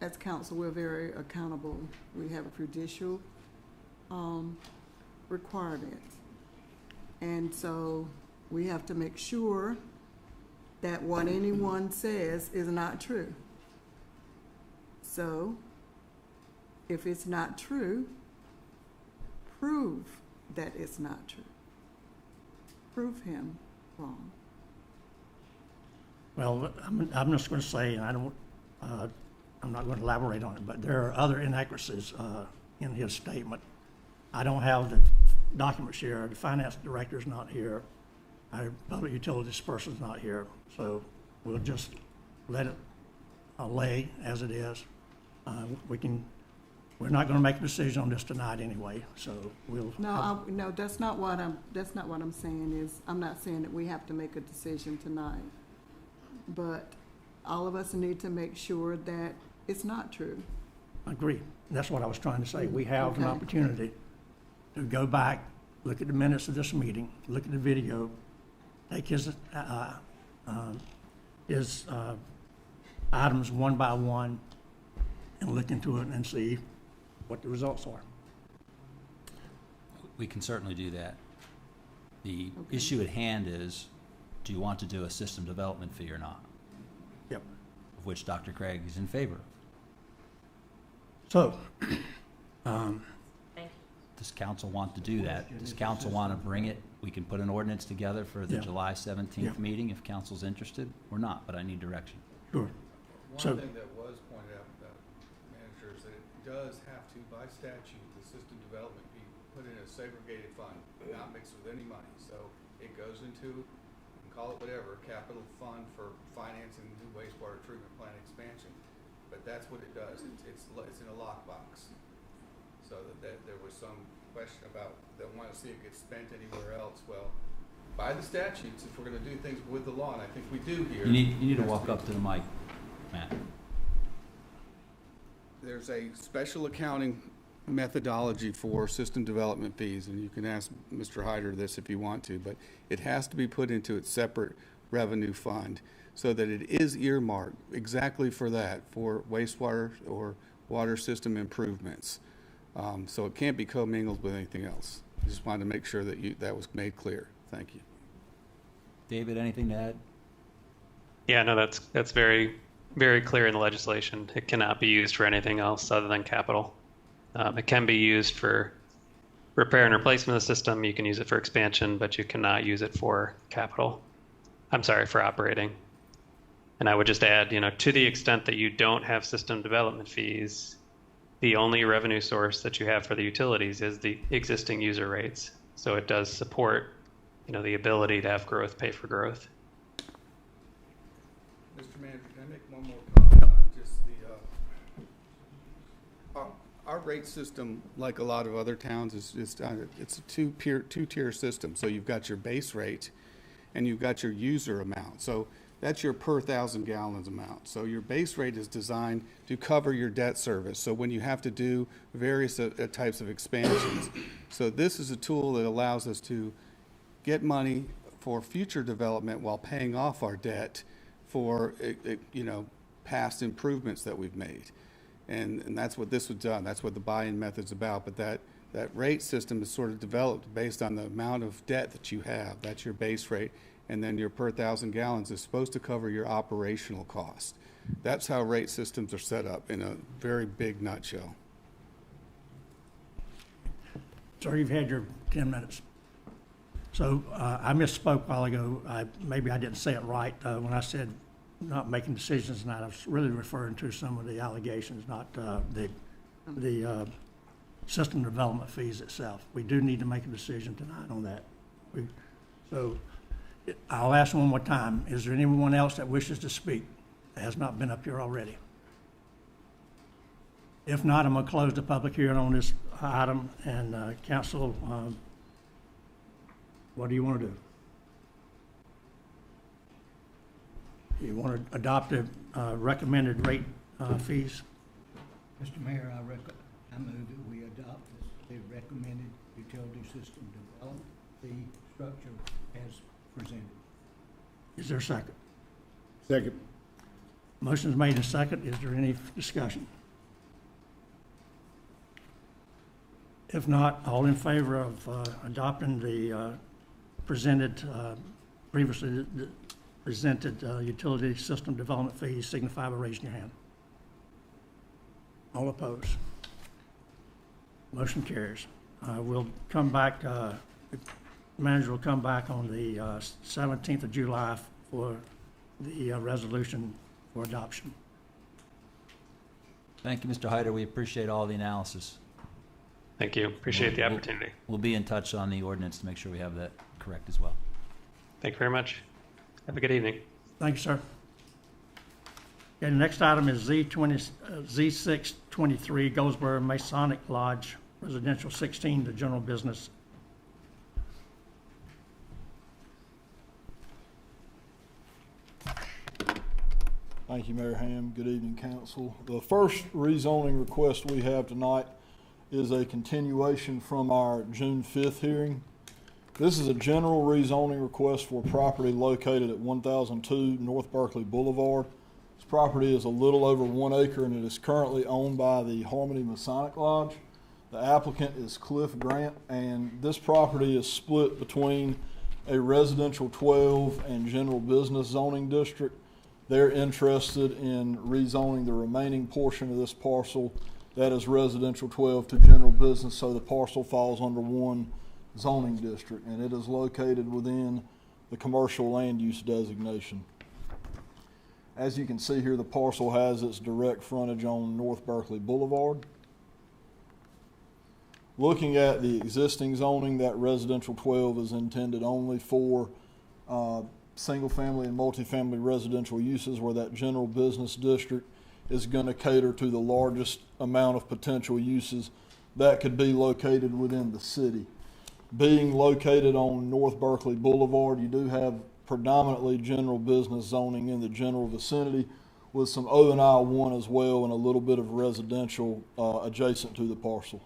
as council, we're very accountable. We have a judicial requirement. And so we have to make sure that what anyone says is not true. So if it's not true, prove that it's not true. Prove him wrong. Well, I'm just going to say, and I'm not going to elaborate on it, but there are other inaccuracies in his statement. I don't have the documents here. The finance director's not here. Our public utilities person's not here. So we'll just let it lay as it is. We're not going to make a decision on this tonight anyway. So we'll. No, that's not what I'm saying. Is I'm not saying that we have to make a decision tonight, but all of us need to make sure that it's not true. I agree. That's what I was trying to say. We have an opportunity to go back, look at the minutes of this meeting, look at the video, take his items one by one, and look into it and see what the results are. We can certainly do that. The issue at hand is, do you want to do a system development fee or not? Yep. Of which Dr. Craig is in favor. So, does council want to do that? Does council want to bring it? We can put an ordinance together for the July 17th meeting if council's interested, or not, but I need direction. Sure. One thing that was pointed out about manager is that it does have to, by statute, the system development be put in a segregated fund, not mixed with any money. So it goes into, you can call it whatever, capital fund for financing new wastewater treatment plant expansion. But that's what it does. It's in a lockbox. So that there was some question about they want to see it get spent anywhere else. Well, by the statutes, if we're going to do things with the law, and I think we do here. You need to walk up to the mic, Matt. There's a special accounting methodology for system development fees, and you can ask Mr. Hyder this if you want to, but it has to be put into its separate revenue fund so that it is earmarked exactly for that, for wastewater or water system improvements. So it can't be commingled with anything else. I just wanted to make sure that that was made clear. Thank you. David, anything to add? Yeah, no, that's very, very clear in the legislation. It cannot be used for anything else other than capital. It can be used for repair and replacement of the system. You can use it for expansion, but you cannot use it for capital. I'm sorry, for operating. And I would just add, to the extent that you don't have system development fees, the only revenue source that you have for the utilities is the existing user rates. So it does support, the ability to have growth pay for growth. Mr. Manager, can I make one more comment on just our rate system, like a lot of other towns, it's a two-tier system. So you've got your base rate and you've got your user amount. So that's your per 1,000 gallons amount. So your base rate is designed to cover your debt service. So when you have to do various types of expansions. So this is a tool that allows us to get money for future development while paying off our debt for, past improvements that we've made. And that's what this was done. That's what the buy-in method's about. But that rate system is sort of developed based on the amount of debt that you have. That's your base rate. And then your per 1,000 gallons is supposed to cover your operational cost. That's how rate systems are set up in a very big nutshell. Sir, you've had your 10 minutes. So I misspoke a while ago. Maybe I didn't say it right when I said not making decisions tonight. I was really referring to some of the allegations, not the system development fees itself. We do need to make a decision tonight on that. So I'll ask one more time. Is there anyone else that wishes to speak that has not been up here already? If not, I'm going to close the public hearing on this item, and council What do you want to do? You want to adopt the recommended rate fees? Mr. Mayor, I move that we adopt the recommended utility system development fee structure as presented. Is there a second? Second. Motion's made and second. Is there any discussion? If not, all in favor of adopting the previously presented utility system development fees, signify by raising your hand. All opposed? Motion carries. We'll come back, the manager will come back on the 17th of July for the resolution for adoption. Thank you, Mr. Hyder. We appreciate all the analysis. Thank you. Appreciate the opportunity. We'll be in touch on the ordinance to make sure we have that correct as well. Thank you very much. Have a good evening. Thank you, sir. Okay, the next item is Z623 Goldsboro Masonic Lodge, Residential 16, the general business. Thank you, Mayor Ham. Good evening, council. The first rezoning request we have tonight is a continuation from our June 5th hearing. This is a general rezoning request for property located at 1002 North Berkeley Boulevard. This property is a little over 1 acre and it is currently owned by the Harmony Masonic Lodge. The applicant is Cliff Grant, and this property is split between a residential 12 and general business zoning district. They're interested in rezoning the remaining portion of this parcel that is residential 12 to general business, so the parcel falls under one zoning district, and it is located within the commercial land use designation. As you can see here, the parcel has its direct frontage on North Berkeley Boulevard. Looking at the existing zoning, that residential 12 is intended only for single-family and multifamily residential uses, where that general business district is going to cater to the largest amount of potential uses that could be located within the city. Being located on North Berkeley Boulevard, you do have predominantly general business zoning in the general vicinity, with some O&I 1 as well, and a little bit of residential adjacent to the parcel.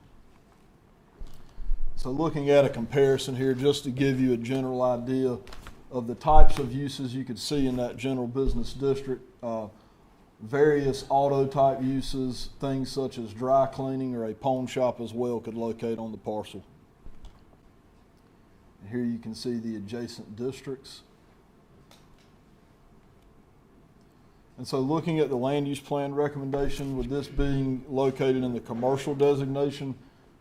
So looking at a comparison here, just to give you a general idea of the types of uses you could see in that general business district, various auto type uses, things such as dry cleaning or a pawn shop as well could locate on the parcel. And here you can see the adjacent districts. And so looking at the land use plan recommendation, with this being located in the commercial designation,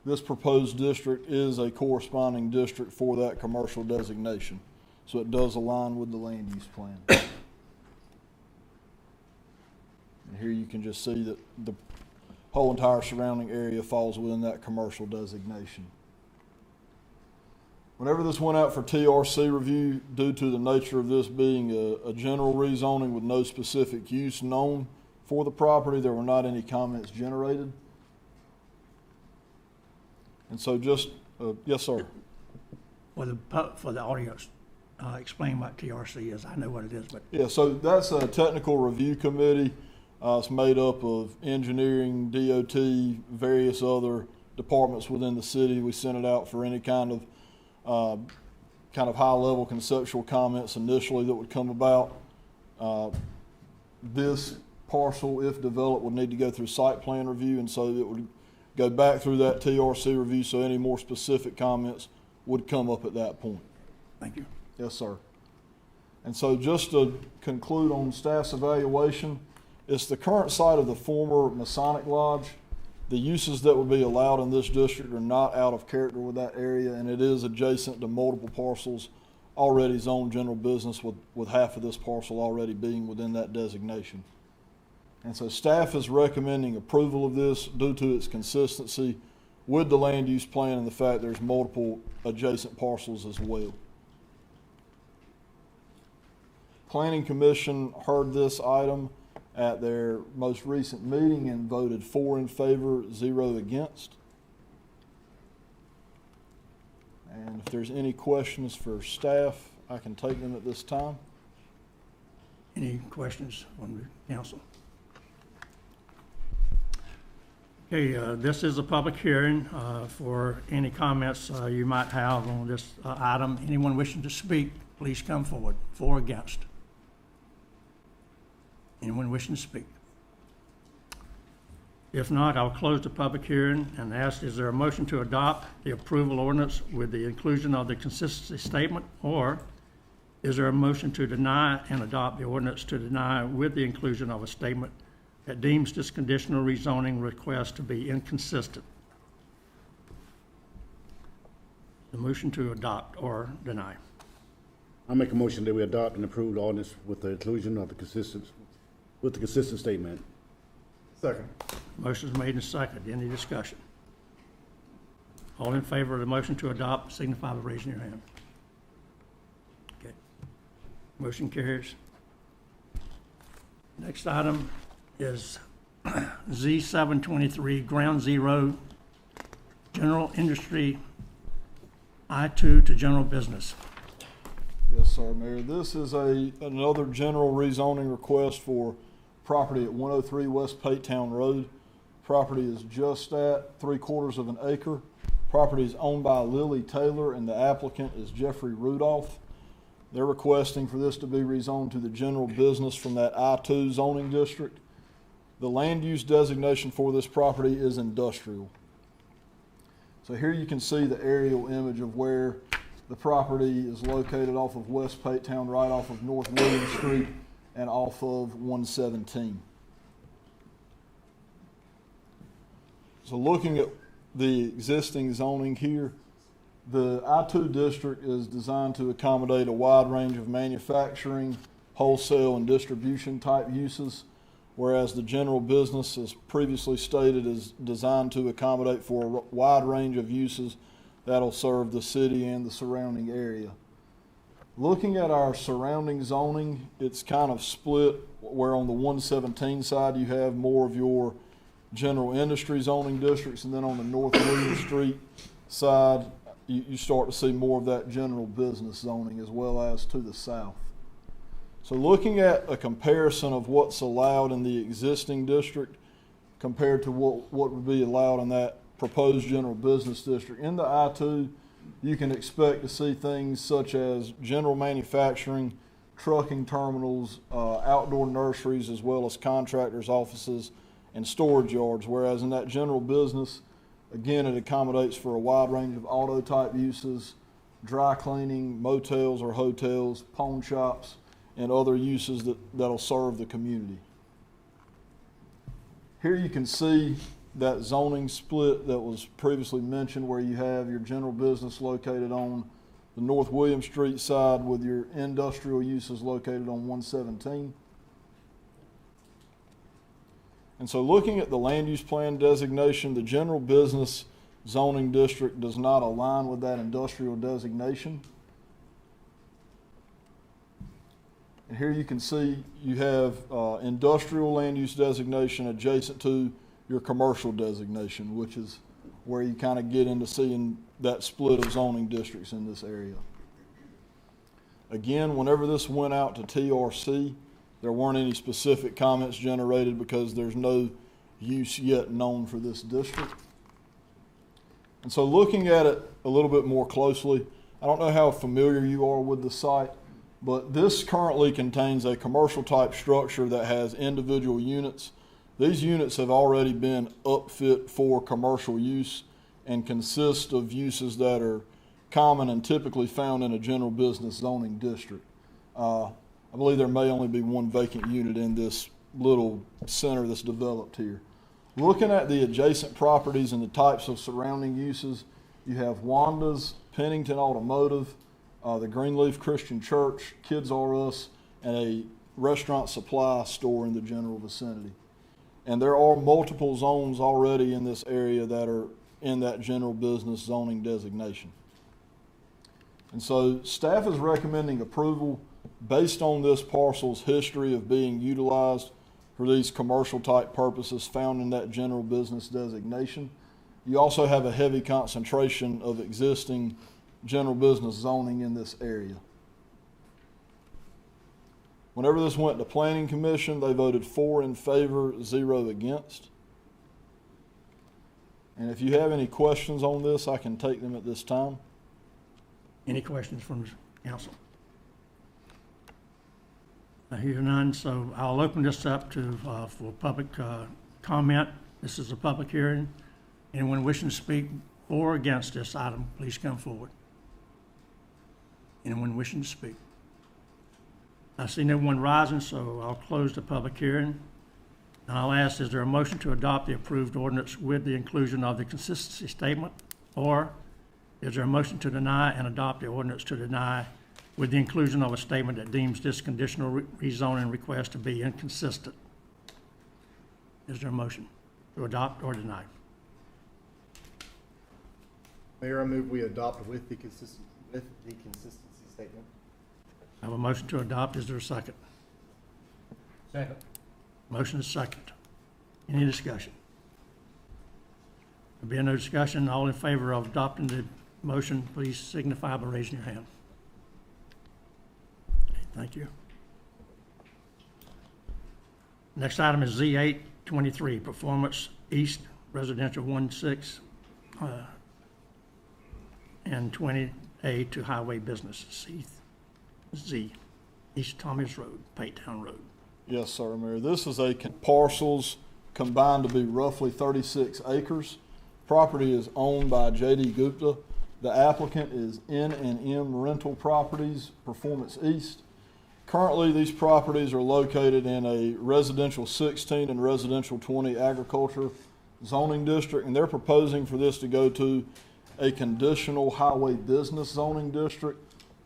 this proposed district is a corresponding district for that commercial designation. So it does align with the land use plan. And here you can just see that the whole entire surrounding area falls within that commercial designation. Whenever this went out for TRC review, due to the nature of this being a general rezoning with no specific use known for the property, there were not any comments generated. And so just, yes, sir. For the audience, explain what TRC is. I know what it is, but. Yeah, so that's a technical review committee. It's made up of engineering, DOT, various other departments within the city. We sent it out for any kind of high-level conceptual comments initially that would come about. This parcel, if developed, would need to go through site plan review, and so it would go back through that TRC review, so any more specific comments would come up at that point. Thank you. Yes, sir. And so just to conclude on staff's evaluation, it's the current site of the former Masonic Lodge. The uses that would be allowed in this district are not out of character with that area, and it is adjacent to multiple parcels already zoned general business, with half of this parcel already being within that designation. And so staff is recommending approval of this due to its consistency with the land use plan and the fact there's multiple adjacent parcels as well. Planning Commission heard this item at their most recent meeting and voted 4 in favor, 0 against. And if there's any questions for staff, I can take them at this time. Any questions on the council? Okay, this is a public hearing for any comments you might have on this item. Anyone wishing to speak, please come forward. For or against? Anyone wishing to speak? If not, I'll close the public hearing and ask, is there a motion to adopt the approval ordinance with the inclusion of the consistency statement, or is there a motion to deny and adopt the ordinance to deny with the inclusion of a statement that deems this conditional rezoning request to be inconsistent? The motion to adopt or deny. I'll make a motion that we adopt and approve the ordinance with the inclusion of the consistent statement. Second. Motion's made and seconded. Any discussion? All in favor of the motion to adopt, signify by raising your hand. Okay. Motion carries. Next item is Z723, Ground Zero, General Industry, I-2 to General Business. Yes, sir, Mayor. This is another general rezoning request for property at 103 West Patetown Road. Property is just at 3/4 of an acre. Property is owned by Lily Taylor and the applicant is Jeffrey Rudolph. They're requesting for this to be rezoned to the general business from that I-2 zoning district. The land use designation for this property is industrial. So here you can see the aerial image of where the property is located off of West Patetown, right off of North William Street and off of 117. So looking at the existing zoning here, the I-2 district is designed to accommodate a wide range of manufacturing, wholesale, and distribution type uses, whereas the general business, as previously stated, is designed to accommodate for a wide range of uses that'll serve the city and the surrounding area. Looking at our surrounding zoning, it's kind of split, where on the 117 side you have more of your general industry zoning districts, and then on the North William Street side, you start to see more of that general business zoning as well as to the south. So looking at a comparison of what's allowed in the existing district compared to what would be allowed in that proposed general business district, in the I-2, you can expect to see things such as general manufacturing, trucking terminals, outdoor nurseries, as well as contractors' offices and storage yards, whereas in that general business, again, it accommodates for a wide range of auto type uses, dry cleaning, motels or hotels, pawn shops, and other uses that'll serve the community. Here you can see that zoning split that was previously mentioned, where you have your general business located on the North William Street side with your industrial uses located on 117. And so looking at the land use plan designation, the general business zoning district does not align with that industrial designation. And here you can see you have industrial land use designation adjacent to your commercial designation, which is where you kind of get into seeing that split of zoning districts in this area. Again, whenever this went out to TRC, there weren't any specific comments generated because there's no use yet known for this district. And so looking at it a little bit more closely, I don't know how familiar you are with the site, but this currently contains a commercial type structure that has individual units. These units have already been upfit for commercial use and consist of uses that are common and typically found in a general business zoning district. I believe there may only be one vacant unit in this little center that's developed here. Looking at the adjacent properties and the types of surrounding uses, you have Wanda's, Pennington Automotive, the Greenleaf Christian Church, Kids R Us, and a restaurant supply store in the general vicinity. And there are multiple zones already in this area that are in that general business zoning designation. And so staff is recommending approval based on this parcel's history of being utilized for these commercial type purposes found in that general business designation. You also have a heavy concentration of existing general business zoning in this area. Whenever this went to Planning Commission, they voted 4 in favor, 0 against. And if you have any questions on this, I can take them at this time. Any questions from the council? I hear none, so I'll open this up to, for public comment. This is a public hearing. Anyone wishing to speak for or against this item, please come forward. Anyone wishing to speak? I see no one rising, so I'll close the public hearing. And I'll ask, is there a motion to adopt the approved ordinance with the inclusion of the consistency statement? Or is there a motion to deny and adopt the ordinance to deny with the inclusion of a statement that deems this conditional rezoning request to be inconsistent? Is there a motion to adopt or deny? Mayor, I move we adopt with the consistency statement. I have a motion to adopt. Is there a second? Second. Motion is second. Any discussion? There being no discussion, all in favor of adopting the motion, please signify by raising your hand. Okay, thank you. Next item is Z823, Performance East Residential 16 and 20A to Highway Businesses. Z, East Thomas Road, Paytown Road. Yes, sir, Mayor. This is parcels combined to be roughly 36 acres. Property is owned by J.D. Gupta. The applicant is N&M Rental Properties, Performance East. Currently, these properties are located in a residential 16 and residential 20 agriculture zoning district, and they're proposing for this to go to a conditional highway business zoning district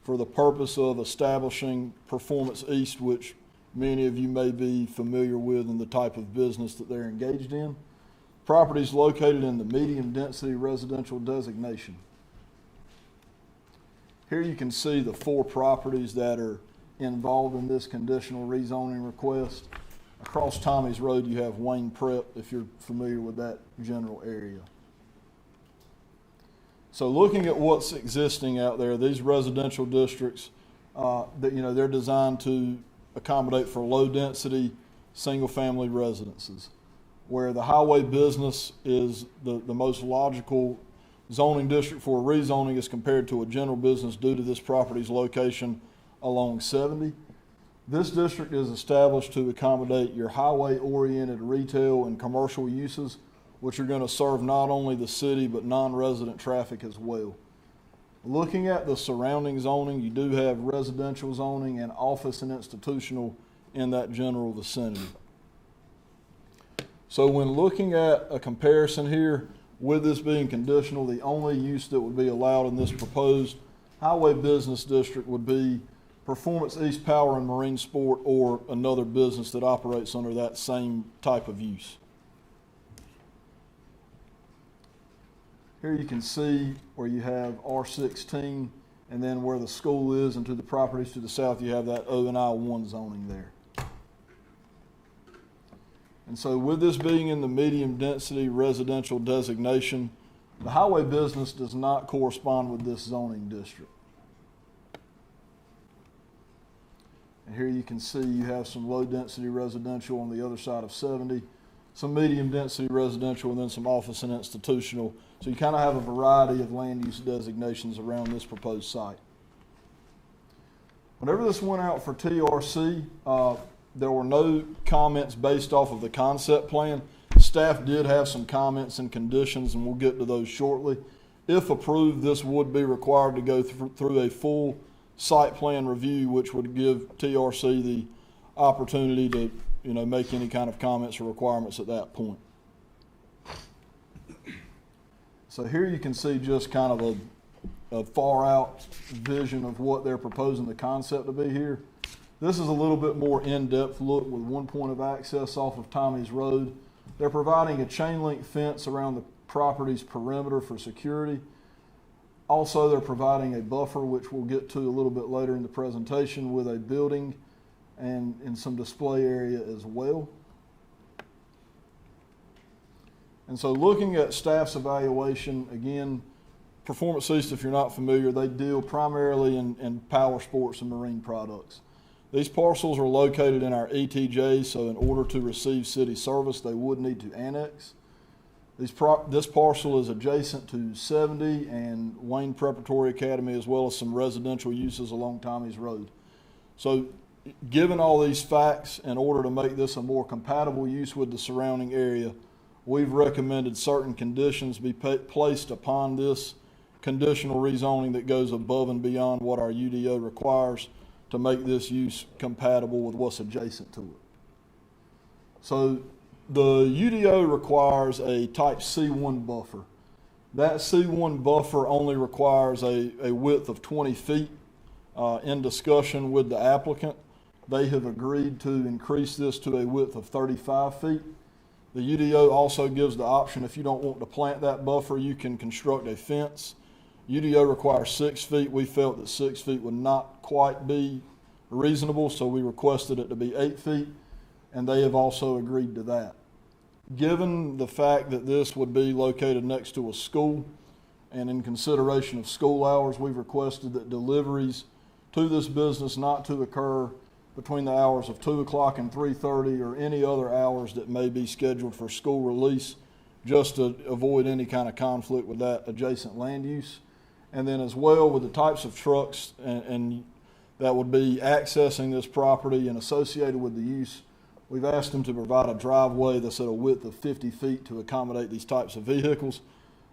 for the purpose of establishing Performance East, which many of you may be familiar with and the type of business that they're engaged in. Property is located in the medium-density residential designation. Here you can see the 4 properties that are involved in this conditional rezoning request. Across Tommy's Road, you have Wayne Prep, if you're familiar with that general area. So looking at what's existing out there, these residential districts, they're designed to accommodate for low-density, single-family residences, where the highway business is the most logical zoning district for rezoning as compared to a general business due to this property's location along 70. This district is established to accommodate your highway-oriented retail and commercial uses, which are going to serve not only the city but non-resident traffic as well. Looking at the surrounding zoning, you do have residential zoning and office and institutional in that general vicinity. So when looking at a comparison here, with this being conditional, the only use that would be allowed in this proposed highway business district would be Performance East Power and Marine Sport or another business that operates under that same type of use. Here you can see where you have R16, and then where the school is and to the properties to the south, you have that O and I1 zoning there. And so with this being in the medium density residential designation, the highway business does not correspond with this zoning district. And here you can see you have some low density residential on the other side of 70, some medium density residential, and then some office and institutional. So you kind of have a variety of land use designations around this proposed site. Whenever this went out for TRC, there were no comments based off of the concept plan. Staff did have some comments and conditions, and we'll get to those shortly. If approved, this would be required to go through a full site plan review, which would give TRC the opportunity to make any kind of comments or requirements at that point. So here you can see just kind of a far out vision of what they're proposing the concept to be here. This is a little bit more in-depth look with one point of access off of Tommy's Road. They're providing a chain link fence around the property's perimeter for security. Also, they're providing a buffer, which we'll get to a little bit later in the presentation, with a building and in some display area as well. And so looking at staff's evaluation, again, Performance East, if you're not familiar, they deal primarily in power sports and marine products. These parcels are located in our ETJ, so in order to receive city service, they would need to annex. This parcel is adjacent to 70 and Wayne Preparatory Academy, as well as some residential uses along Tommy's Road. So, given all these facts, in order to make this a more compatible use with the surrounding area, we've recommended certain conditions be placed upon this conditional rezoning that goes above and beyond what our UDO requires to make this use compatible with what's adjacent to it. So the UDO requires a type C1 buffer. That C1 buffer only requires a width of 20 feet. In discussion with the applicant, they have agreed to increase this to a width of 35 feet. The UDO also gives the option, if you don't want to plant that buffer, you can construct a fence. UDO requires 6 feet. We felt that 6 feet would not quite be reasonable, so we requested it to be 8 feet, and they have also agreed to that. Given the fact that this would be located next to a school, and in consideration of school hours, we've requested that deliveries to this business not to occur between the hours of 2 o'clock and 3:30 or any other hours that may be scheduled for school release, just to avoid any kind of conflict with that adjacent land use. And then as well with the types of trucks and that would be accessing this property and associated with the use, we've asked them to provide a driveway that's at a width of 50 feet to accommodate these types of vehicles.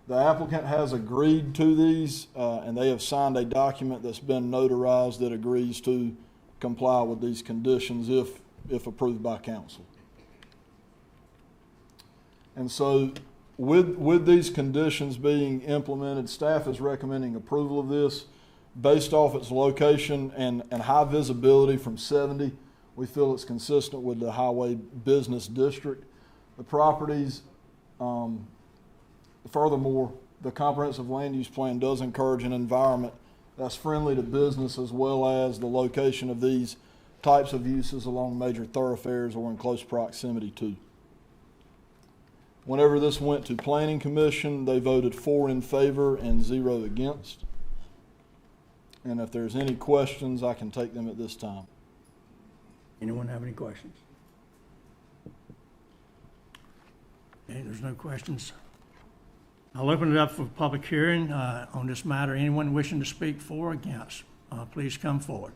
The applicant has agreed to these, and they have signed a document that's been notarized that agrees to comply with these conditions if approved by council. And so with these conditions being implemented, staff is recommending approval of this. Based off its location and high visibility from 70, we feel it's consistent with the highway business district. The properties, furthermore, the comprehensive land use plan does encourage an environment that's friendly to business, as well as the location of these types of uses along major thoroughfares or in close proximity to. Whenever this went to Planning Commission, they voted 4 in favor and 0 against. And if there's any questions, I can take them at this time. Anyone have any questions? Okay, there's no questions. I'll open it up for public hearing on this matter. Anyone wishing to speak for or against, please come forward.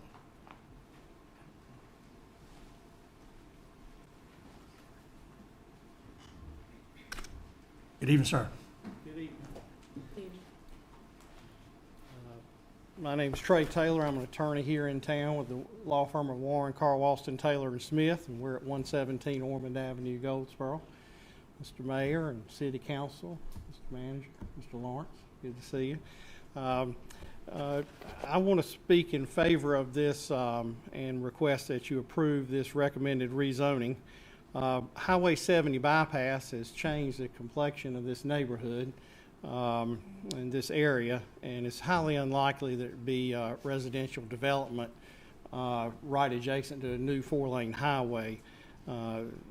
Good evening, sir. Good evening. My name is Trey Taylor. I'm an attorney here in town with the law firm of Warren, Carl, Walston, Taylor, and Smith, and we're at 117 Ormond Avenue, Goldsboro. Mr. Mayor and City Council, Mr. Manager, Mr. Lawrence, good to see you. I want to speak in favor of this and request that you approve this recommended rezoning. Highway 70 bypass has changed the complexion of this neighborhood in this area, and it's highly unlikely that it be residential development right adjacent to a new 4-lane highway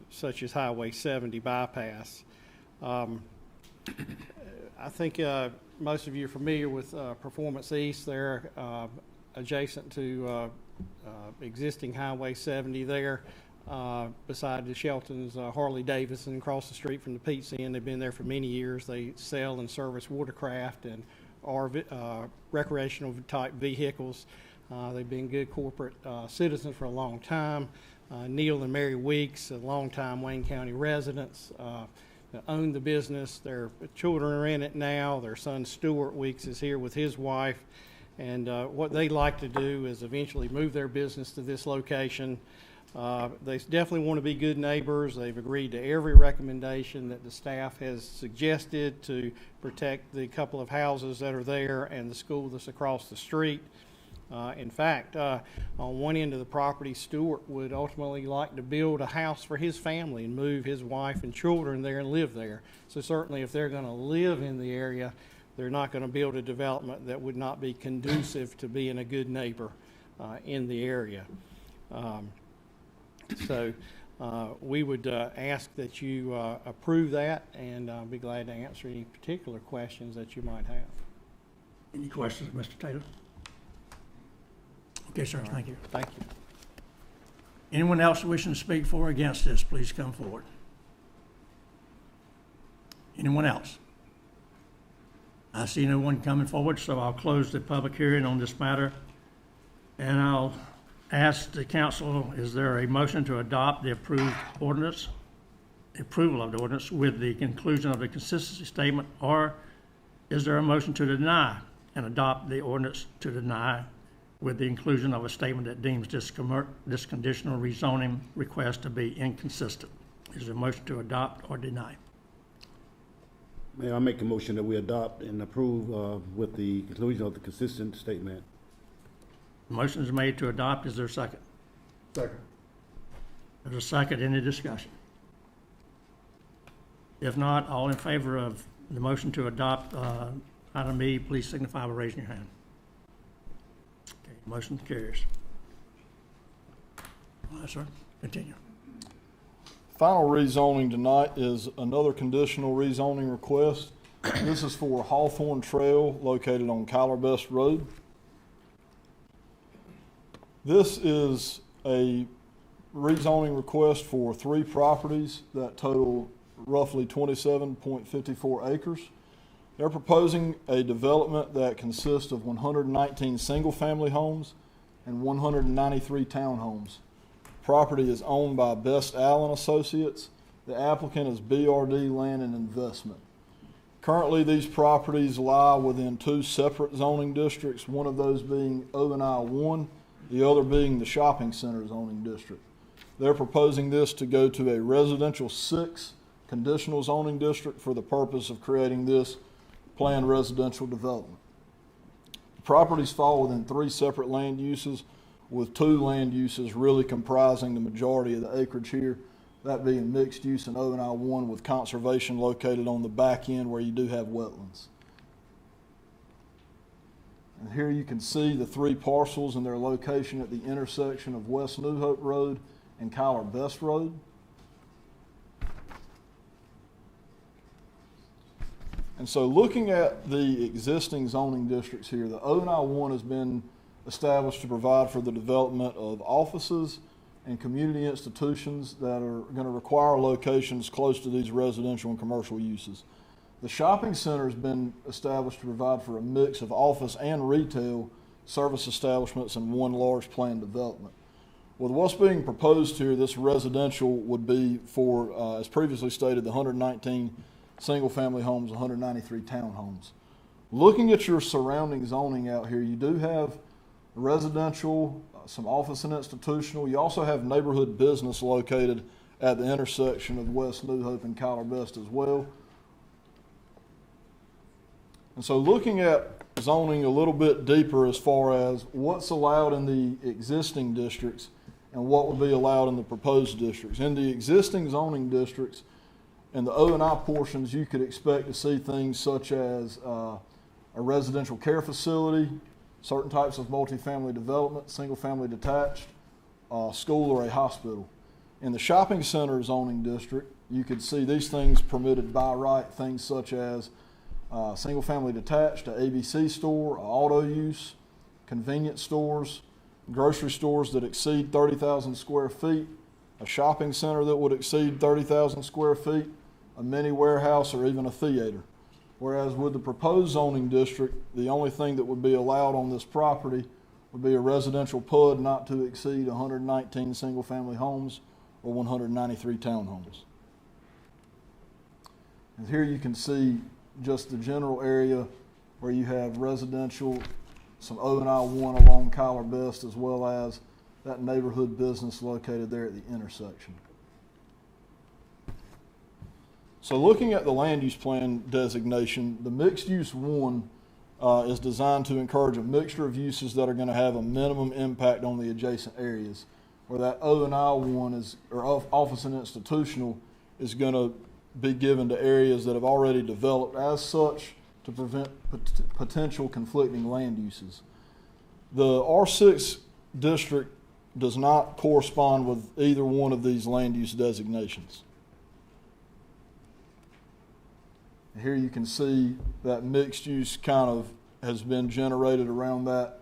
such as Highway 70 bypass. I think most of you are familiar with Performance East. They're adjacent to existing Highway 70 there. Beside the Shelton's Harley Davidson across the street from the Pizza Inn. They've been there for many years. They sell and service watercraft and recreational type vehicles. They've been good corporate citizens for a long time. Neil and Mary Weeks, a longtime Wayne County residents, own the business. Their children are in it now. Their son Stuart Weeks is here with his wife. And what they'd like to do is eventually move their business to this location. They definitely want to be good neighbors. They've agreed to every recommendation that the staff has suggested to protect the couple of houses that are there and the school that's across the street. In fact, on one end of the property, Stuart would ultimately like to build a house for his family and move his wife and children there and live there. So certainly if they're going to live in the area, they're not going to build a development that would not be conducive to being a good neighbor in the area. So we would ask that you approve that, and I'll be glad to answer any particular questions that you might have. Any questions, Mr. Taylor? Okay, sir, thank you. Thank you. Anyone else wishing to speak for or against this, please come forward. Anyone else? I see no one coming forward, so I'll close the public hearing on this matter. And I'll ask the council, is there a motion to adopt the approved ordinance, the approval of the ordinance with the conclusion of the consistency statement, or is there a motion to deny and adopt the ordinance to deny with the inclusion of a statement that deems this conditional rezoning request to be inconsistent? Is there a motion to adopt or deny? Mayor, I make a motion that we adopt and approve with the conclusion of the consistent statement. Motion is made to adopt. Is there a second? Second. There's a second. Any discussion? If not, all in favor of the motion to adopt item E, please signify by raising your hand. Okay, motion carries. All right, sir, continue. Final rezoning tonight is another conditional rezoning request. This is for Hawthorne Trail located on Kyler Best Road. This is a rezoning request for 3 properties that total roughly 27.54 acres. They're proposing a development that consists of 119 single-family homes and 193 townhomes. Property is owned by Best Allen Associates. The applicant is BRD Land and Investment. Currently, these properties lie within 2 separate zoning districts, one of those being O&I 1, the other being the shopping center zoning district. They're proposing this to go to a residential 6 conditional zoning district for the purpose of creating this planned residential development. The properties fall within 3 separate land uses, with 2 land uses really comprising the majority of the acreage here, that being mixed use and O&I 1 with conservation located on the back end where you do have wetlands. And here you can see the 3 parcels and their location at the intersection of West New Hope Road and Kyler Best Road. And so looking at the existing zoning districts here, the O&I 1 has been established to provide for the development of offices and community institutions that are going to require locations close to these residential and commercial uses. The shopping center has been established to provide for a mix of office and retail service establishments in one large planned development. With what's being proposed here, this residential would be for, as previously stated, the 119 single-family homes, 193 townhomes. Looking at your surrounding zoning out here, you do have residential, some office and institutional. You also have neighborhood business located at the intersection of West New Hope and Kyler Best as well. And so looking at zoning a little bit deeper as far as what's allowed in the existing districts and what would be allowed in the proposed districts. In the existing zoning districts, in the O&I portions, you could expect to see things such as a residential care facility, certain types of multifamily development, single-family detached, school, or a hospital. In the shopping center zoning district, you could see these things permitted by right, things such as single-family detached, an ABC store, auto use, convenience stores, grocery stores that exceed 30,000 square feet, a shopping center that would exceed 30,000 square feet, a mini warehouse, or even a theater. Whereas with the proposed zoning district, the only thing that would be allowed on this property would be a residential PUD not to exceed 119 single-family homes or 193 townhomes. And here you can see just the general area where you have residential, some O&I 1 along Kyler Best, as well as that neighborhood business located there at the intersection. So looking at the land use plan designation, the mixed use 1 is designed to encourage a mixture of uses that are going to have a minimum impact on the adjacent areas, where that O&I 1 is, or office and institutional, is going to be given to areas that have already developed as such to prevent potential conflicting land uses. The R6 district does not correspond with either one of these land use designations. Here you can see that mixed use kind of has been generated around that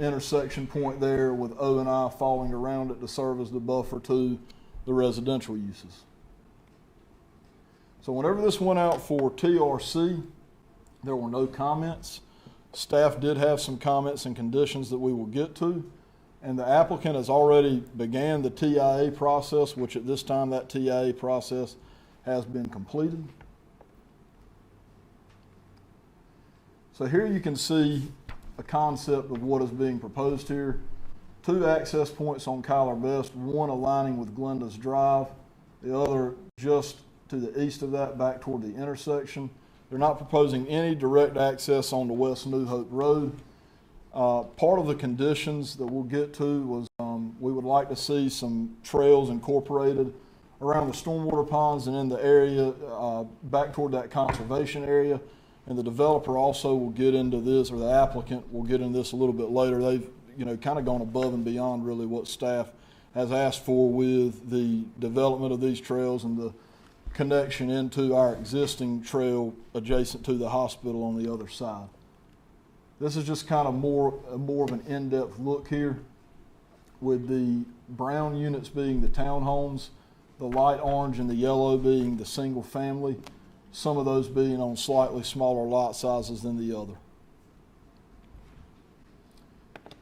intersection point there with O and I falling around it to serve as the buffer to the residential uses. So whenever this went out for TRC, there were no comments. Staff did have some comments and conditions that we will get to, and the applicant has already began the TIA process, which at this time that TIA process has been completed. So here you can see a concept of what is being proposed here. 2 access points on Kyler Best, one aligning with Glenda's Drive, the other just to the east of that back toward the intersection. They're not proposing any direct access on the West New Hope Road. Part of the conditions that we'll get to was we would like to see some trails incorporated around the stormwater ponds and in the area back toward that conservation area. And the developer also will get into this, or the applicant will get into this a little bit later. They've, kind of gone above and beyond really what staff has asked for with the development of these trails and the connection into our existing trail adjacent to the hospital on the other side. This is just kind of more of an in-depth look here, with the brown units being the townhomes, the light orange and the yellow being the single family, some of those being on slightly smaller lot sizes than the other.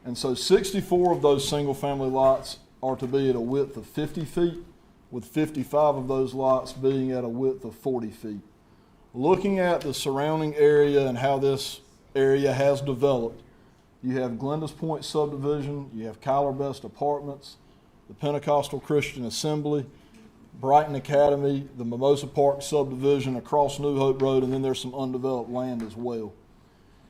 And so 64 of those single family lots are to be at a width of 50 feet, with 55 of those lots being at a width of 40 feet. Looking at the surrounding area and how this area has developed, you have Glenda's Point subdivision, you have Kyler Best Apartments, the Pentecostal Christian Assembly, Brighton Academy, the Mimosa Park subdivision across New Hope Road, and then there's some undeveloped land as well.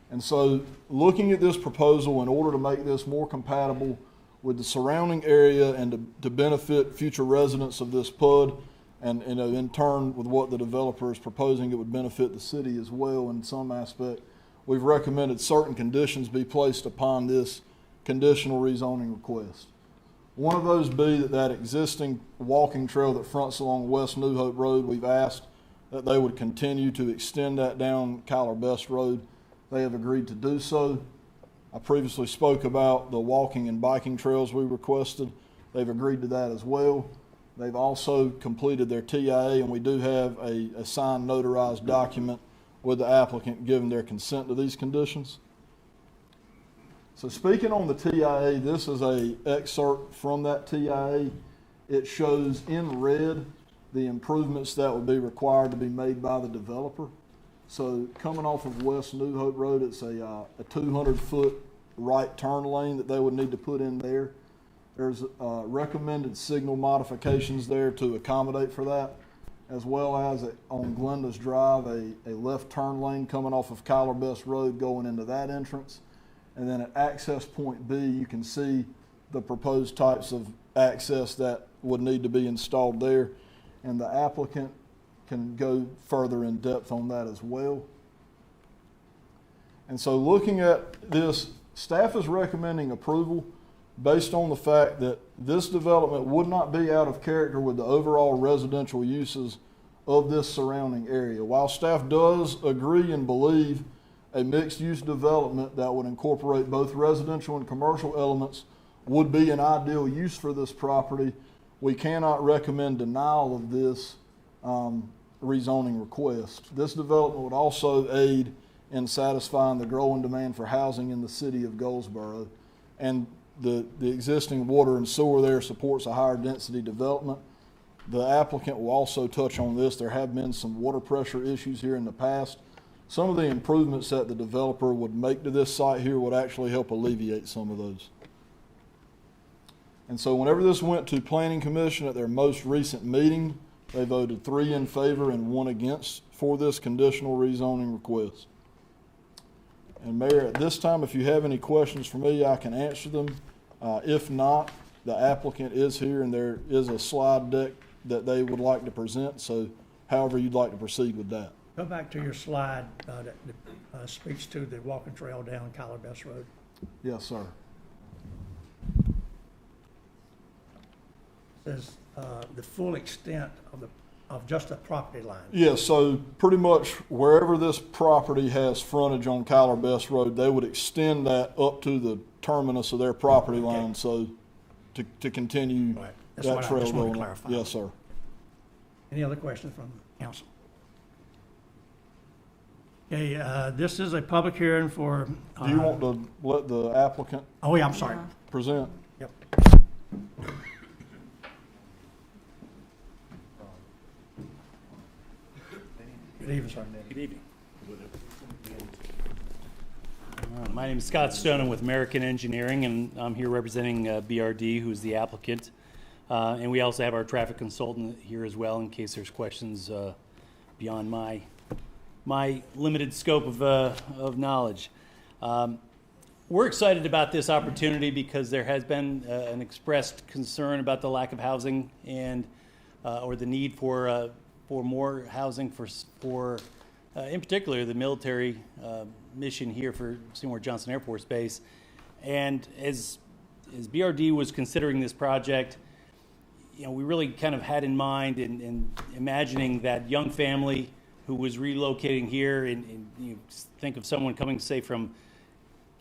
And so looking at this proposal in order to make this more compatible with the surrounding area and to benefit future residents of this PUD, and in turn with what the developer is proposing, it would benefit the city as well in some aspect, we've recommended certain conditions be placed upon this conditional rezoning request. One of those be that existing walking trail that fronts along West New Hope Road, we've asked that they would continue to extend that down Kyler Best Road. They have agreed to do so. I previously spoke about the walking and biking trails we requested. They've agreed to that as well. They've also completed their TIA, and we do have a signed notarized document with the applicant giving their consent to these conditions. So speaking on the TIA, this is an excerpt from that TIA. It shows in red the improvements that would be required to be made by the developer. So coming off of West New Hope Road, it's a 200-foot right turn lane that they would need to put in there. There's recommended signal modifications there to accommodate for that, as well as on Glenda's Drive, a left turn lane coming off of Kyler Best Road going into that entrance. And then at access point B, you can see the proposed types of access that would need to be installed there. And the applicant can go further in depth on that as well. And so looking at this, staff is recommending approval based on the fact that this development would not be out of character with the overall residential uses of this surrounding area. While staff does agree and believe a mixed-use development that would incorporate both residential and commercial elements would be an ideal use for this property, we cannot recommend denial of this rezoning request. This development would also aid in satisfying the growing demand for housing in the city of Goldsboro. And the existing water and sewer there supports a higher density development. The applicant will also touch on this. There have been some water pressure issues here in the past. Some of the improvements that the developer would make to this site here would actually help alleviate some of those. And so whenever this went to Planning Commission at their most recent meeting, they voted 3 in favor and 1 against for this conditional rezoning request. And Mayor, at this time, if you have any questions for me, I can answer them. If not, the applicant is here and there is a slide deck that they would like to present. So however you'd like to proceed with that. Go back to your slide that speaks to the walking trail down Kyler Best Road. Yes, sir. Says the full extent of just the property line? Yeah, so pretty much wherever this property has frontage on Kyler Best Road, they would extend that up to the terminus of their property line, so to continue Right. That's that what I trail just wanted to going. clarify. Yes, sir. Any other questions from the council? Okay, this is a public hearing for. Do you want to let the applicant Oh, yeah, I'm sorry. present? Yep. Good evening, sir. Good evening. My name is Scott Stone. I'm with American Engineering, and I'm here representing BRD, who's the applicant. And we also have our traffic consultant here as well, in case there's questions beyond my limited scope of knowledge. We're excited about this opportunity because there has been an expressed concern about the lack of housing and or the need for more housing for in particular the military mission here for Seymour Johnson Air Force Base. And as BRD was considering this project, you know, we really kind of had in mind and imagining that young family who was relocating here, and you think of someone coming, say, from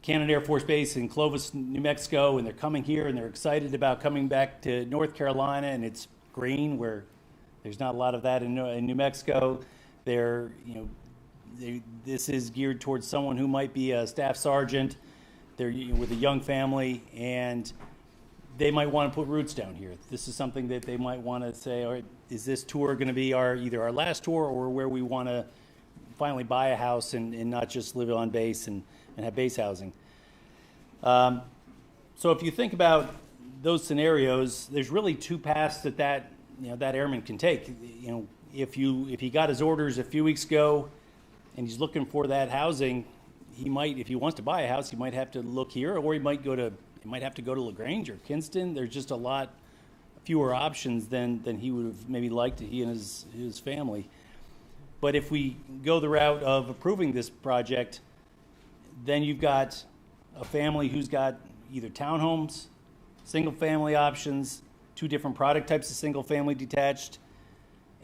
Cannon Air Force Base in Clovis, New Mexico, and they're coming here and they're excited about coming back to North Carolina, and it's green where there's not a lot of that in New Mexico. They're, you know, this is geared towards someone who might be a staff sergeant. They're with a young family, and they might want to put roots down here. This is something that they might want to say, all right, is this tour going to be either our last tour or where we want to finally buy a house and not just live on base and have base housing? So if you think about those scenarios, there's really two paths that airman can take. You know, if he got his orders a few weeks ago and he's looking for that housing, he might, if he wants to buy a house, he might have to look here, or he might have to go to LaGrange or Kinston. There's just a lot fewer options than he would have maybe liked, he and his family. But if we go the route of approving this project, then you've got a family who's got either townhomes, single family options, two different product types of single family detached,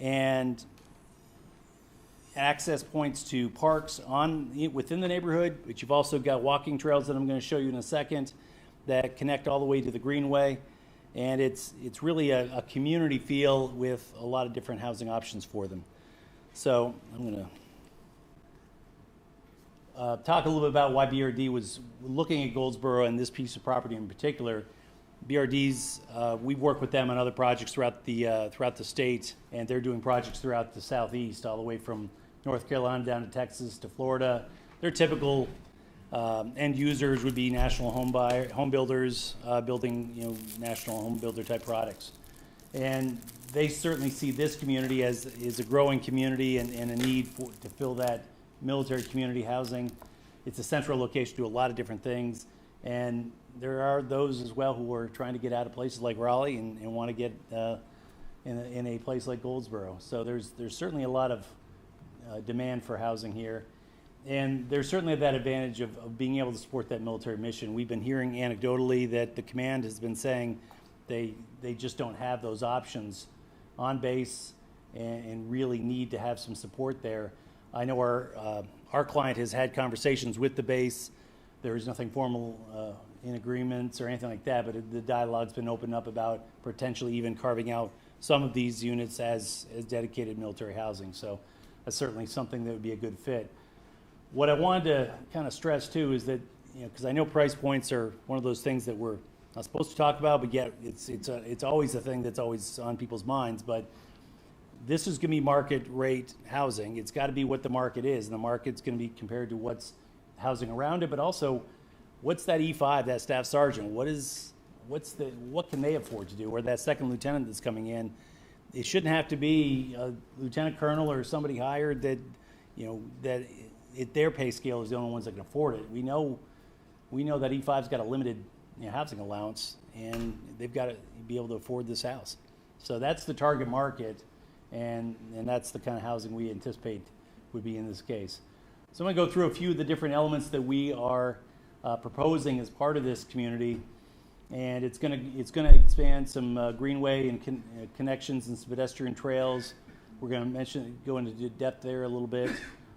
and access points to parks within the neighborhood, but you've also got walking trails that I'm going to show you in a second that connect all the way to the Greenway. And it's really a community feel with a lot of different housing options for them. So I'm going to talk a little bit about why BRD was looking at Goldsboro and this piece of property in particular. BRD's, we've worked with them on other projects throughout the state, and they're doing projects throughout the southeast, all the way from North Carolina down to Texas to Florida. Their typical end users would be national home builders building national home builder type products, and they certainly see this community as a growing community and a need to fill that military community housing. It's a central location to do a lot of different things, and there are those as well who are trying to get out of places like Raleigh and want to get in a place like Goldsboro. So there's certainly a lot of demand for housing here. And there's certainly that advantage of being able to support that military mission. We've been hearing anecdotally that the command has been saying they just don't have those options on base and really need to have some support there. I know our client has had conversations with the base. There is nothing formal in agreements or anything like that, but the dialogue's been opened up about potentially even carving out some of these units as dedicated military housing. So that's certainly something that would be a good fit. What I wanted to kind of stress too is that, because I know price points are one of those things that we're not supposed to talk about, but yet it's always a thing that's always on people's minds. But this is going to be market rate housing. It's got to be what the market is, and the market's going to be compared to what's housing around it, but also what's that E5, that staff sergeant? What can they afford to do? Or that second lieutenant that's coming in? It shouldn't have to be a lieutenant colonel or somebody hired that their pay scale is the only ones that can afford it. We know that E5's got a limited housing allowance, and they've got to be able to afford this house. So that's the target market, and that's the kind of housing we anticipate would be in this case. So I'm going to go through a few of the different elements that we are proposing as part of this community, and it's going to expand some greenway and connections and some pedestrian trails. We're going to go into depth there a little bit.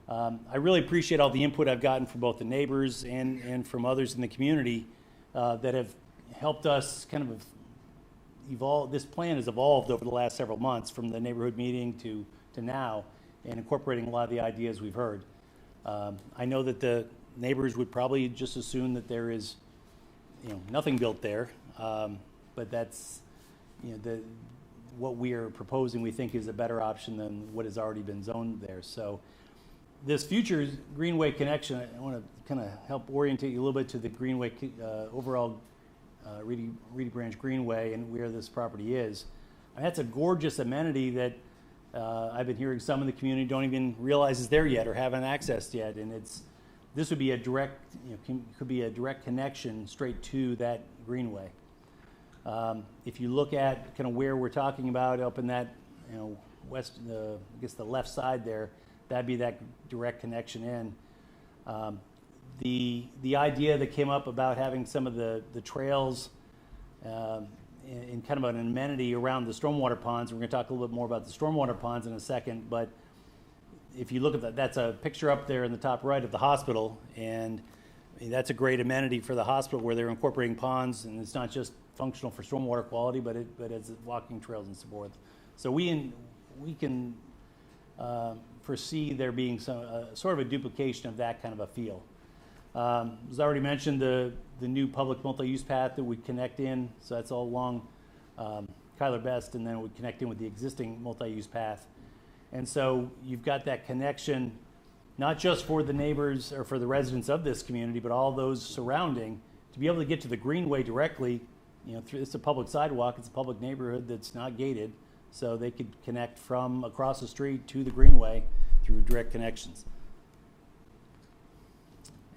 I really appreciate all the input I've gotten from both the neighbors and from others in the community that have helped us kind of evolve. This plan has evolved over the last several months from the neighborhood meeting to now, and incorporating a lot of the ideas we've heard. I know that the neighbors would probably just assume that there is, nothing built there, but that's, what we are proposing we think is a better option than what has already been zoned there. So this future Greenway connection, I want to kind of help orientate you a little bit to the Greenway, overall Reedy Branch Greenway and where this property is. And that's a gorgeous amenity that I've been hearing some in the community don't even realize is there yet or haven't accessed yet. And this would be a direct, could be a direct connection straight to that Greenway. If you look at kind of where we're talking about up in that, west, I guess the left side there, that'd be that direct connection in. The idea that came up about having some of the trails in kind of an amenity around the stormwater ponds. We're going to talk a little bit more about the stormwater ponds in a second, but if you look at that, that's a picture up there in the top right of the hospital, and that's a great amenity for the hospital where they're incorporating ponds, and it's not just functional for stormwater quality, but it's walking trails and so forth. So we can foresee there being some sort of a duplication of that kind of a feel. As I already mentioned, the new public multi-use path that we connect in, so that's all along Kyler Best, and then it would connect in with the existing multi-use path. And so you've got that connection, not just for the neighbors or for the residents of this community, but all those surrounding, to be able to get to the Greenway directly. It's a public sidewalk, it's a public neighborhood that's not gated, so they could connect from across the street to the Greenway through direct connections.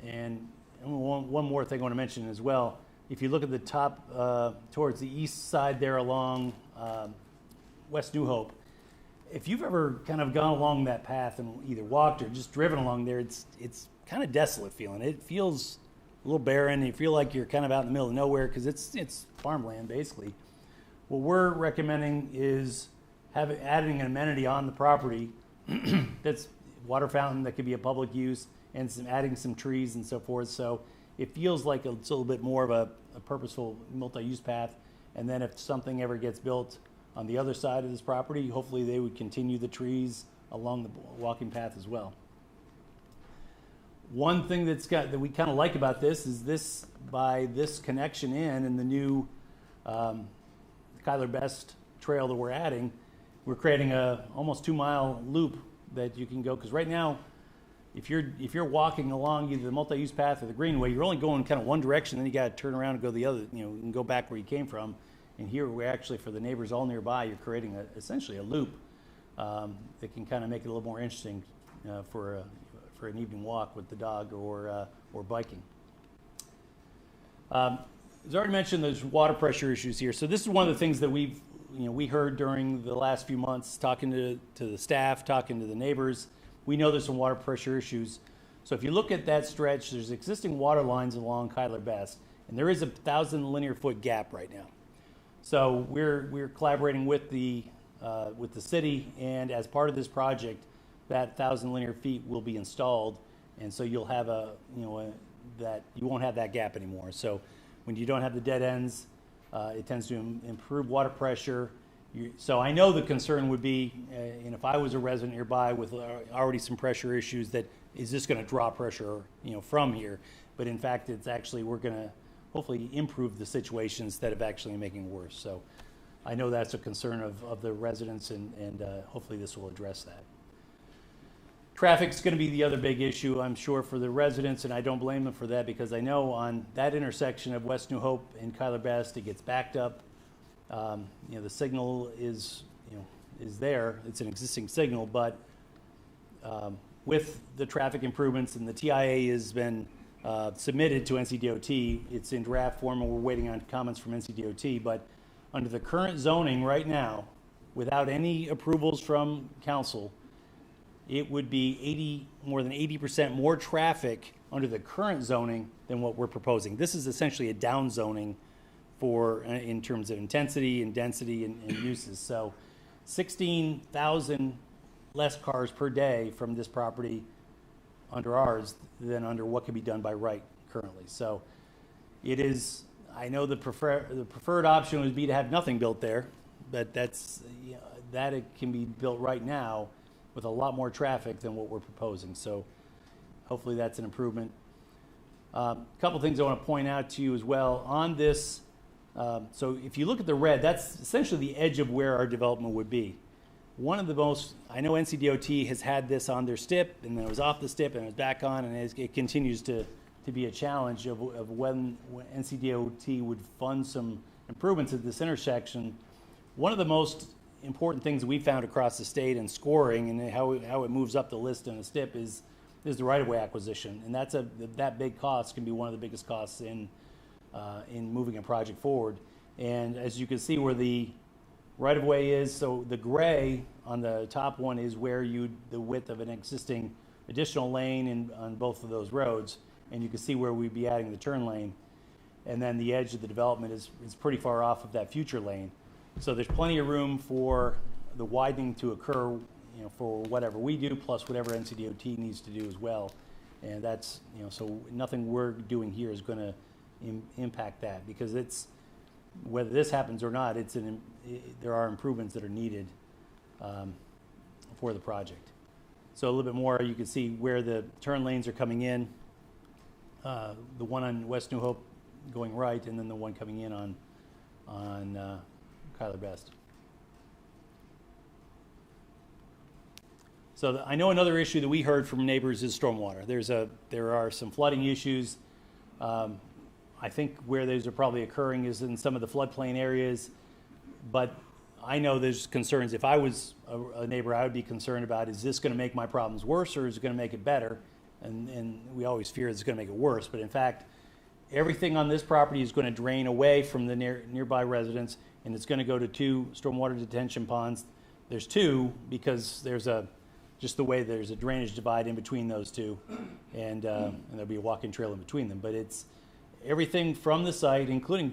And one more thing I want to mention as well. If you look at the top, towards the east side there along West New Hope, if you've ever kind of gone along that path and either walked or just driven along there, it's kind of desolate feeling. It feels a little barren. You feel like you're kind of out in the middle of nowhere because it's farmland basically. What we're recommending is adding an amenity on the property that's water fountain that could be a public use, and adding some trees and so forth. So it feels like it's a little bit more of a purposeful multi-use path. And then if something ever gets built on the other side of this property, hopefully they would continue the trees along the walking path as well. One thing that we kind of like about this is by this connection in and the new Kyler Best trail that we're adding, we're creating a almost 2-mile loop that you can go, because right now, if you're walking along either the multi-use path or the Greenway, you're only going kind of one direction, then you got to turn around and go the other, and go back where you came from. And here we're actually, for the neighbors all nearby, you're creating essentially a loop that can kind of make it a little more interesting for an evening walk with the dog or biking. As I already mentioned, there's water pressure issues here. So this is one of the things that we heard during the last few months, talking to the staff, talking to the neighbors. We know there's some water pressure issues. So if you look at that stretch, there's existing water lines along Kyler Best, and there is a 1,000 linear foot gap right now. So we're collaborating with the city, and as part of this project, that 1,000 linear feet will be installed, and so you'll have that you won't have that gap anymore. So when you don't have the dead ends, it tends to improve water pressure. So I know the concern would be, and if I was a resident nearby with already some pressure issues, that is this going to draw pressure, from here? But in fact, it's actually, we're going to hopefully improve the situation instead of actually making it worse. So I know that's a concern of the residents, and hopefully this will address that. Traffic's going to be the other big issue, I'm sure, for the residents, and I don't blame them for that, because I know on that intersection of West New Hope and Kyler Best, it gets backed up. The signal is there. It's an existing signal, but with the traffic improvements, and the TIA has been submitted to NCDOT. It's in draft form, and we're waiting on comments from NCDOT. But under the current zoning right now, without any approvals from council, it would be more than 80% more traffic under the current zoning than what we're proposing. This is essentially a down zoning in terms of intensity and density and uses. So 16,000 less cars per day from this property under ours than under what can be done by right currently. So it is, I know the preferred option would be to have nothing built there, but that's, you know, that it can be built right now with a lot more traffic than what we're proposing. So hopefully that's an improvement. A couple things I want to point out to you as well on this. So if you look at the red, that's essentially the edge of where our development would be. One of the most, I know NCDOT has had this on their STIP, and then it was off the STIP, and it was back on, and it continues to be a challenge of when NCDOT would fund some improvements at this intersection. One of the most important things we found across the state in scoring and how it moves up the list in the STIP is the right-of-way acquisition, and that big cost can be one of the biggest costs in moving a project forward. And as you can see where the right-of-way is, so the gray on the top one is where the width of an existing additional lane on both of those roads, and you can see where we'd be adding the turn lane. And then the edge of the development is pretty far off of that future lane. So there's plenty of room for the widening to occur, you know, for whatever we do, plus whatever NCDOT needs to do as well. And that's, you know, so nothing we're doing here is going to impact that, because it's, whether this happens or not, there are improvements that are needed for the project. So a little bit more, you can see where the turn lanes are coming in. The one on West New Hope going right, and then the one coming in on Kyler Best. So I know another issue that we heard from neighbors is stormwater. There are some flooding issues. I think where those are probably occurring is in some of the floodplain areas, but I know there's concerns. If I was a neighbor, I would be concerned about, is this going to make my problems worse, or is it going to make it better? And we always fear it's going to make it worse, but in fact, everything on this property is going to drain away from the nearby residents, and it's going to go to 2 stormwater detention ponds. There's 2 because there's just the way there's a drainage divide in between those 2, and there'll be a walking trail in between them. But it's everything from the site, including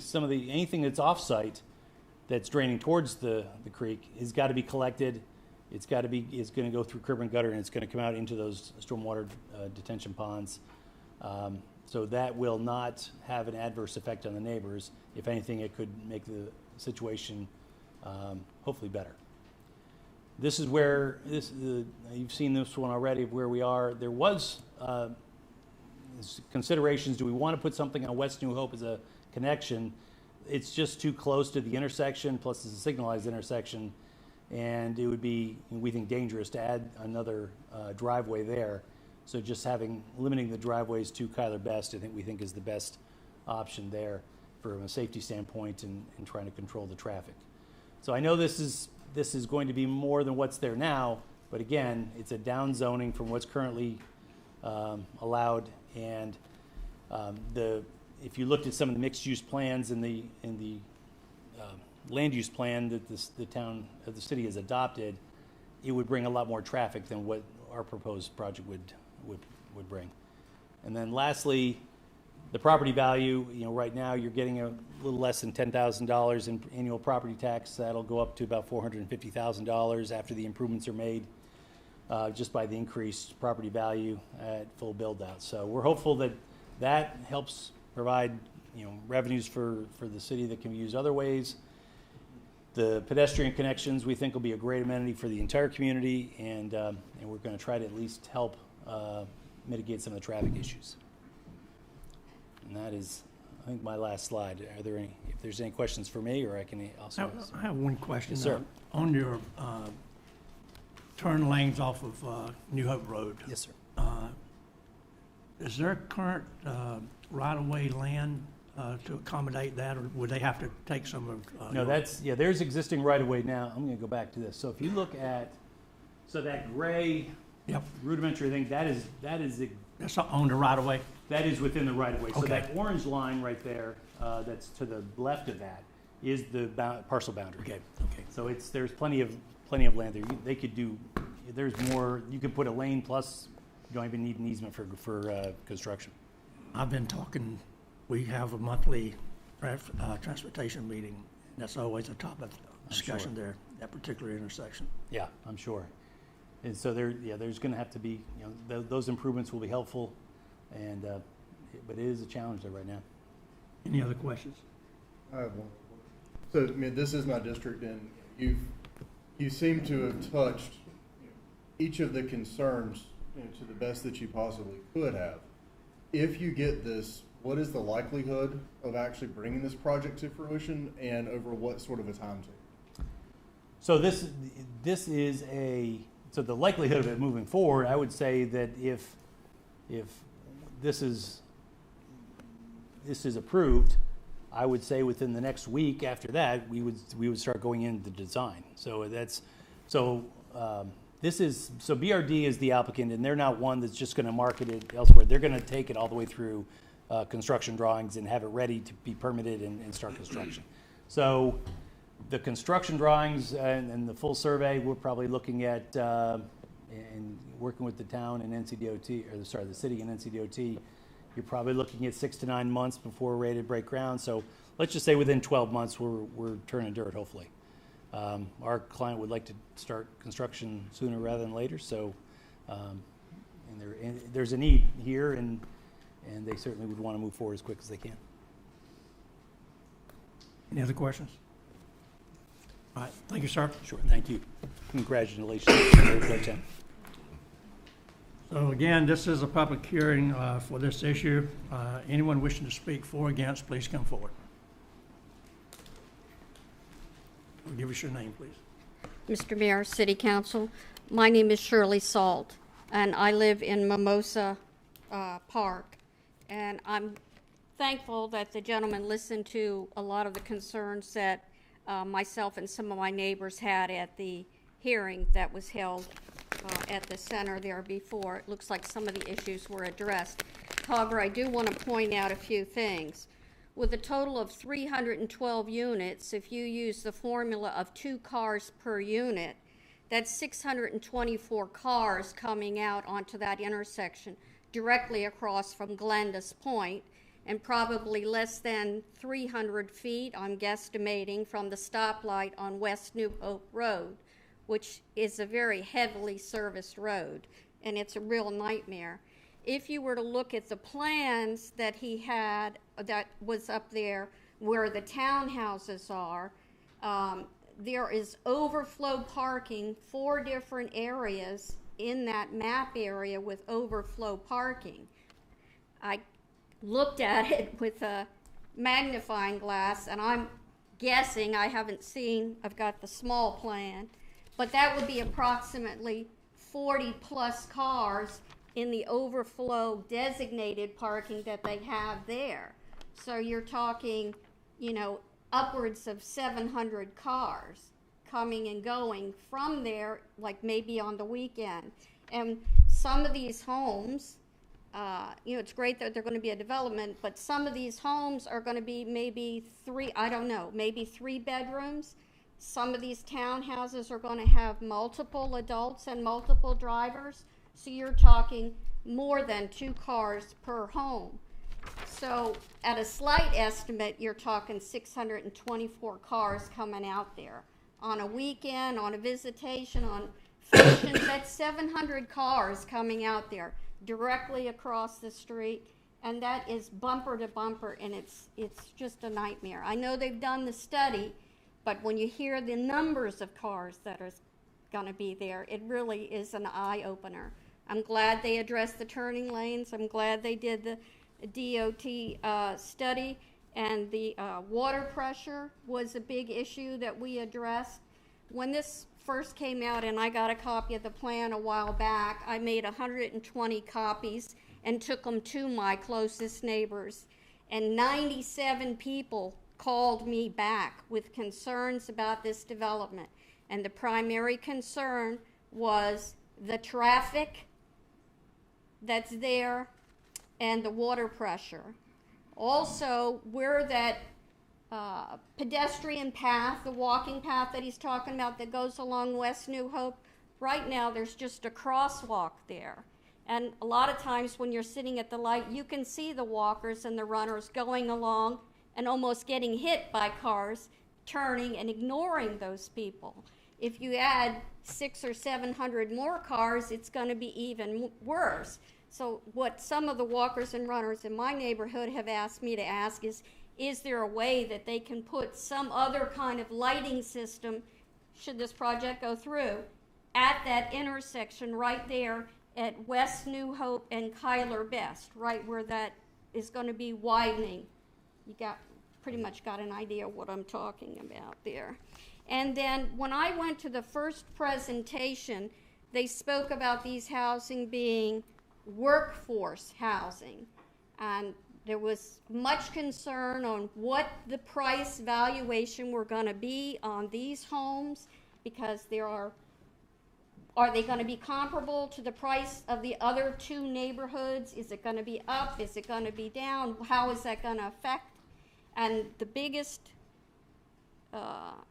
anything that's off-site that's draining towards the creek, has got to be collected. It's going to go through curb and gutter, and it's going to come out into those stormwater detention ponds. So that will not have an adverse effect on the neighbors. If anything, it could make the situation hopefully better. This is where you've seen this one already of where we are. There was considerations. Do we want to put something on West New Hope as a connection? It's just too close to the intersection, plus it's a signalized intersection, and it would be, we think, dangerous to add another driveway there. So just limiting the driveways to Kyler Best, we think is the best option there from a safety standpoint and trying to control the traffic. So I know this is going to be more than what's there now, but again, it's a down zoning from what's currently allowed. And if you looked at some of the mixed use plans in the land use plan that the city has adopted, it would bring a lot more traffic than what our proposed project would bring. And then lastly, the property value, right now you're getting a little less than $10,000 in annual property tax. That'll go up to about $450,000 after the improvements are made, just by the increased property value at full build out. So we're hopeful that helps provide revenues for the city that can be used other ways. The pedestrian connections we think will be a great amenity for the entire community, and we're going to try to at least help mitigate some of the traffic issues. And that is, I think, my last slide. Are there any? If there's any questions for me, or I can also. I have one question. Yes, sir. On your turn lanes off of New Hope Road. Yes, sir. Is there current right-of-way land to accommodate that, or would they have to take some of? No, there's existing right-of-way now. I'm going to go back to this. So if you look at, that gray rudimentary thing, that's on the right-of-way? That is within the right-of-way. So Okay. that orange line right there, that's to the left of that, is the parcel boundary. Okay. So there's plenty of land there. They could do. There's more. You could put a lane plus. You don't even need an easement for construction. I've been talking. We have a monthly transportation meeting. That's always a topic of discussion there, that particular intersection. Yeah, I'm sure. And so there's going to have to be, those improvements will be helpful, and but it is a challenge there right now. Any other questions? I have one. So, I mean, this is my district, and you seem to have touched each of the concerns to the best that you possibly could have. If you get this, what is the likelihood of actually bringing this project to fruition, and over what sort of a time frame? So this is so the likelihood of it moving forward, I would say that if this is approved, I would say within the next week after that, we would start going into the design. So BRD is the applicant, and they're not one that's just going to market it elsewhere. They're going to take it all the way through construction drawings and have it ready to be permitted and start construction. So the construction drawings and the full survey, we're probably looking at, and working with the town and NCDOT, or the city and NCDOT, you're probably looking at 6 to 9 months before we're ready to break ground. So let's just say within 12 months, we're turning dirt, hopefully. Our client would like to start construction sooner rather than later, so and there's a need here, and they certainly would want to move forward as quick as they can. Any other questions? All right, thank you, sir. Sure, thank you. Congratulations. So again, this is a public hearing for this issue. Anyone wishing to speak for or against, please come forward. Give us your name, please. Mr. Mayor, City Council, my name is Shirley Salt, and I live in Mimosa Park. And I'm thankful that the gentleman listened to a lot of the concerns that myself and some of my neighbors had at the hearing that was held at the center there before. It looks like some of the issues were addressed. However, I do want to point out a few things. With a total of 312 units, if you use the formula of 2 cars per unit, that's 624 cars coming out onto that intersection directly across from Glenda's Point, and probably less than 300 feet, I'm guesstimating, from the stoplight on West New Hope Road, which is a very heavily serviced road, and it's a real nightmare. If you were to look at the plans that he had that was up there where the townhouses are, there is overflow parking, 4 different areas in that map area with overflow parking. I looked at it with a magnifying glass, and I'm guessing, I haven't seen, I've got the small plan, but that would be approximately 40 plus cars in the overflow designated parking that they have there. So you're talking, upwards of 700 cars coming and going from there, like maybe on the weekend. And some of these homes, it's great that they're going to be a development, but some of these homes are going to be maybe 3 bedrooms. Some of these townhouses are going to have multiple adults and multiple drivers. So you're talking more than 2 cars per home. So at a slight estimate, you're talking 624 cars coming out there. On a weekend, on a visitation, on functions, that's 700 cars coming out there directly across the street. And that is bumper to bumper, and it's just a nightmare. I know they've done the study, but when you hear the numbers of cars that are going to be there, it really is an eye-opener. I'm glad they addressed the turning lanes. I'm glad they did the DOT study, and the water pressure was a big issue that we addressed. When this first came out, and I got a copy of the plan a while back, I made 120 copies and took them to my closest neighbors, and 97 people called me back with concerns about this development. And the primary concern was the traffic that's there and the water pressure. Also, where that pedestrian path, the walking path that he's talking about that goes along West New Hope, right now there's just a crosswalk there. And a lot of times when you're sitting at the light, you can see the walkers and the runners going along and almost getting hit by cars, turning and ignoring those people. If you add 600 or 700 more cars, it's going to be even worse. So what some of the walkers and runners in my neighborhood have asked me to ask is there a way that they can put some other kind of lighting system, should this project go through, at that intersection right there at West New Hope and Kyler Best, right where that is going to be widening. You pretty much got an idea what I'm talking about there. And then when I went to the first presentation, they spoke about these housing being workforce housing. And there was much concern on what the price valuation were going to be on these homes, because are they going to be comparable to the price of the other two neighborhoods? Is it going to be up? Is it going to be down? How is that going to affect? And the biggest,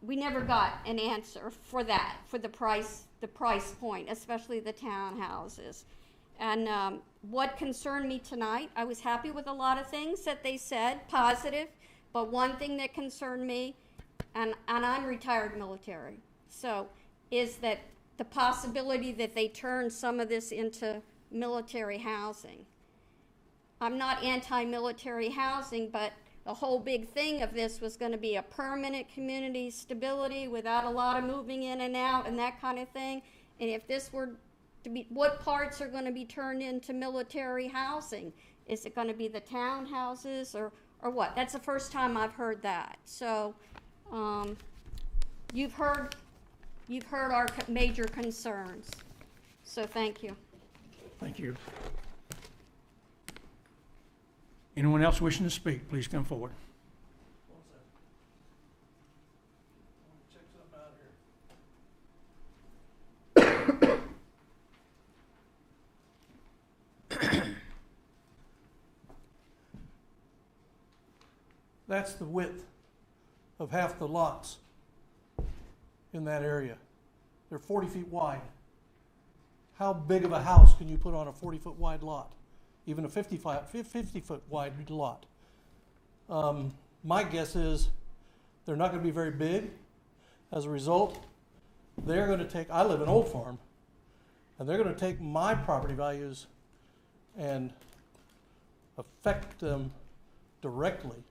we never got an answer for that, for the price point, especially the townhouses. And what concerned me tonight, I was happy with a lot of things that they said, positive, but one thing that concerned me, and I'm retired military, so is that the possibility that they turn some of this into military housing. I'm not anti-military housing, but the whole big thing of this was going to be a permanent community stability without a lot of moving in and out and that kind of thing. And if this were to be, what parts are going to be turned into military housing? Is it going to be the townhouses or what? That's the first time I've heard that. So you've heard our major concerns. So thank you. Thank you. Anyone else wishing to speak, please come forward. That's the width of half the lots in that area. They're 40 feet wide. How big of a house can you put on a 40-foot wide lot? Even a 50-foot wide lot. My guess is they're not going to be very big. As a result, they're going to take, I live in Old Farm, and they're going to take my property values and affect them directly.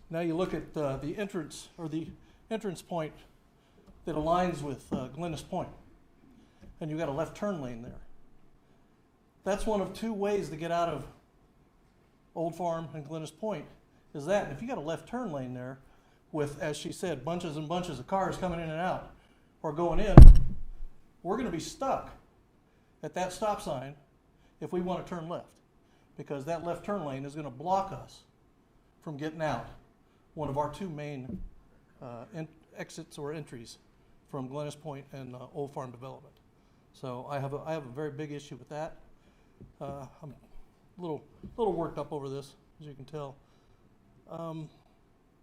Now you look at the entrance, or the entrance point that aligns with Glennis Point, and you've got a left turn lane there. That's one of two ways to get out of Old Farm and Glennis Point, is that. And if you got a left turn lane there with, as she said, bunches and bunches of cars coming in and out or going in, we're going to be stuck at that stop sign if we want to turn left, because that left turn lane is going to block us from getting out one of our two main exits or entries from Glennis Point and Old Farm Development. So I have a very big issue with that. I'm a little worked up over this, as you can tell.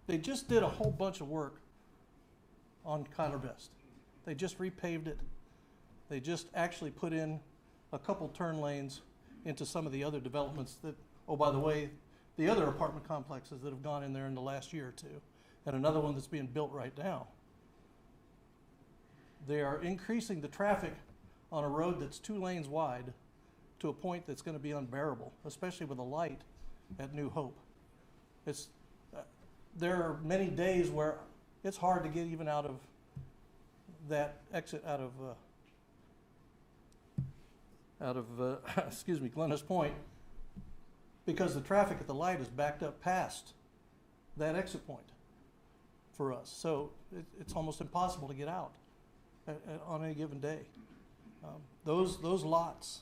They just did a whole bunch of work on Kyler Best. They just repaved it. They just actually put in a couple turn lanes into some of the other developments that, oh, by the way, the other apartment complexes that have gone in there in the last year or two, and another one that's being built right now. They are increasing the traffic on a road that's 2 lanes wide to a point that's going to be unbearable, especially with a light at New Hope. There are many days where it's hard to get even out of that exit out of excuse me, Glennis Point, because the traffic at the light is backed up past that exit point for us. So it's almost impossible to get out on any given day. Those lots,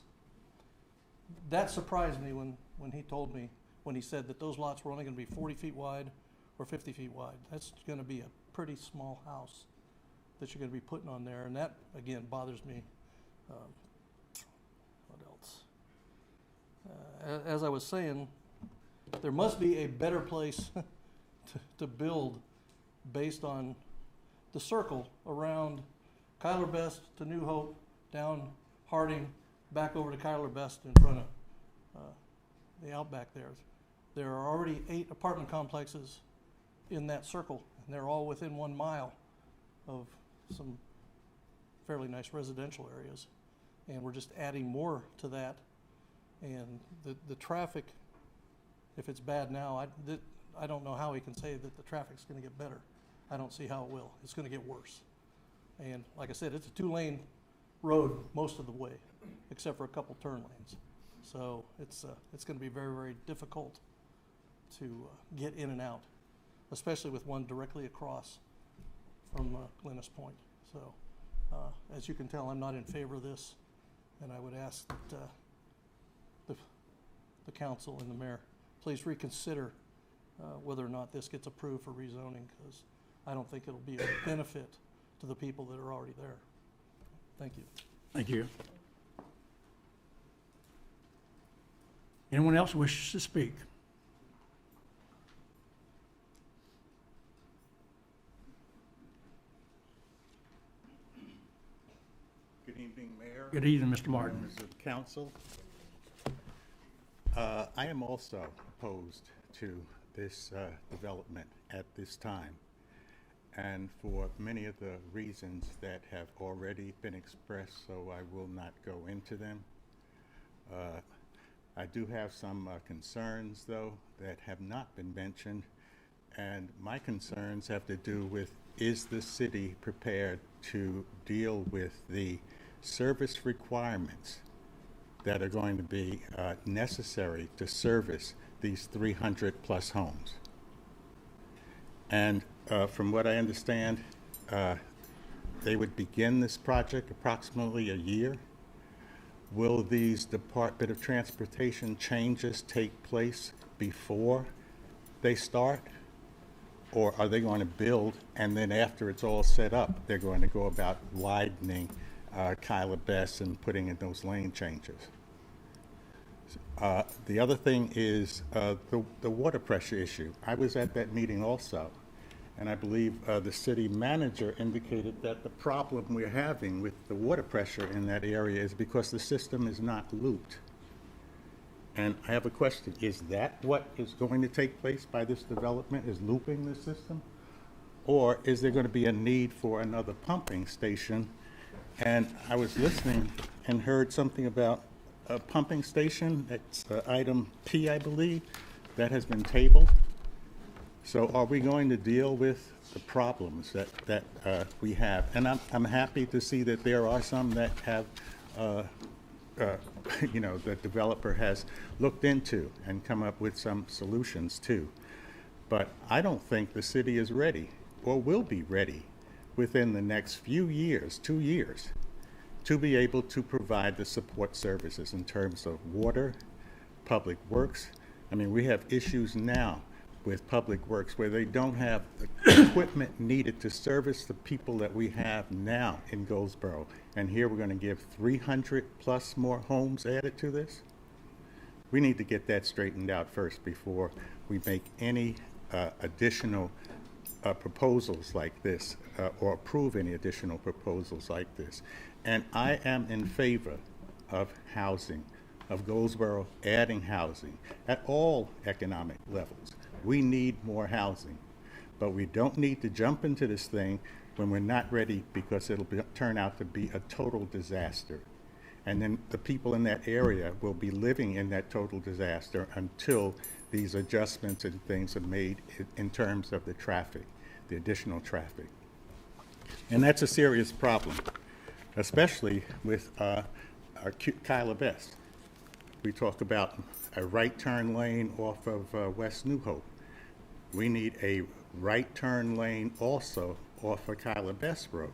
that surprised me when he told me, when he said that those lots were only going to be 40 feet wide or 50 feet wide. That's going to be a pretty small house that you're going to be putting on there, and that, again, bothers me. What else? As I was saying, there must be a better place to build based on the circle around Kyler Best to New Hope, down Harding, back over to Kyler Best in front of the Outback there. There are already 8 apartment complexes in that circle, and they're all within 1 mile of some fairly nice residential areas. And we're just adding more to that. And the traffic, if it's bad now, I don't know how we can say that the traffic's gonna get better. I don't see how it will. It's gonna get worse. And like I said, it's a 2-lane road most of the way, except for a couple turn lanes. So it's gonna be very, very difficult to get in and out, especially with one directly across from Glennis Point. So as you can tell, I'm not in favor of this, and I would ask that the council and the mayor please reconsider whether or not this gets approved for rezoning, because I don't think it'll be a benefit to the people that are already there. Thank you. Thank you. Anyone else wishes to speak? Good evening, Mayor. Good evening, Mr. Martin. Members of council. I am also opposed to this development at this time, and for many of the reasons that have already been expressed, so I will not go into them. I do have some concerns, though, that have not been mentioned, and my concerns have to do with, is the city prepared to deal with the service requirements that are going to be necessary to service these 300-plus homes? And from what I understand, they would begin this project approximately a year. Will these Department of Transportation changes take place before they start? Or are they going to build, and then after it's all set up, they're going to go about widening Kyla Bess and putting in those lane changes? The other thing is the water pressure issue. I was at that meeting also, and I believe the city manager indicated that the problem we're having with the water pressure in that area is because the system is not looped. And I have a question. Is that what is going to take place by this development, is looping the system? Or is there going to be a need for another pumping station? And I was listening and heard something about a pumping station. That's item P, I believe, that has been tabled. So are we going to deal with the problems that we have? And I'm happy to see that there are some that have you know, the developer has looked into and come up with some solutions too. But I don't think the city is ready or will be ready within the next few years, 2 years, to be able to provide the support services in terms of water, public works. I mean, we have issues now with public works where they don't have the equipment needed to service the people that we have now in Goldsboro. And here we're going to give 300 plus more homes added to this. We need to get that straightened out first before we make any additional proposals like this or approve any additional proposals like this. And I am in favor of housing, of Goldsboro adding housing at all economic levels. We need more housing, but we don't need to jump into this thing when we're not ready, because it'll turn out to be a total disaster. And then the people in that area will be living in that total disaster until these adjustments and things are made in terms of the traffic, the additional traffic. And that's a serious problem, especially with Kyla Bess. We talk about a right turn lane off of West New Hope. We need a right turn lane also off of Kyla Bess Road.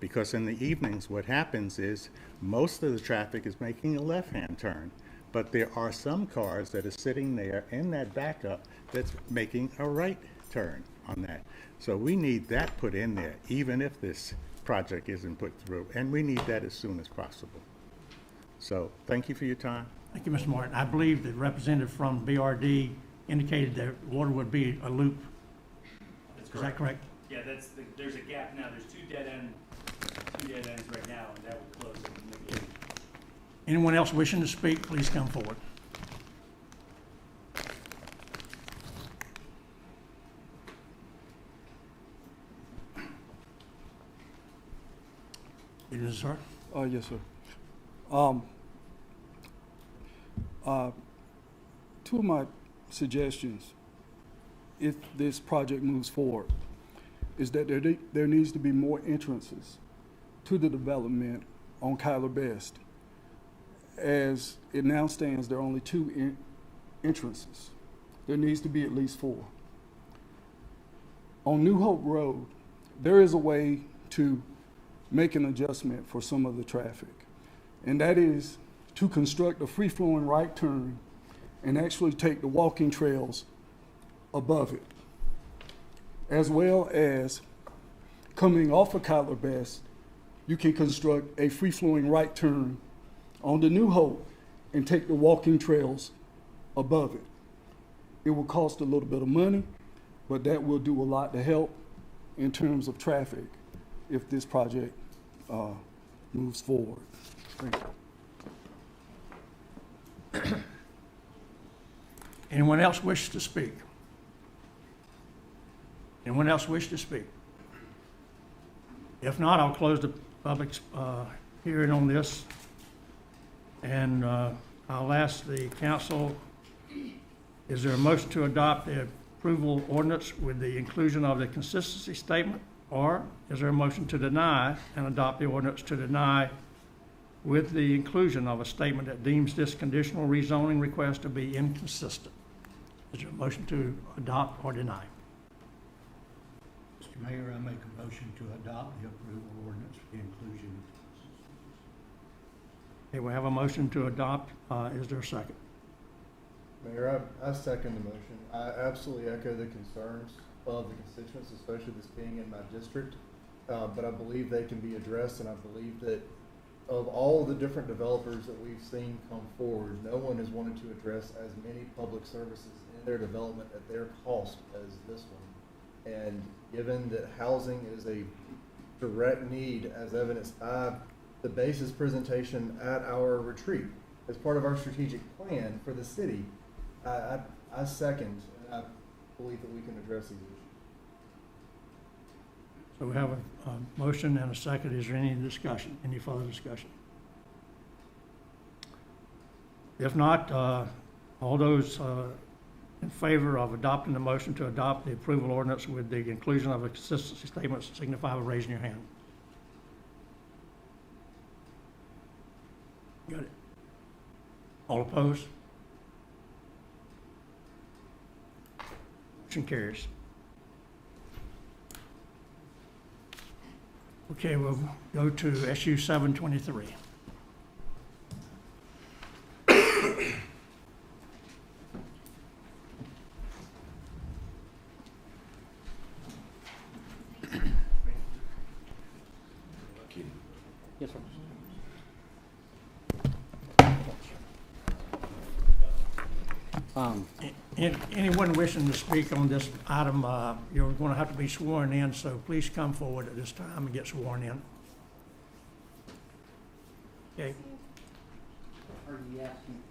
Because in the evenings, what happens is most of the traffic is making a left-hand turn, but there are some cars that are sitting there in that backup that's making a right turn on that. So we need that put in there, even if this project isn't put through, and we need that as soon as possible. So thank you for your time. Thank you, Mr. Martin. I believe the representative from BRD indicated that water would be a loop. Is that correct? Yeah, there's a gap now. There's two dead ends right now, and that would close it. Anyone else wishing to speak, please come forward. Yes, sir. Yes, sir. Two of my suggestions, if this project moves forward, is that there needs to be more entrances to the development on Kyler Best. As it now stands, there are only two entrances. There needs to be at least 4. On New Hope Road, there is a way to make an adjustment for some of the traffic, and that is to construct a free-flowing right turn and actually take the walking trails above it, as well as coming off of Kyler Best, you can construct a free-flowing right turn on the New Hope and take the walking trails above it. It will cost a little bit of money, but that will do a lot to help in terms of traffic if this project moves forward. Thank you. Anyone else wish to speak? Anyone else wish to speak? If not, I'll close the public hearing on this. And I'll ask the council, is there a motion to adopt the approval ordinance with the inclusion of the consistency statement? Or is there a motion to deny and adopt the ordinance to deny with the inclusion of a statement that deems this conditional rezoning request to be inconsistent? Is there a motion to adopt or deny? Mr. Mayor, I make a motion to adopt the approval ordinance for the inclusion of Okay, we have a motion to adopt. Is there a second? Mayor, I second the motion. I absolutely echo the concerns of the constituents, especially this being in my district. But I believe they can be addressed, and I believe that of all the different developers that we've seen come forward, no one has wanted to address as many public services in their development at their cost as this one. And given that housing is a direct need, as evidenced by the basis presentation at our retreat as part of our strategic plan for the city, I second, and I believe that we can address these issues. So we have a motion and a second. Is there any discussion, any further discussion? If not, all those in favor of adopting the motion to adopt the approval ordinance with the inclusion of a consistency statement signify by raising your hand. Got it. All opposed? Motion carries. Okay, we'll go to SU 723. Yes, sir. Anyone wishing to speak on this item, you're going to have to be sworn in, so please come forward at this time and get sworn in. Okay. Are you asking?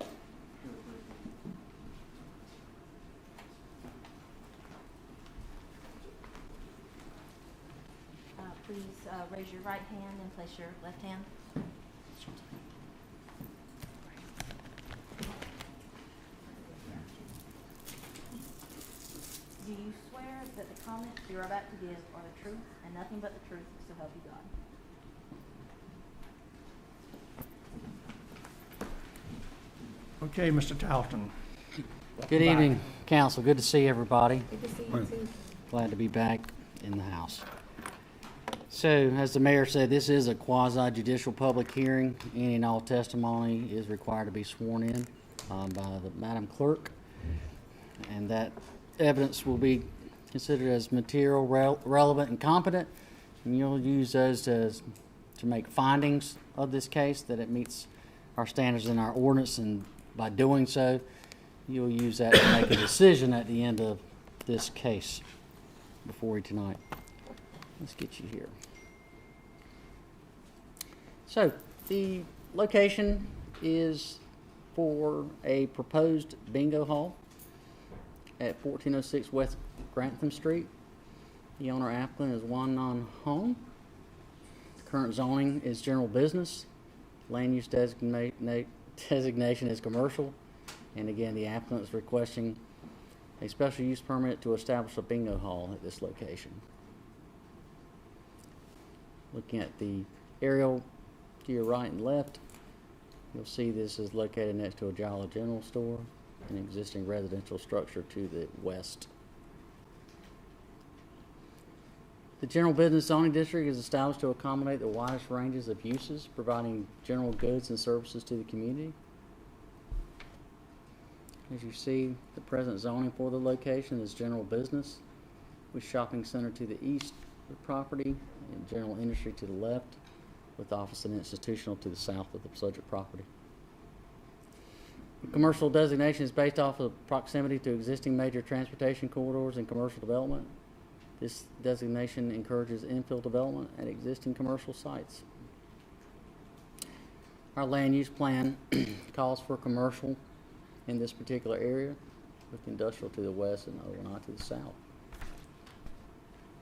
Please raise your right hand and place your left hand. Do you swear that the comments you're about to give are the truth and nothing but the truth, so help you God? Okay, Mr. Talton. Good evening, council. Good to see everybody. Good to see you too. Glad to be back in the house. So, as the mayor said, this is a quasi-judicial public hearing. Any and all testimony is required to be sworn in by the Madam Clerk, and that evidence will be considered as material, relevant, and competent, and you'll use those to make findings of this case, that it meets our standards in our ordinance, and by doing so, you'll use that to make a decision at the end of this case before you tonight. Let's get you here. So, the location is for a proposed bingo hall at 1406 West Grantham Street. The owner applicant is Juan Non Home. current zoning is general business. Land use designation is commercial. And again, the applicant is requesting a special use permit to establish a bingo hall at this location. Looking at the aerial to your right and left, you'll see this is located next to a Jolly General Store, an existing residential structure to the west. The general business zoning district is established to accommodate the widest ranges of uses, providing general goods and services to the community. As you see, the present zoning for the location is general business, with shopping center to the east of the property and general industry to the left, with office and institutional to the south of the subject property. The commercial designation is based off of proximity to existing major transportation corridors and commercial development. This designation encourages infill development at existing commercial sites. Our land use plan calls for commercial in this particular area, with industrial to the west and O&I to the south.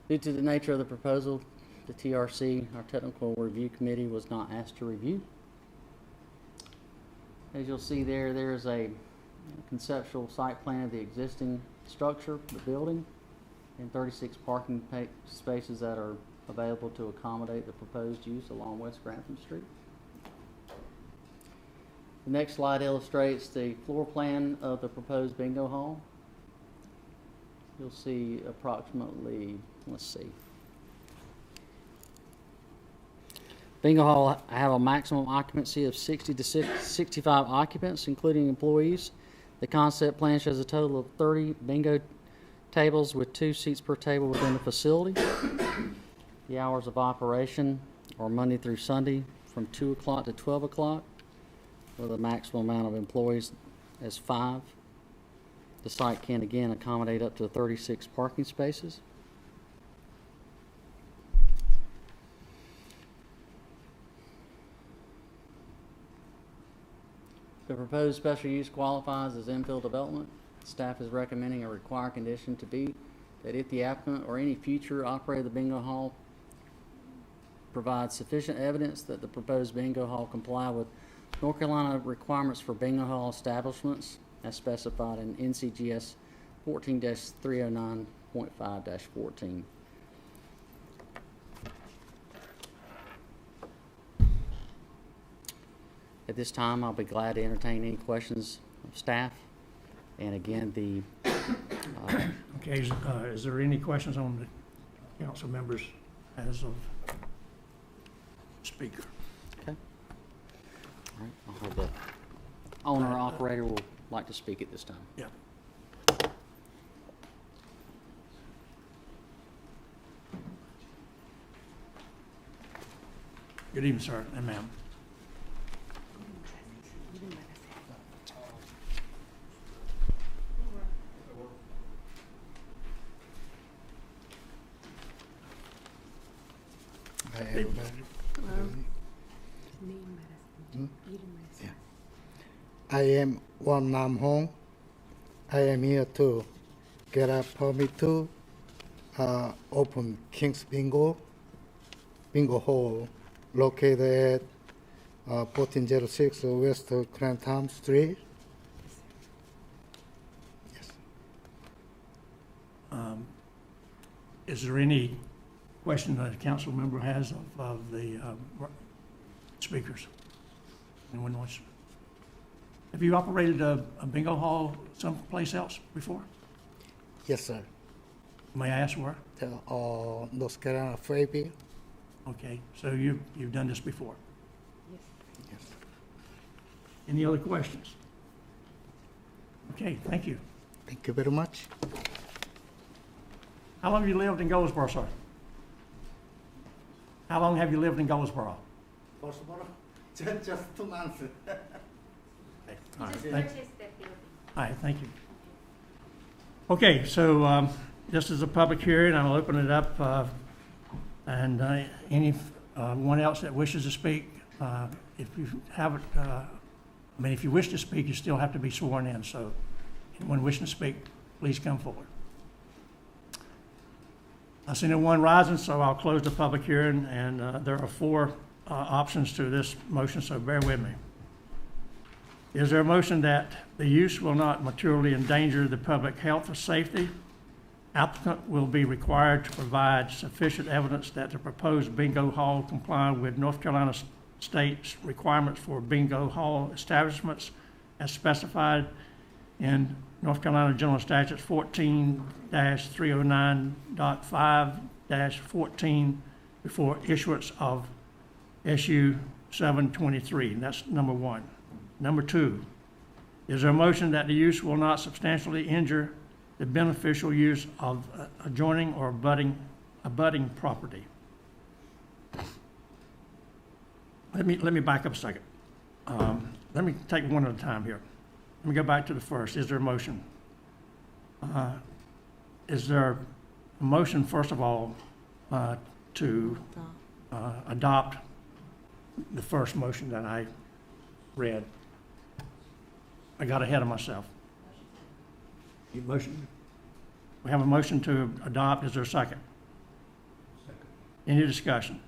Due to the nature of the proposal, the TRC, our Technical Review Committee, was not asked to review. As you'll see there is a conceptual site plan of the existing structure, the building, and 36 parking spaces that are available to accommodate the proposed use along West Grantham Street. The next slide illustrates the floor plan of the proposed bingo hall. You'll see approximately, let's see. Bingo hall have a maximum occupancy of 60 to 65 occupants, including employees. The concept plan shows a total of 30 bingo tables with 2 seats per table within the facility. The hours of operation are Monday through Sunday from 2 o'clock to 12 o'clock, with a maximum amount of employees as 5. The site can again accommodate up to 36 parking spaces. The proposed special use qualifies as infill development. Staff is recommending a required condition to be that if the applicant or any future operator of the bingo hall provides sufficient evidence that the proposed bingo hall comply with North Carolina requirements for bingo hall establishments as specified in NCGS 14-309.5-14. At this time, I'll be glad to entertain any questions of staff. And again, Okay, is there any questions on the council members as of speaker? Okay. All right, I'll hold the owner or operator will like to speak at this time. Yeah. Good evening, sir and ma'am. Hi, everybody. Yeah. I am Won Nam Hong. I am here to get a permit to open King's Bingo Hall located at 1406 West Grantham Street. Yes. Is there any question that a council member has of the speakers? Anyone wants? Have you operated a bingo hall someplace else before? Yes, sir. May I ask where? North Carolina Fairview. Okay, so you've done this before. Yes. Any other questions? Okay, thank you. Thank you very much. How long have you lived in Goldsboro, sir? How long have you lived in Goldsboro? Goldsboro? Just 2 months. All right, thank you. Okay, so this is a public hearing. I'll open it up, and anyone else that wishes to speak, if you haven't, if you wish to speak, you still have to be sworn in. So, anyone wishing to speak, please come forward. I see no one rising, so I'll close the public hearing, and there are four options to this motion, so bear with me. Is there a motion that the use will not materially endanger the public health or safety? Applicant will be required to provide sufficient evidence that the proposed bingo hall comply with North Carolina State's requirements for bingo hall establishments as specified in North Carolina General Statutes 14-309.5-14 before issuance of SU 723. And that's number one. Number two, is there a motion that the use will not substantially injure the beneficial use of adjoining or abutting property? Let me back up a second. Let me take one at a time here. Let me go back to the first. Is there a motion? Is there a motion, first of all, to adopt the first motion that I read? I got ahead of myself. Motion. We have a motion to adopt. Is there a second? Second. Any discussion?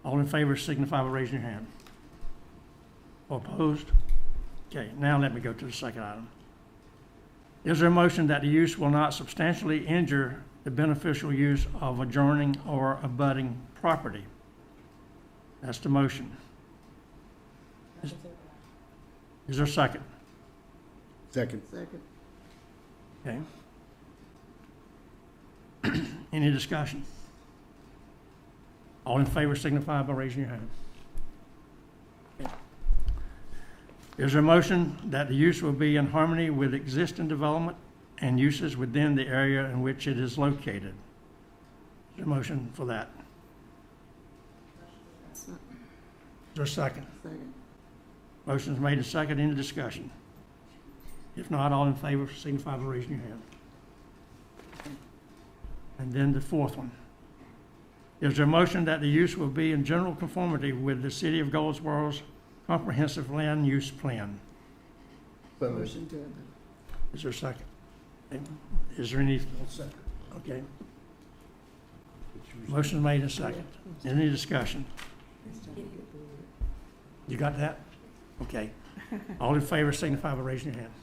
All in favor signify by raising your hand. Or opposed? Okay, now let me go to the second item. Is there a motion that the use will not substantially injure the beneficial use of adjoining or abutting property? That's the motion. Is there a second? Second. Second. Okay. Any discussion? All in favor signify by raising your hand. Okay. Is there a motion that the use will be in harmony with existing development and uses within the area in which it is located? Is there a motion for that? Is there a second? Second. Motion is made and second. Any discussion? If not, all in favor signify by raising your hand. And then the fourth one. Is there a motion that the use will be in general conformity with the City of Goldsboro's comprehensive land use plan? Motion to adopt. Is there a second? Okay. Is there any? Second. Okay. Motion is made and second. Any discussion? You got that? Okay. All in favor signify by raising your hand.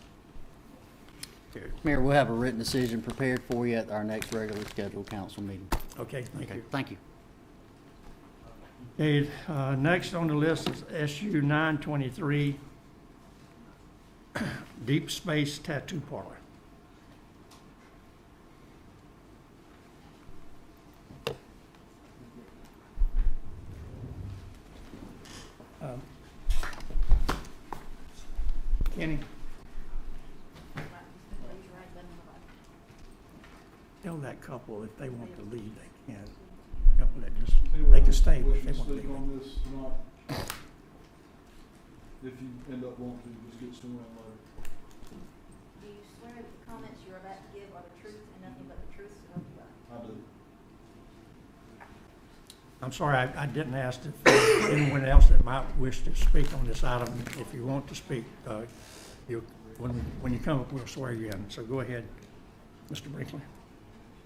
Mayor, we'll have a written decision prepared for you at our next regularly scheduled council meeting. Okay, thank you. Thank you. Okay, next on the list is SU 923, Deep Space Tattoo Parlor. Kenny? Tell that couple if they want to leave, they can. Couple that just, they can stay, but if they want to leave. On this tonight. If you end up wanting to, just get sworn in later. Do you swear that the comments you're about to give are the truth and nothing but the truth, so help you God? I do. I'm sorry, I didn't ask if anyone else that might wish to speak on this item. If you want to speak, when you come up, we'll swear you in. So go ahead, Mr. Brinkley.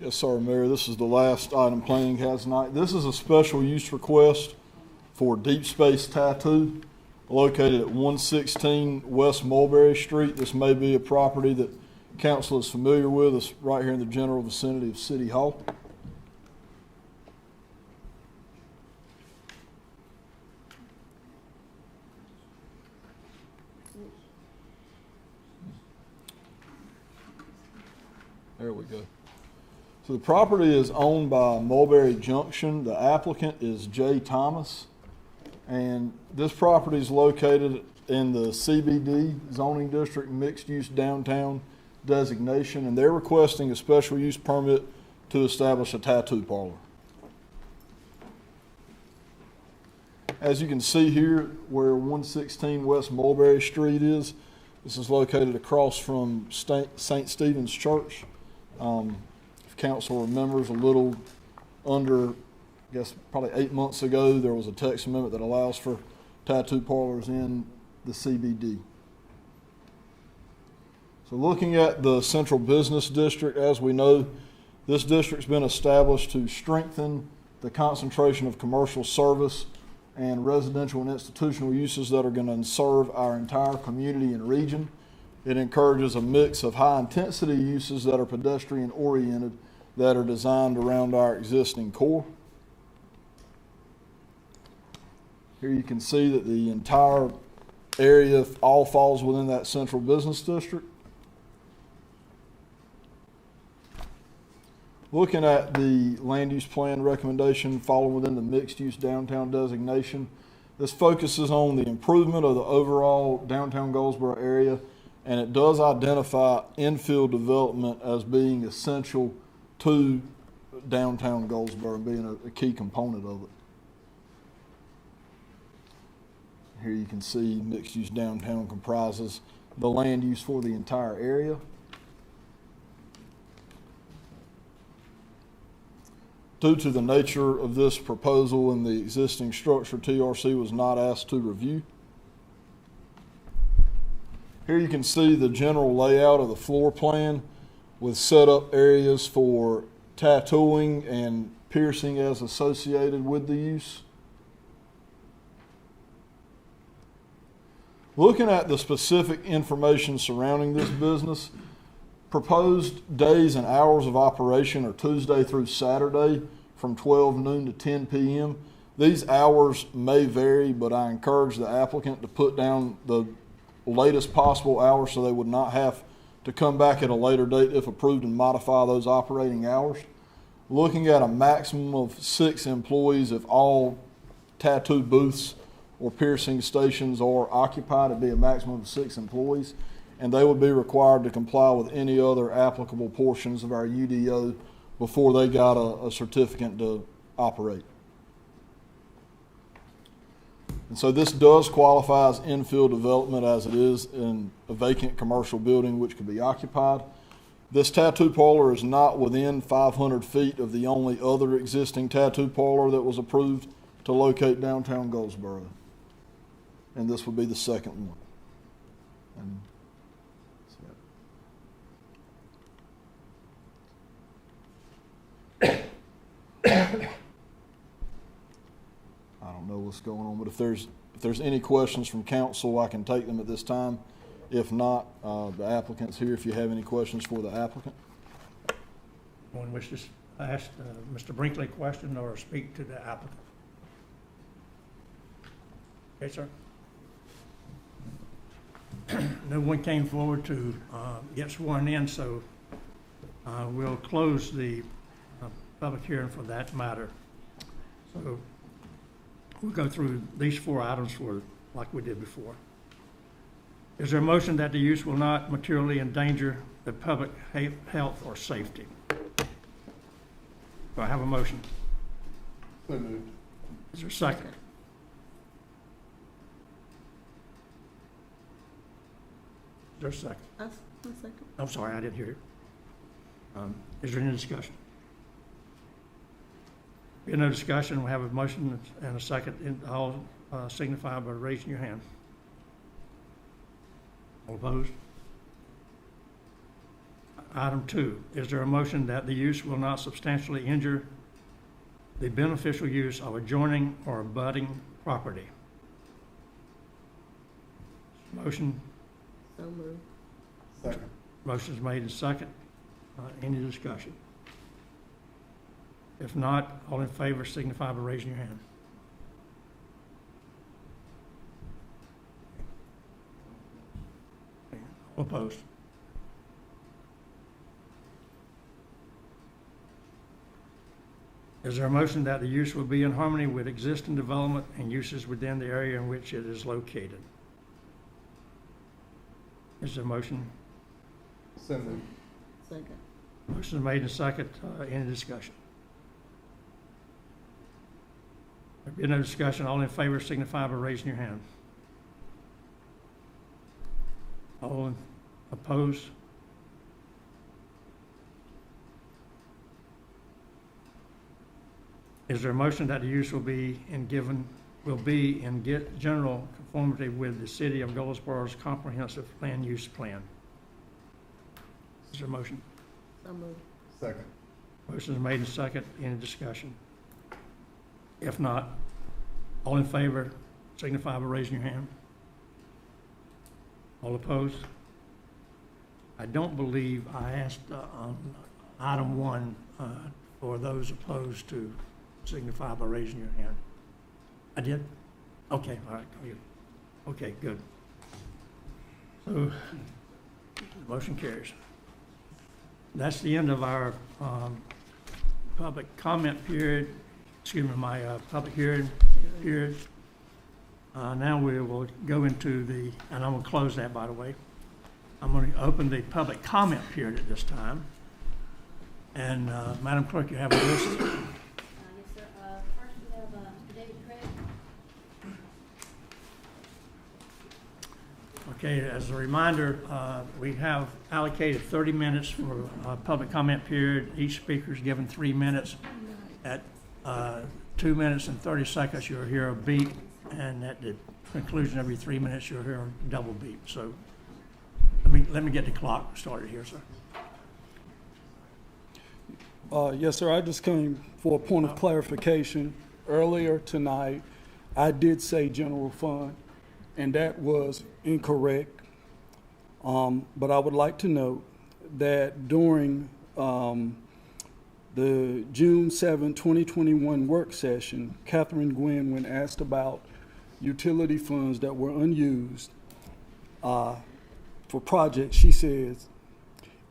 Yes, sir, Mayor. This is the last item planning has tonight. This is a special use request for Deep Space Tattoo located at 116 West Mulberry Street. This may be a property that council is familiar with. It's right here in the general vicinity of City Hall. There we go. So the property is owned by Mulberry Junction. The applicant is J. Thomas. And this property is located in the CBD zoning district mixed use downtown designation. And they're requesting a special use permit to establish a tattoo parlor. As you can see here where 116 West Mulberry Street is, this is located across from St. Stephen's Church. If council remembers, a little under, I guess probably 8 months ago, there was a text amendment that allows for tattoo parlors in the CBD. So looking at the central business district, as we know, This district's been established to strengthen the concentration of commercial service and residential and institutional uses that are going to serve our entire community and region. It encourages a mix of high-intensity uses that are pedestrian-oriented that are designed around our existing core. Here you can see that the entire area all falls within that central business district. Looking at the land use plan recommendation falling within the mixed-use downtown designation, this focuses on the improvement of the overall downtown Goldsboro area, and it does identify infill development as being essential to downtown Goldsboro and being a key component of it. Here you can see mixed-use downtown comprises the land use for the entire area. Due to the nature of this proposal and the existing structure, TRC was not asked to review. Here you can see the general layout of the floor plan with setup areas for tattooing and piercing as associated with the use. Looking at the specific information surrounding this business, proposed days and hours of operation are Tuesday through Saturday from 12 noon to 10 p.m. These hours may vary, but I encourage the applicant to put down the latest possible hours so they would not have to come back at a later date if approved and modify those operating hours. Looking at a maximum of 6 employees if all tattoo booths or piercing stations are occupied, it'd be a maximum of 6 employees, and they would be required to comply with any other applicable portions of our UDO before they got a certificate to operate. And so this does qualify as infill development as it is in a vacant commercial building which could be occupied. This tattoo parlor is not within 500 feet of the only other existing tattoo parlor that was approved to locate downtown Goldsboro. And this would be the second one. And I don't know what's going on, but if there's any questions from council, I can take them at this time. If not, the applicant's here if you have any questions for the applicant. Anyone wish to ask Mr. Brinkley a question or speak to the applicant? Okay, sir. No one came forward to get sworn in, so we'll close the public hearing for that matter. So we'll go through these 4 items like we did before. Is there a motion that the use will not materially endanger the public health or safety? Do I have a motion? So moved. Is there a second? Is there a second? A second. I'm sorry, I didn't hear you. Is there any discussion? Being no discussion, we have a motion and a second. All signify by raising your hand. All opposed? Item 2, is there a motion that the use will not substantially injure the beneficial use of adjoining or abutting property? Motion. So moved. Second. Motion is made and second. Any discussion? If not, all in favor signify by raising your hand. All opposed? Is there a motion that the use will be in harmony with existing development and uses within the area in which it is located? Is there a motion? So moved. Second. Motion is made and second. Any discussion? There being no discussion, all in favor signify by raising your hand. All opposed? Is there a motion that the use will be in general conformity with the City of Goldsboro's comprehensive land use plan? Is there a motion? So moved. Second. Motion is made and second. Any discussion? If not, all in favor signify by raising your hand. All opposed? I don't believe I asked on item 1 for those opposed to signify by raising your hand. I did? Okay, all right, good. Okay, good. So, motion carries. That's the end of our public comment period, excuse me, my public hearing period. Now we will go into the, and I'm going to close that, by the way. I'm going to open the public comment period at this time. And Madam Clerk, you have a list. Yes, sir. First we have Mr. David Craig. Okay, as a reminder, we have allocated 30 minutes for public comment period. Each speaker is given 3 minutes. At 2 minutes and 30 seconds, you'll hear a beep, and at the conclusion, every 3 minutes, you'll hear a double beep. So let me get the clock started here, sir. Yes, sir. I just came for a point of clarification. Earlier tonight, I did say general fund, and that was incorrect. But I would like to note that during the June 7, 2021 work session, Catherine Gwynn, when asked about utility funds that were unused for projects, she says,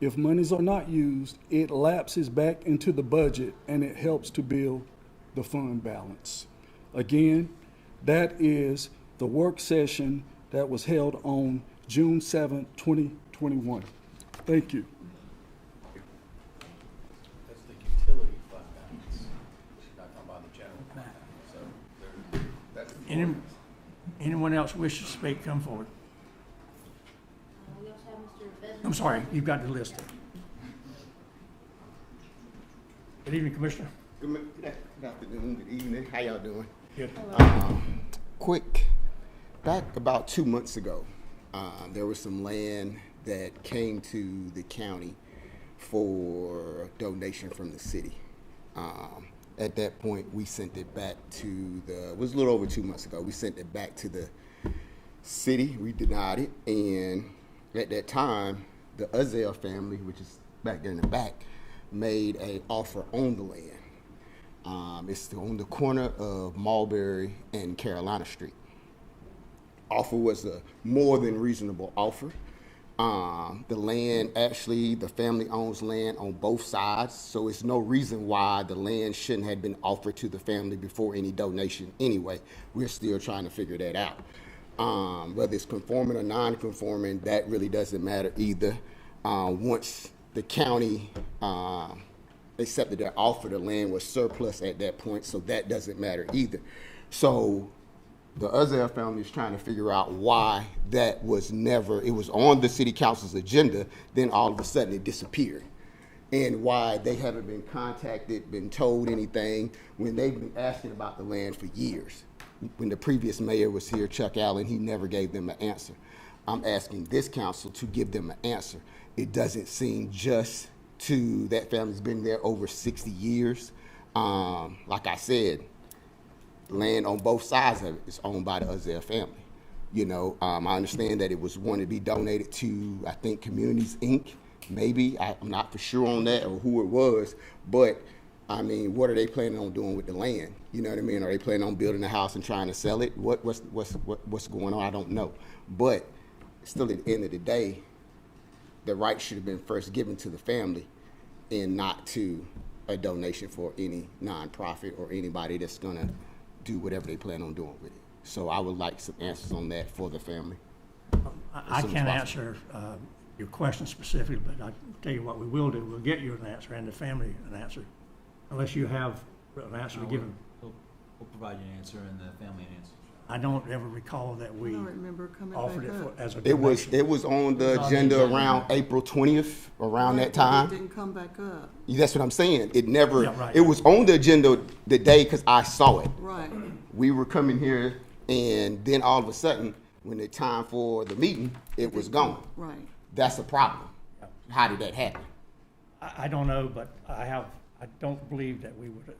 if monies are not used, it lapses back into the budget and it helps to build the fund balance. Again, that is the work session that was held on June 7, 2021. Thank you. That's the utility fund balance. She's not talking about the general fund. So that's Anyone else wish to speak, come forward. We also have Mr. Besant. I'm sorry, you've got the list. Good evening, Commissioner. Good afternoon, good evening. How y'all doing? Good. Quick, back about 2 months ago, there was some land that came to the county for a donation from the city. At that point, we sent it back to it was a little over 2 months ago, we sent it back to the city. We denied it, and at that time, the Uzzell family, which is back there in the back, made an offer on the land. It's on the corner of Mulberry and Carolina Street. Offer was a more than reasonable offer. The land, actually, the family owns land on both sides, so it's no reason why the land shouldn't have been offered to the family before any donation anyway. We're still trying to figure that out. Whether it's conforming or non-conforming, that really doesn't matter either. Once the county accepted their offer, the land was surplus at that point, so that doesn't matter either. So the Uzzell family is trying to figure out why that was never, it was on the city council's agenda, then all of a sudden it disappeared. And why they haven't been contacted, been told anything, when they've been asking about the land for years. When the previous mayor was here, Chuck Allen, he never gave them an answer. I'm asking this council to give them an answer. It doesn't seem just to that family's been there over 60 years. Like I said, land on both sides of it is owned by the Uzzell family. You know, I understand that it was wanted to be donated to, I think, Communities, Inc., maybe. I'm not for sure on that or who it was, but I mean, what are they planning on doing with the land? You know what I mean? Are they planning on building a house and trying to sell it? What's going on? I don't know. But still, at the end of the day, the right should have been first given to the family and not to a donation for any nonprofit or anybody that's gonna do whatever they plan on doing with it. So I would like some answers on that for the family. I can't answer your question specifically, but I'll tell you what we will do. We'll get you an answer and the family an answer, unless you have an answer to give them. We'll provide you an answer and the family an answer. I don't ever recall that we offered it as a donation. It was on the agenda around April 20th, around that time. It didn't come back up. That's what I'm saying. It never, Yeah, right. It was on the agenda the day because I saw it. Right. We were coming here and then all of a sudden, when the time for the meeting, it was gone. Right. That's a problem. How did that happen? I don't know, but I I don't believe that we would,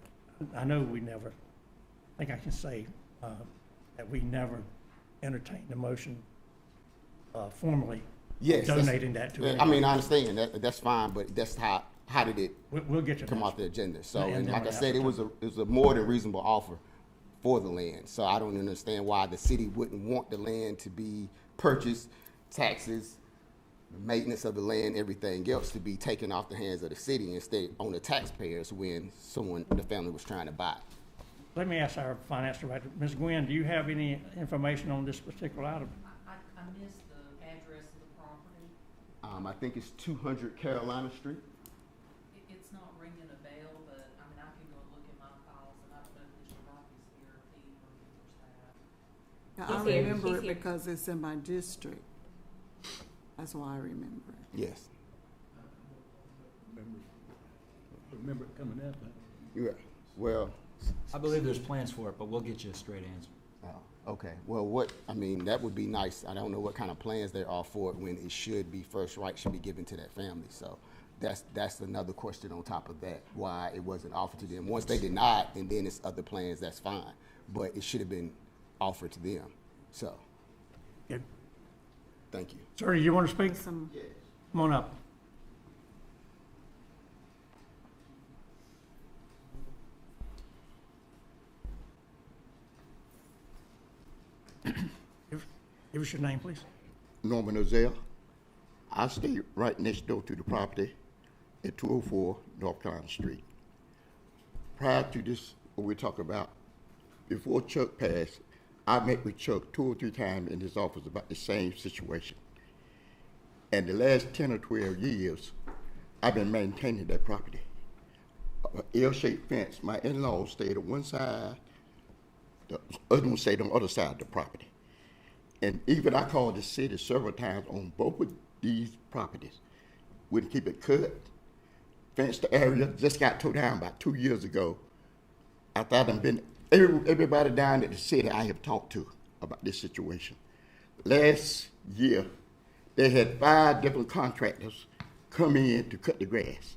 I know we never, I think I can say that we never entertained the motion formally Yes, donating that to. I mean, I understand that's fine, but that's how did it we'll get to come that. off the agenda? So, And and then like I we'll said, it was a more than reasonable offer for the land. So I don't understand why the city wouldn't want the land to be purchased, taxes, maintenance of the land, everything else to be taken off the hands of the city instead on the taxpayers when the family was trying to buy. Let me ask our finance director, Ms. Gwen, do you have any information on this particular item? I missed the address of the property. I think it's 200 Carolina Street. It's not ringing a bell, but I mean, I can go look at my files, and I don't know if Mr. Robbie's here, if he or Yeah, I He's here. remember He's it here. because it's in my district. That's why I remember it. Yes. Remember it coming up, huh? Yeah. Well, I believe there's plans for it, but we'll get you a straight answer. okay. Well, that would be nice. I don't know what kind of plans there are for it when it should be first right should be given to that family. So that's another question on top of that, why it wasn't offered to them. Once they denied and then it's other plans, that's fine. But it should have been offered to them. So, Good. Thank you. Sir, you want to speak? Some, Come on up. Give us your name, please. Norman Ozell. I stay right next door to the property at 204 North Carolina Street. Prior to this, what we're talking about, before Chuck passed, I met with Chuck 2 or 3 times in his office about the same situation. And the last 10 or 12 years, I've been maintaining that property. An L-shaped fence. My in-laws stayed on one side, the other one stayed on the other side of the property. And even I called the city several times on both of these properties. Wouldn't keep it cut. Fenced area just got tore down about 2 years ago. I thought I've been, everybody down at the city I have talked to about this situation. Last year, they had 5 different contractors come in to cut the grass.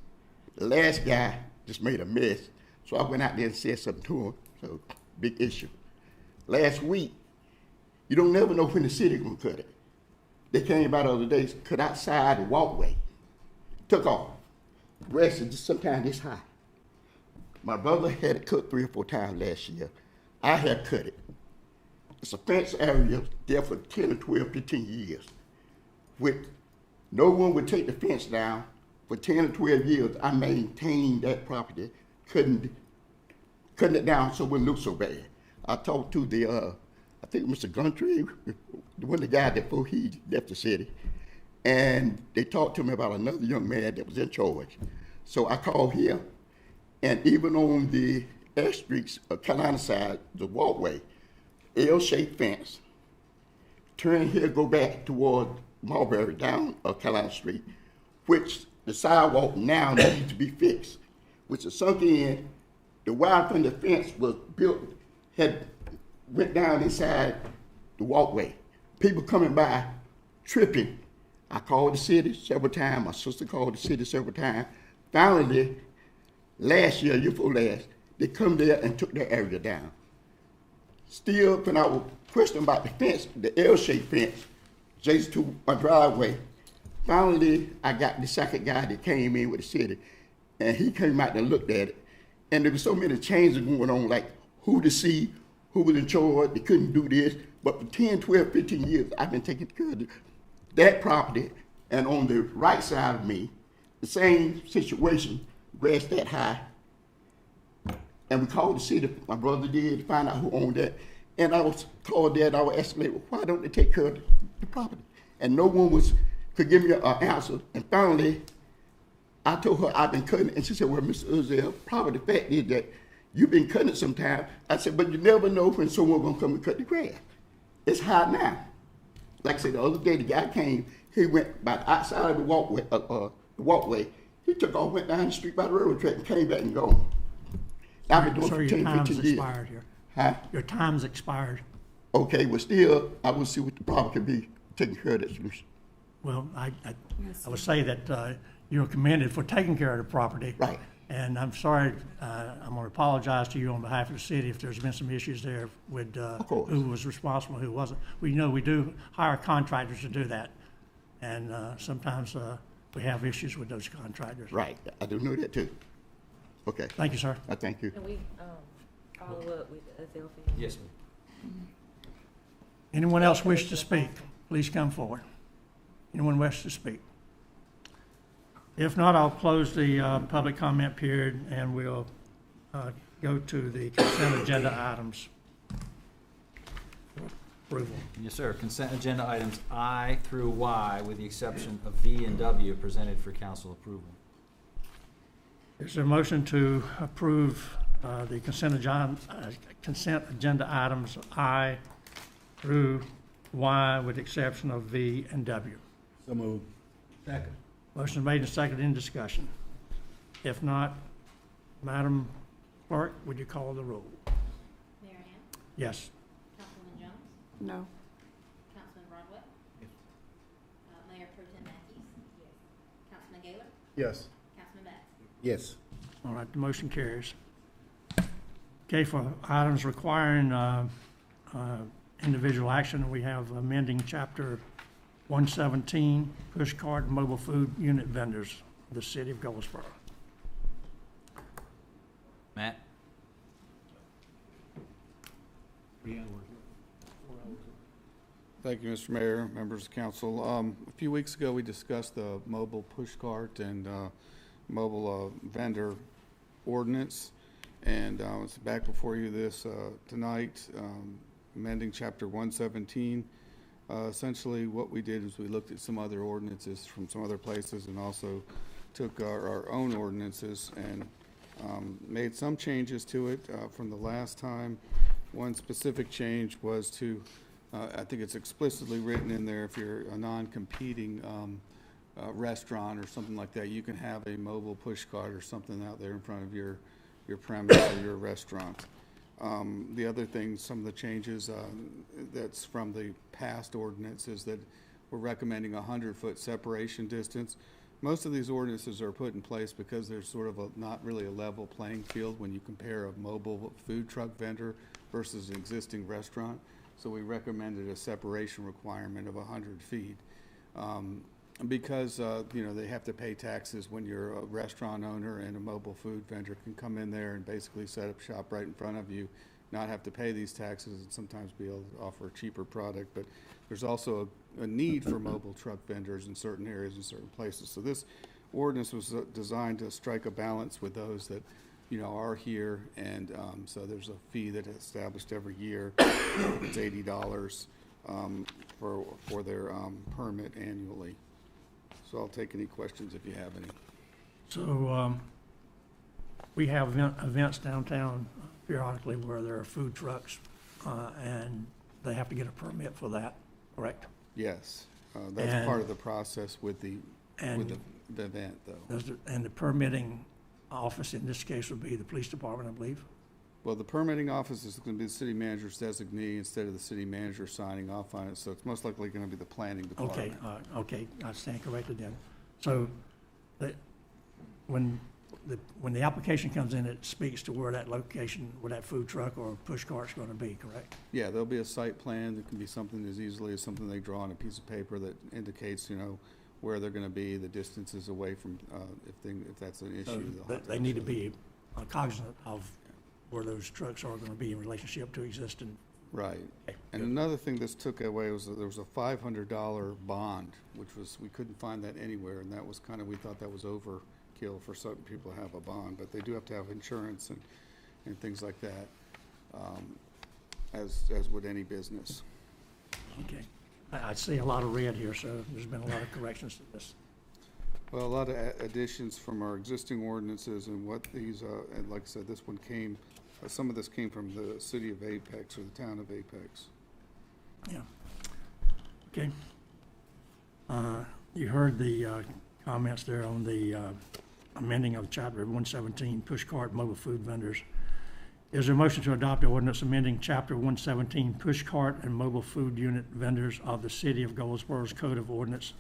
The last guy just made a mess, so I went out there and said something to him, so big issue. Last week, you don't never know when the city gonna cut it. They came by the other day, cut outside the walkway, took off. The grass is just sometimes this high. My brother had it cut 3 or 4 times last year. I had cut it. It's a fence area there for 10 or 12, 15 years. With no one would take the fence down. For 10 or 12 years, I maintained that property, cutting it down so it wouldn't look so bad. I talked to the, I think Mr. Gundry, one of the guys before he left the city, and they talked to me about another young man that was in charge. So I called him, and even on the Ash Streets, Carolina side, the walkway, L-shaped fence, turn here, go back toward Mulberry down Carolina Street, which the sidewalk now needs to be fixed, which is sunk in. The wire from the fence was built, went down inside the walkway. People coming by, tripping. I called the city several times. My sister called the city several times. Finally, last year before last, they come there and took their area down. Still, when I was questioning about the fence, the L-shaped fence, adjacent to my driveway, finally, I got the second guy that came in with the city, and he came out and looked at it. And there were so many changes going on, like who to see, who was in charge, they couldn't do this. But for 10, 12, 15 years, I've been taking care of that property. And on the right side of me, the same situation, grass that high. And we called the city, my brother did, to find out who owned that. And I was called there and I was asking, well, why don't they take care of the property? And no one could give me an answer. And finally, I told her I've been cutting it. And she said, well, Mr. Uzzell, probably the fact is that you've been cutting it sometime. I said, but you never know when someone's gonna come and cut the grass. It's high now. Like I said, the other day, the guy came, he went by the outside of the walkway, he took off, went down the street by the railroad track and came back and gone. I've been doing Sir, for 10, your time's 15 years. expired here. Huh? Your time's expired. Okay, well still, I will see what the problem can be, taking care of that solution. Well, I would say that you're commended for taking care of the property. Right. And I'm sorry, I'm going to apologize to you on behalf of the city if there's been some issues there with who was responsible, who wasn't. We know we do hire contractors to do that, and sometimes we have issues with those contractors. Right, I do know that too. Okay. Thank you, sir. Thank you. Can we, follow up with SLP? Yes, ma'am. Anyone else wish to speak? Please come forward. Anyone wish to speak? If not, I'll close the public comment period and we'll go to the consent agenda items for approval. Yes, sir. Consent agenda items I through Y, with the exception of V and W, presented for council approval. Is there a motion to approve the consent agenda items I through Y with the exception of V and W? So moved. Second. Motion made and seconded in discussion. If not, Madam Clerk, would you call the roll? Mary Ann? Yes. Councilwoman Jones? No. Councilman Broadway? Yes. Mayor Pro Tem Matthews? Yes. Councilman Gaylor? Yes. Councilman Bass? Yes. All right, the motion carries. Okay, for items requiring individual action, we have amending Chapter 117, push cart and mobile food unit vendors of the city of Goldsboro. Matt? Thank you, Mr. Mayor, members of council. A few weeks ago, we discussed the mobile push cart and mobile vendor ordinance, and it's back before you tonight, amending Chapter 117. Essentially, what we did is we looked at some other ordinances from some other places and also took our own ordinances and made some changes to it from the last time. One specific change was to, I think it's explicitly written in there, if you're a non-competing restaurant or something like that, you can have a mobile push cart or something out there in front of your premise or your restaurant. The other thing, some of the changes that's from the past ordinance is that we're recommending a 100-foot separation distance. Most of these ordinances are put in place because there's sort of not really a level playing field when you compare a mobile food truck vendor versus an existing restaurant. So we recommended a separation requirement of 100 feet. Because they have to pay taxes when you're a restaurant owner, and a mobile food vendor can come in there and basically set up shop right in front of you, not have to pay these taxes, and sometimes be able to offer a cheaper product. But there's also a need for mobile truck vendors in certain areas and certain places. So this ordinance was designed to strike a balance with those that are here, and so there's a fee that is established every year. It's $80 for their permit annually. So I'll take any questions if you have any. So we have events downtown periodically where there are food trucks and they have to get a permit for that, correct? Yes, that's part of the process with the event, though. And the permitting office in this case would be the police department, I believe? Well, the permitting office is going to be the city manager's designee instead of the city manager signing off on it, so it's most likely going to be the planning department. Okay, I stand corrected then. So when the application comes in, it speaks to where that location, where that food truck or push cart is going to be, correct? Yeah, there'll be a site plan. That can be something as easily as something they draw on a piece of paper that indicates, where they're going to be, the distances away from, if that's an issue. So they need to be cognizant of where those trucks are going to be in relationship to existing. Right. And another thing this took away was that there was a $500 bond, which we couldn't find that anywhere, and that was we thought that was overkill for certain people to have a bond, but they do have to have insurance and things like that, as would any business. Okay. I see a lot of red here, so there's been a lot of corrections to this. Well, a lot of additions from our existing ordinances, and what these, and like I said, this one came, some of this came from the city of Apex or the town of Apex. Yeah. Okay. You heard the comments there on the amending of Chapter 117, push cart mobile food vendors. Is there a motion to adopt the ordinance amending Chapter 117, push cart and mobile food unit vendors of the city of Goldsboro's Code of Ordinance?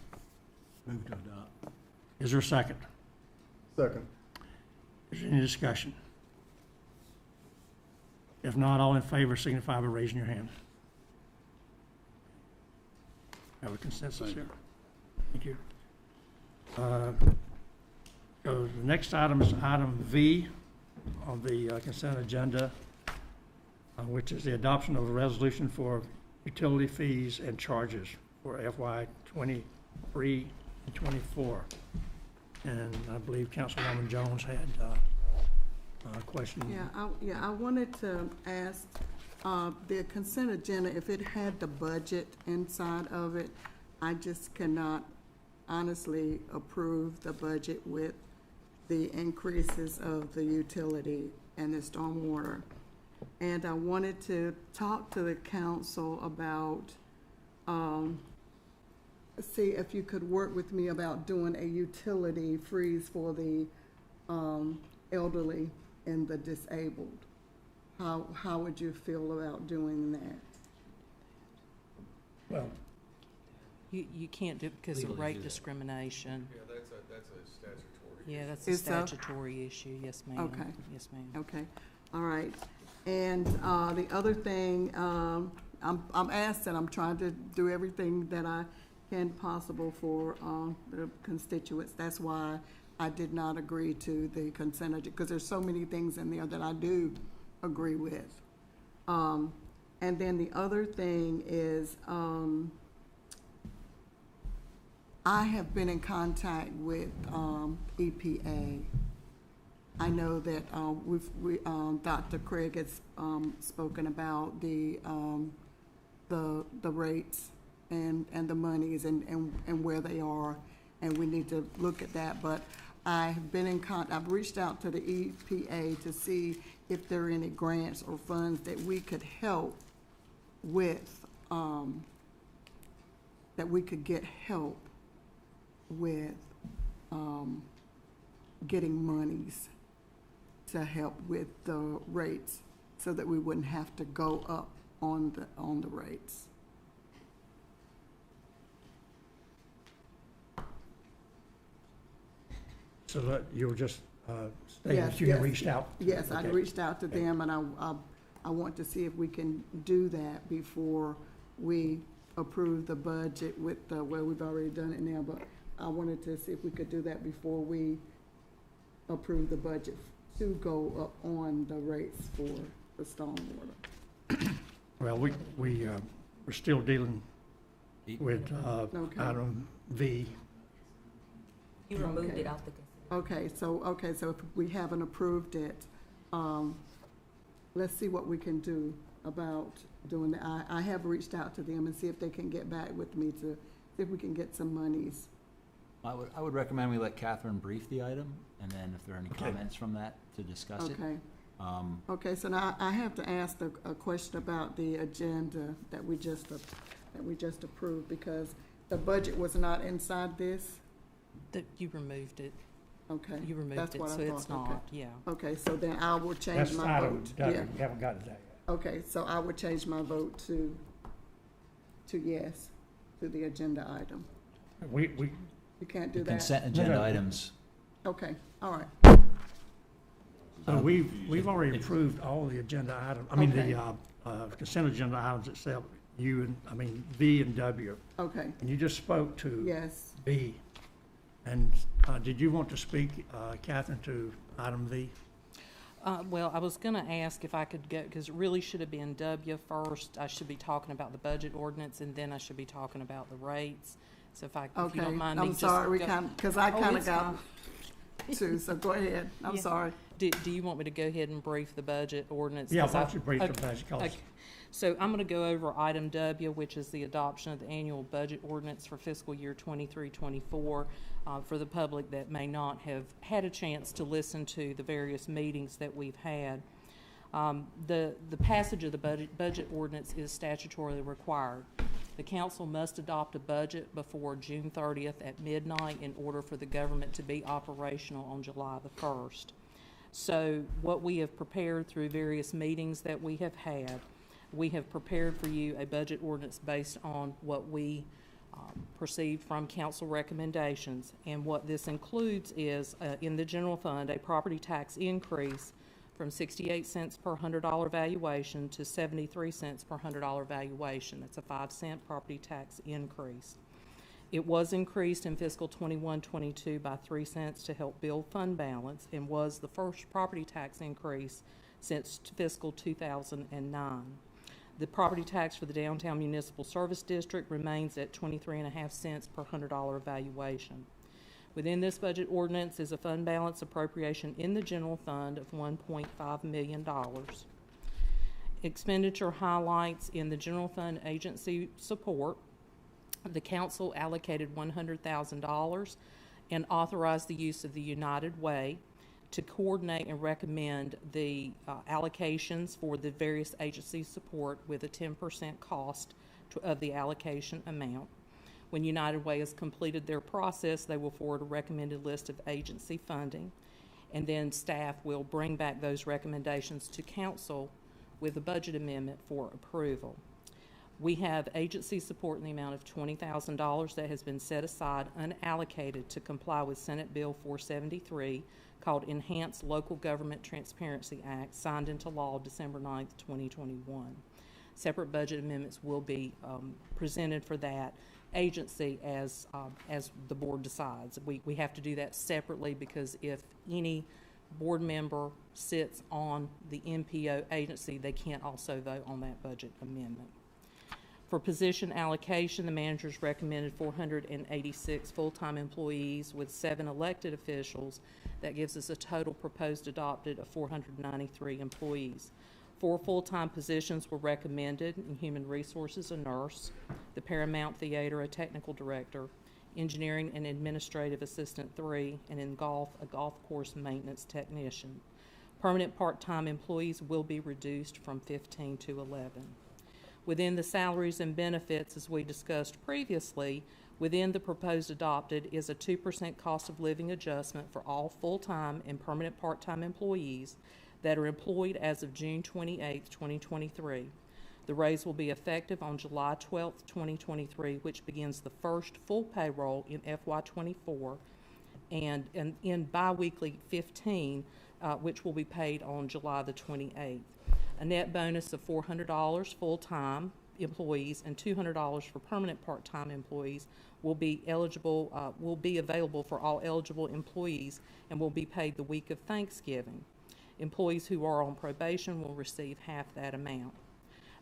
Move to adopt. Is there a second? Second. Is there any discussion? If not, all in favor signify by raising your hand. Have a consensus here. Thank you. So the next item is item V on the consent agenda, which is the adoption of a resolution for utility fees and charges for FY '23 and '24. And I believe Councilwoman Jones had a question. I wanted to ask, the consent agenda, if it had the budget inside of it, I just cannot honestly approve the budget with the increases of the utility and the stormwater. And I wanted to talk to the council about, see if you could work with me about doing a utility freeze for the elderly and the disabled. How would you feel about doing that? Well, You can't do it because of rate discrimination. Yeah, that's a statutory. Yeah, that's a statutory issue. Yes, ma'am. Okay. Yes, ma'am. Okay, all right. And the other thing, I'm asked, and I'm trying to do everything that I can possible for the constituents. That's why I did not agree to the consent agenda, because there's so many things in there that I do agree with. And then the other thing is, I have been in contact with EPA. I know that Dr. Craig has spoken about the rates and the monies and where they are, and we need to look at that. But I have been in I've reached out to the EPA to see if there are any grants or funds that we could help with, that we could get help with getting monies to help with the rates, so that we wouldn't have to go up on the rates. so that you were just stating that you had reached out. Yes, I Okay. reached out to them, and I want to see if we can do that before we approve the budget with the, well, we've already done it now, but I wanted to see if we could do that before we approve the budget to go up on the rates for the stormwater. Well, we're still dealing with item V. You removed Okay. it off the consent. Okay, so if we haven't approved it, let's see what we can do about doing that. I have reached out to them and see if they can get back with me to see if we can get some monies. I would recommend we let Catherine brief the item, and then if there are any comments from that, to discuss it. Okay. Okay, so now I have to ask a question about the agenda that we just approved, because the budget was not inside this. That you removed it. Okay. You removed That's it, what I so it's thought. not, yeah. Okay, so then I will change That's my item vote. W. Yeah. You haven't got to that yet. Okay, so I would change my vote to yes, to the agenda item. We You can't do The that? consent agenda items. Okay, all right. So we've already approved all the agenda items, I mean, Okay. the consent agenda items itself, V and W. Okay, And you just spoke to yes. V. And did you want to speak, Catherine, to item V? Well, I was gonna ask if I could go, because it really should have been W first. I should be talking about the budget ordinance, and then I should be talking about the rates. So if you Okay, don't mind me I'm just sorry, we go- kind, because I Oh, kind of it's got two, so go ahead. I'm Yeah. sorry. Do you want me to go ahead and brief the budget ordinance? Yeah, 'Cause why don't you brief the okay, budget, 'cause- okay. So I'm going to go over item W, which is the adoption of the annual budget ordinance for fiscal year 23-24, for the public that may not have had a chance to listen to the various meetings that we've had. The passage of the budget ordinance is statutorily required. The council must adopt a budget before June 30th at midnight in order for the government to be operational on July the 1st. So what we have prepared through various meetings that we have had, we have prepared for you a budget ordinance based on what we perceived from council recommendations. And what this includes is, in the general fund, a property tax increase from 68 cents per $100 valuation to 73 cents per $100 valuation. That's a 5-cent property tax increase. It was increased in fiscal 21-22 by 3 cents to help build fund balance, and was the first property tax increase since fiscal 2009. The property tax for the Downtown Municipal Service District remains at 23.5 cents per $100 valuation. Within this budget ordinance is a fund balance appropriation in the general fund of $1.5 million. Expenditure highlights in the general fund agency support. The council allocated $100,000 and authorized the use of the United Way to coordinate and recommend the allocations for the various agency support with a 10% cost of the allocation amount. When United Way has completed their process, they will forward a recommended list of agency funding, and then staff will bring back those recommendations to council with a budget amendment for approval. We have agency support in the amount of $20,000 that has been set aside unallocated to comply with Senate Bill 473, called Enhanced Local Government Transparency Act, signed into law December 9th, 2021. Separate budget amendments will be presented for that agency as the board decides. We have to do that separately, because if any board member sits on the MPO agency, they can't also vote on that budget amendment. For position allocation, the managers recommended 486 full-time employees with 7 elected officials. That gives us a total proposed adopted of 493 employees. 4 full-time positions were recommended: in Human Resources, a nurse; the Paramount Theater, a technical director; Engineering and Administrative Assistant 3; and in golf, a golf course maintenance technician. Permanent part-time employees will be reduced from 15 to 11. Within the salaries and benefits, as we discussed previously, within the proposed adopted is a 2% cost of living adjustment for all full-time and permanent part-time employees that are employed as of June 28, 2023. The raise will be effective on July 12, 2023, which begins the first full payroll in FY24, and in biweekly 15, which will be paid on July the 28th. A net bonus of $400 full-time employees and $200 for permanent part-time employees will be available for all eligible employees and will be paid the week of Thanksgiving. Employees who are on probation will receive half that amount.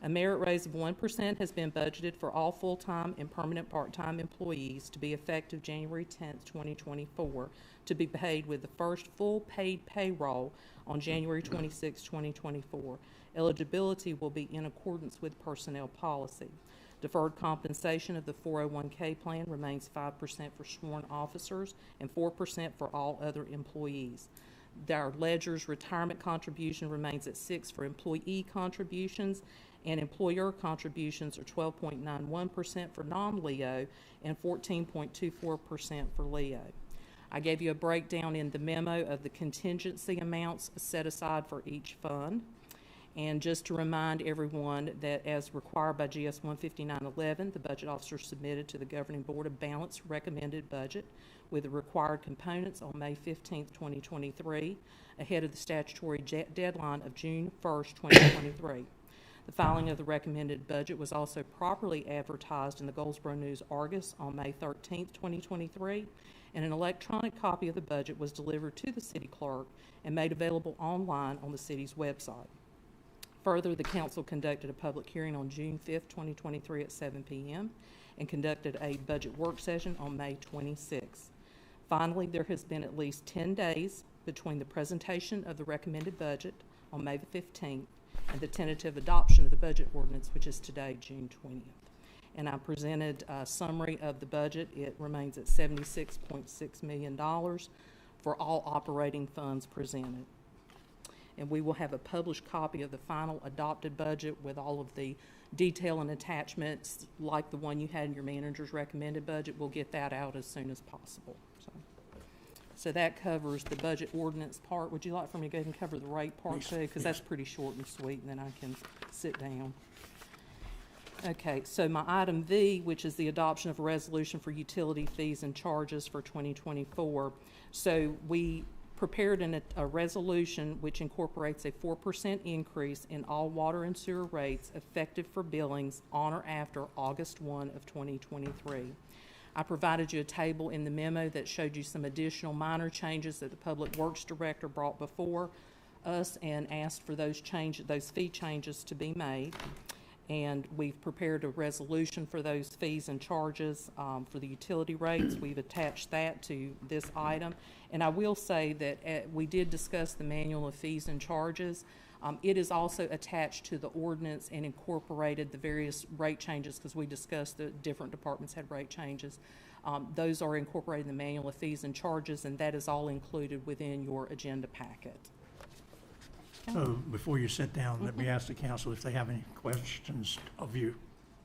A merit raise of 1% has been budgeted for all full-time and permanent part-time employees to be effective January 10, 2024, to be paid with the first full paid payroll on January 26, 2024. Eligibility will be in accordance with personnel policy. Deferred compensation of the 401k plan remains 5% for sworn officers and 4% for all other employees. Our ledger's retirement contribution remains at 6% for employee contributions, and employer contributions are 12.91% for non-LEO and 14.24% for LEO. I gave you a breakdown in the memo of the contingency amounts set aside for each fund. And just to remind everyone that, as required by GS 15911, the budget officer submitted to the governing board a balanced recommended budget with the required components on May 15, 2023, ahead of the statutory deadline of June 1, 2023. The filing of the recommended budget was also properly advertised in the Goldsboro News Argus on May 13, 2023, and an electronic copy of the budget was delivered to the city clerk and made available online on the city's website. Further, the council conducted a public hearing on June 5, 2023 at 7 p.m. and conducted a budget work session on May 26. Finally, there has been at least 10 days between the presentation of the recommended budget on May the 15th and the tentative adoption of the budget ordinance, which is today, June 20th. And I presented a summary of the budget. It remains at $76.6 million for all operating funds presented. And we will have a published copy of the final adopted budget with all of the detail and attachments like the one you had in your manager's recommended budget. We'll get that out as soon as possible. So that covers the budget ordinance part. Would you like for me to go ahead and cover the rate part too? Because that's pretty short and sweet, and then I can sit down. Okay, so my item V, which is the adoption of a resolution for utility fees and charges for 2024. So we prepared a resolution which incorporates a 4% increase in all water and sewer rates effective for billings on or after August 1 of 2023. I provided you a table in the memo that showed you some additional minor changes that the Public Works Director brought before us and asked for those fee changes to be made. And we've prepared a resolution for those fees and charges for the utility rates. We've attached that to this item. And I will say that we did discuss the manual of fees and charges. It is also attached to the ordinance and incorporated the various rate changes because we discussed the different departments had rate changes. Those are incorporated in the manual of fees and charges, and that is all included within your agenda packet. So before you sit down, let me ask the council if they have any questions of you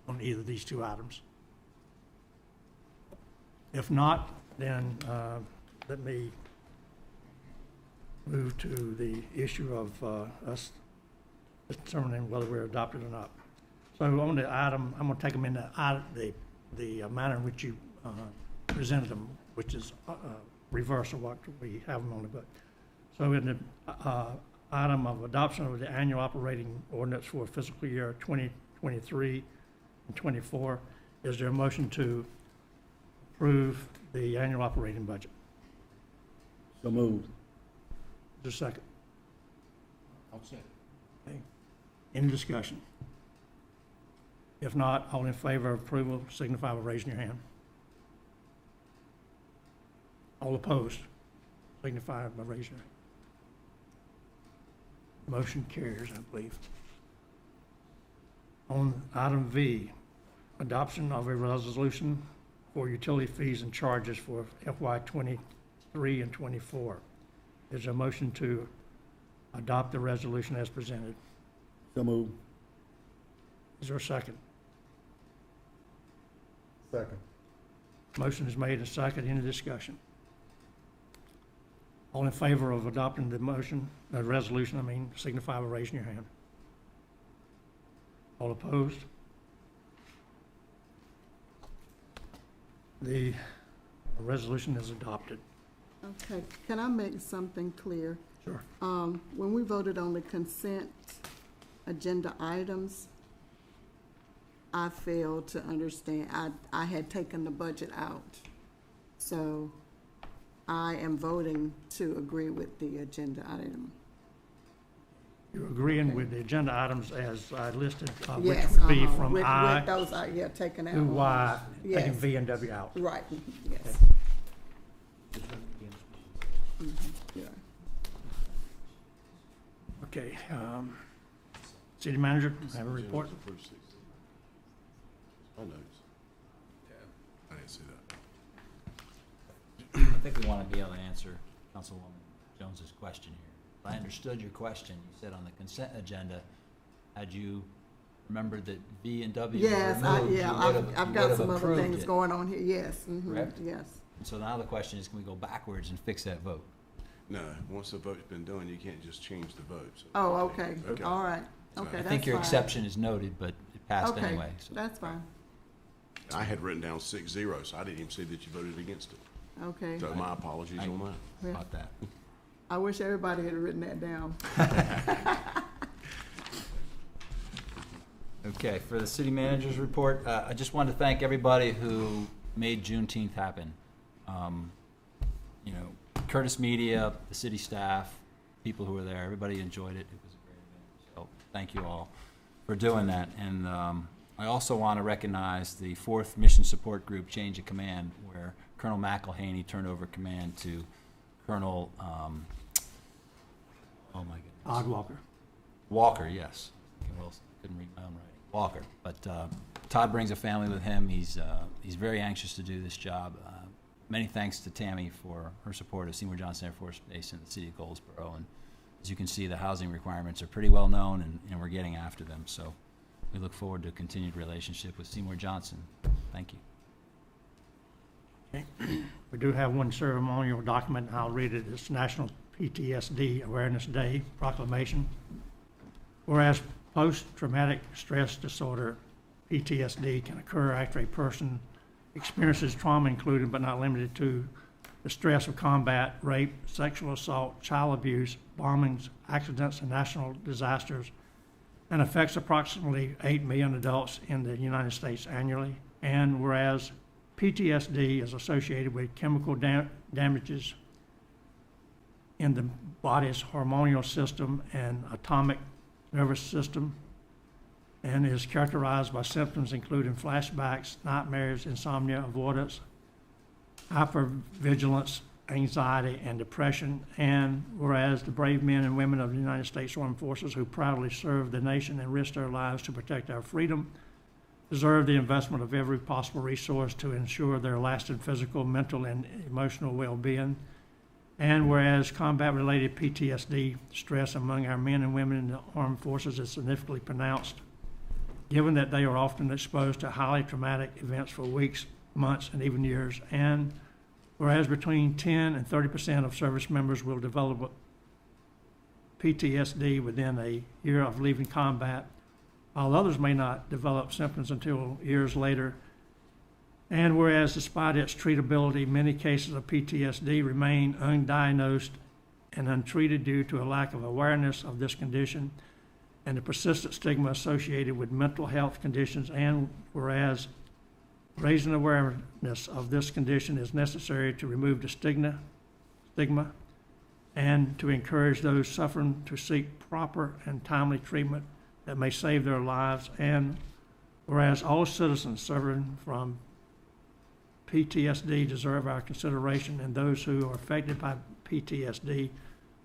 on either of these two items. If not, then let me move to the issue of us determining whether we're adopted or not. So on the item, I'm going to take them in the manner in which you presented them, which is reverse of what we have them on the book. So in the item of adoption of the annual operating ordinance for fiscal year 2023 and 24, is there a motion to approve the annual operating budget? So moved. Is there a second? I'll second. Okay. Any discussion? If not, all in favor of approval signify by raising your hand. All opposed signify by raising your hand. Motion carries, I believe. On item V, adoption of a resolution for utility fees and charges for FY 23 and 24. Is there a motion to adopt the resolution as presented? So moved. Is there a second? Second. Motion is made and second. Any discussion? All in favor of adopting the motion, the resolution, signify by raising your hand. All opposed? The resolution is adopted. Okay, can I make something clear? Sure. When we voted on the consent agenda items, I failed to understand, I had taken the budget out. So I am voting to agree with the agenda item. You're agreeing with the agenda items as I listed, which Yes, would be from with I those, yeah, taken out. to Y, taking Yes. V and W out. Right, yes. Okay. Yeah. Okay, city manager, have a report? My notes. Yeah, I didn't see that. I think we want to be able to answer Councilwoman Jones's question here. If I understood your question, you said on the consent agenda, had you remembered that V and W were Yes, removed, I've got some other things going on here, yes. Correct? Yes. And so now the question is, can we go backwards and fix that vote? No, once the vote's been done, you can't just change the vote. So. Oh, okay, all right, okay, I that's think your fine. exception is noted, but it passed Okay, anyway. So. that's fine, I had written down 6-0, so I didn't even see that you voted against it. okay. So my apologies on that. Yeah. About that. I wish everybody had written that down. Okay, for the city manager's report, I just wanted to thank everybody who made Juneteenth happen. You know, Curtis Media, the city staff, people who were there, everybody enjoyed it. It was a great event. So thank you all for doing that. And I also want to recognize the 4th Mission Support Group change of command, where Colonel McElhaney turned over command to Colonel, oh my goodness. Odd Walker. Walker, yes. Wilson. Couldn't read my own writing. Walker. But Todd brings a family with him. He's very anxious to do this job. Many thanks to Tammy for her support of Seymour Johnson Air Force Base in the city of Goldsboro. And as you can see, the housing requirements are pretty well known, and we're getting after them. So we look forward to a continued relationship with Seymour Johnson. Thank you. Okay. We do have one ceremonial document, and I'll read it. It's National PTSD Awareness Day Proclamation. Whereas post-traumatic stress disorder PTSD can occur after a person experiences trauma, including but not limited to the stress of combat, rape, sexual assault, child abuse, bombings, accidents, and national disasters, and affects approximately 8 million adults in the United States annually. And whereas PTSD is associated with chemical damages in the body's hormonal system and autonomic nervous system, and is characterized by symptoms including flashbacks, nightmares, insomnia, avoidance, hypervigilance, anxiety, and depression. And whereas the brave men and women of the United States Armed Forces who proudly serve the nation and risk their lives to protect our freedom deserve the investment of every possible resource to ensure their lasting physical, mental, and emotional well-being. And whereas combat-related PTSD stress among our men and women in the armed forces is significantly pronounced, given that they are often exposed to highly traumatic events for weeks, months, and even years. And whereas between 10 and 30% of service members will develop PTSD within a year of leaving combat, while others may not develop symptoms until years later. And whereas despite its treatability, many cases of PTSD remain undiagnosed and untreated due to a lack of awareness of this condition and the persistent stigma associated with mental health conditions. And whereas raising awareness of this condition is necessary to remove the stigma and to encourage those suffering to seek proper and timely treatment that may save their lives. And whereas all citizens suffering from PTSD deserve our consideration, and those who are affected by PTSD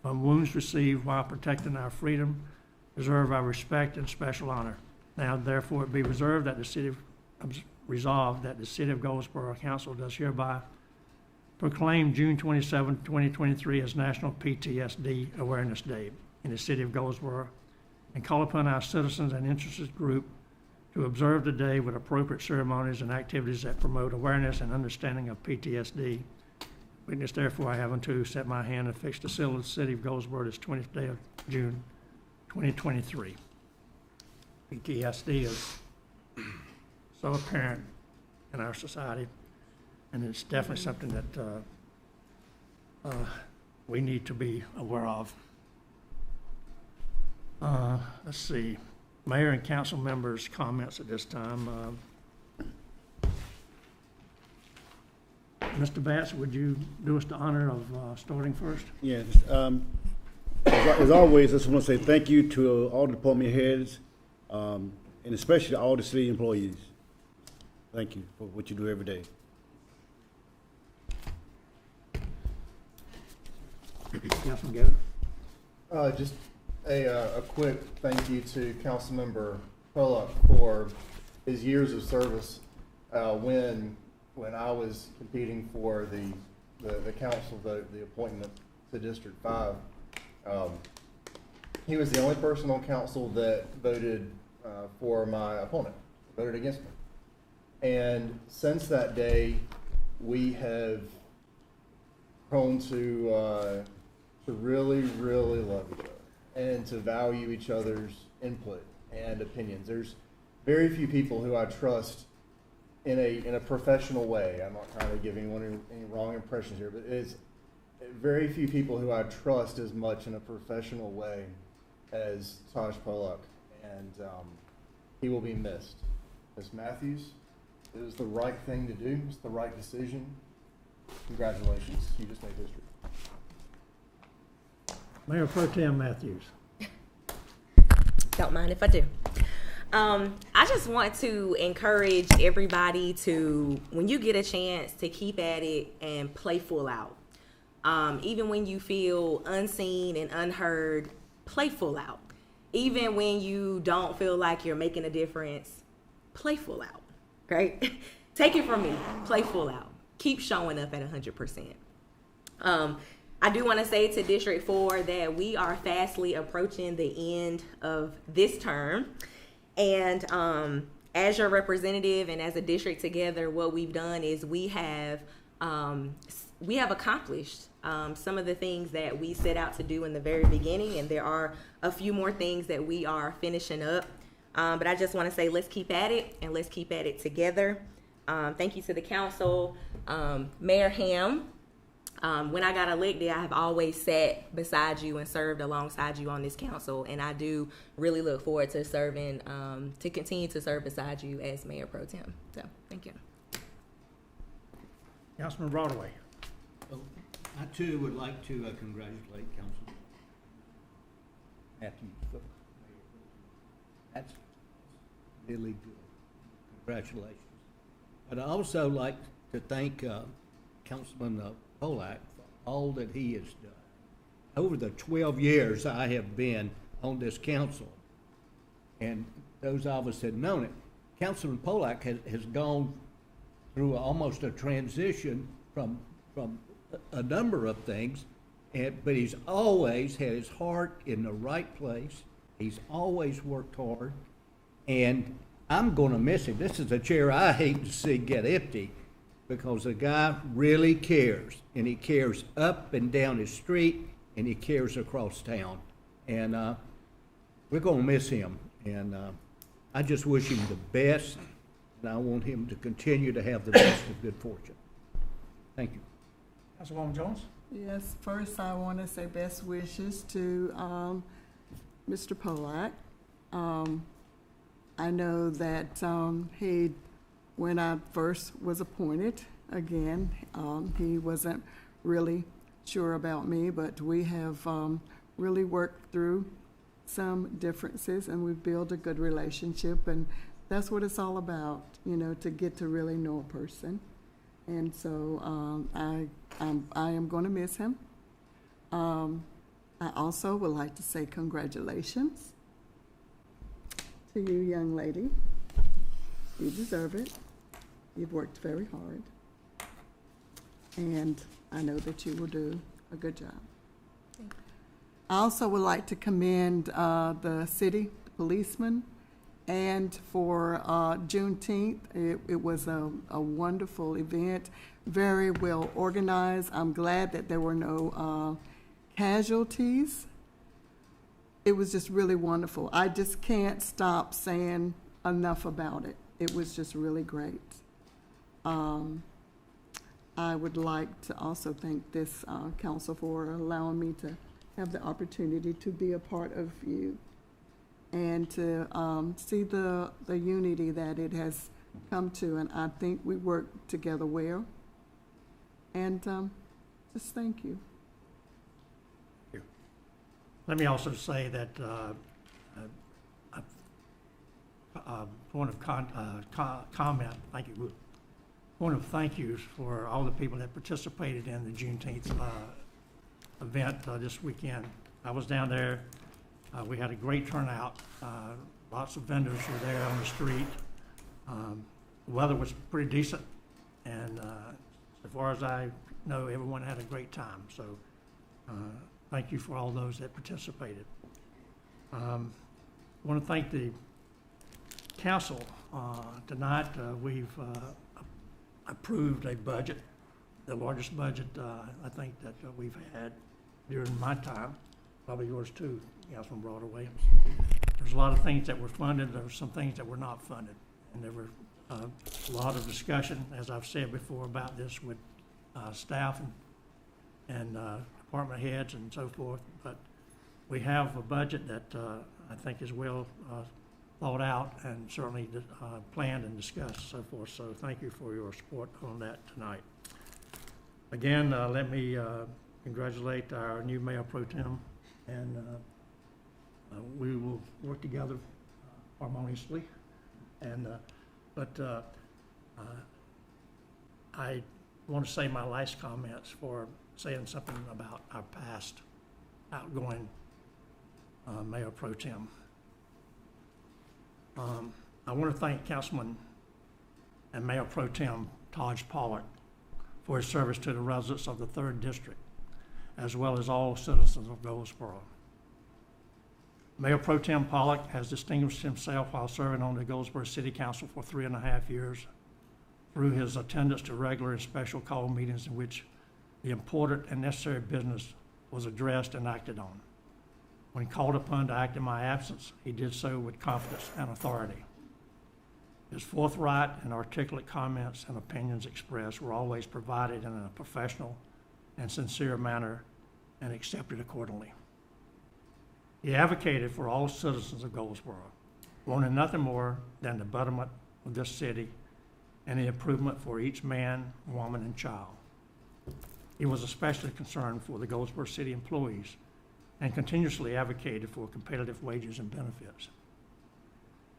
from wounds received while protecting our freedom deserve our respect and special honor. Now, therefore, it be resolved that the City of Goldsboro Council does hereby proclaim June 27, 2023 as National PTSD Awareness Day in the City of Goldsboro, and call upon our citizens and interested group to observe the day with appropriate ceremonies and activities that promote awareness and understanding of PTSD. Witness, therefore, I have unto set my hand and fix the seal of the City of Goldsboro this 20th day of June 2023. PTSD is so apparent in our society, and it's definitely something that we need to be aware of. Let's see, Mayor and council members' comments at this time. Mr. Batts, would you do us the honor of starting first? Yes. As always, I just want to say thank you to all the department heads, and especially all the city employees. Thank you for what you do every day. Councilman Gator? Just a quick thank you to Councilmember Pollock for his years of service when I was competing for the council vote, the appointment to District 5. He was the only person on council that voted for my opponent, voted against me. And since that day, we have grown to really, really love each other and to value each other's input and opinions. There's very few people who I trust in a professional way. I'm not trying to give anyone any wrong impressions here, but it's very few people who I trust as much in a professional way as Taj Pollock, and he will be missed. Ms. Matthews, it was the right thing to do. It's the right decision. Congratulations. You just made history. Mayor Pro Tem Matthews. Don't mind if I do. I just want to encourage everybody to, when you get a chance, to keep at it and play full out. Even when you feel unseen and unheard, play full out. Even when you don't feel like you're making a difference, play full out, right? Take it from me, play full out. Keep showing up at 100%. I do want to say to District 4 that we are fastly approaching the end of this term. And as your representative and as a district together, what we've done is we have accomplished some of the things that we set out to do in the very beginning, and there are a few more things that we are finishing up. But I just want to say, let's keep at it, and let's keep at it together. Thank you to the council. Mayor Ham, when I got elected, I have always sat beside you and served alongside you on this council, and I do really look forward to serving, to continue to serve beside you as Mayor Pro Tem. So, thank you. Councilman Broadway. Well, I too would like to congratulate Councilman Matthews. That's really good. Congratulations. But I also like to thank Councilman Polak for all that he has done. Over the 12 years I have been on this council, and those of us that have known it, Councilman Polak has gone through almost a transition from a number of things, but he's always had his heart in the right place. He's always worked hard, and I'm going to miss him. This is a chair I hate to see get empty, because the guy really cares, and he cares up and down his street, and he cares across town, and we're going to miss him, and I just wish him the best, and I want him to continue to have the best of good fortune. Thank you. Councilwoman Jones? Yes, first I want to say best wishes to Mr. Polak. I know that when I first was appointed, again, he wasn't really sure about me, but we have really worked through some differences, and we've built a good relationship, and that's what it's all about, you know, to get to really know a person. And so I am going to miss him. I also would like to say congratulations to you, young lady. You deserve it. You've worked very hard, and I know that you will do a good job. I also would like to commend the city policemen, and for Juneteenth, it was a wonderful event, very well organized. I'm glad that there were no casualties. It was just really wonderful. I just can't stop saying enough about it. It was just really great. I would like to also thank this council for allowing me to have the opportunity to be a part of you, and to see the unity that it has come to, and I think we work together well. And just thank you. Let me also say that point of comment, thank you. Point of thank yous for all the people that participated in the Juneteenth event this weekend. I was down there. We had a great turnout. Lots of vendors were there on the street. The weather was pretty decent, and as far as I know, everyone had a great time. So thank you for all those that participated. I want to thank the council. Tonight we've approved a budget, the largest budget I think that we've had during my time, probably yours too, Councilman Broadway. There's a lot of things that were funded. There were some things that were not funded, and there were a lot of discussion, as I've said before, about this with staff and department heads and so forth. But we have a budget that I think is well thought out and certainly planned and discussed, so forth. So thank you for your support on that tonight. Again, let me congratulate our new Mayor Pro Tem, and we will work together harmoniously. And I want to say my last comments for saying something about our past outgoing Mayor Pro Tem. I want to thank Councilman and Mayor Pro Tem Taj Pollock for his service to the residents of the 3rd District, as well as all citizens of Goldsboro. Mayor Pro Tem Pollock has distinguished himself while serving on the Goldsboro City Council for 3.5 years through his attendance to regular and special call meetings in which the important and necessary business was addressed and acted on. When called upon to act in my absence, he did so with confidence and authority. His forthright and articulate comments and opinions expressed were always provided in a professional and sincere manner and accepted accordingly. He advocated for all citizens of Goldsboro, wanting nothing more than the betterment of this city and the improvement for each man, woman, and child. He was especially concerned for the Goldsboro City employees and continuously advocated for competitive wages and benefits.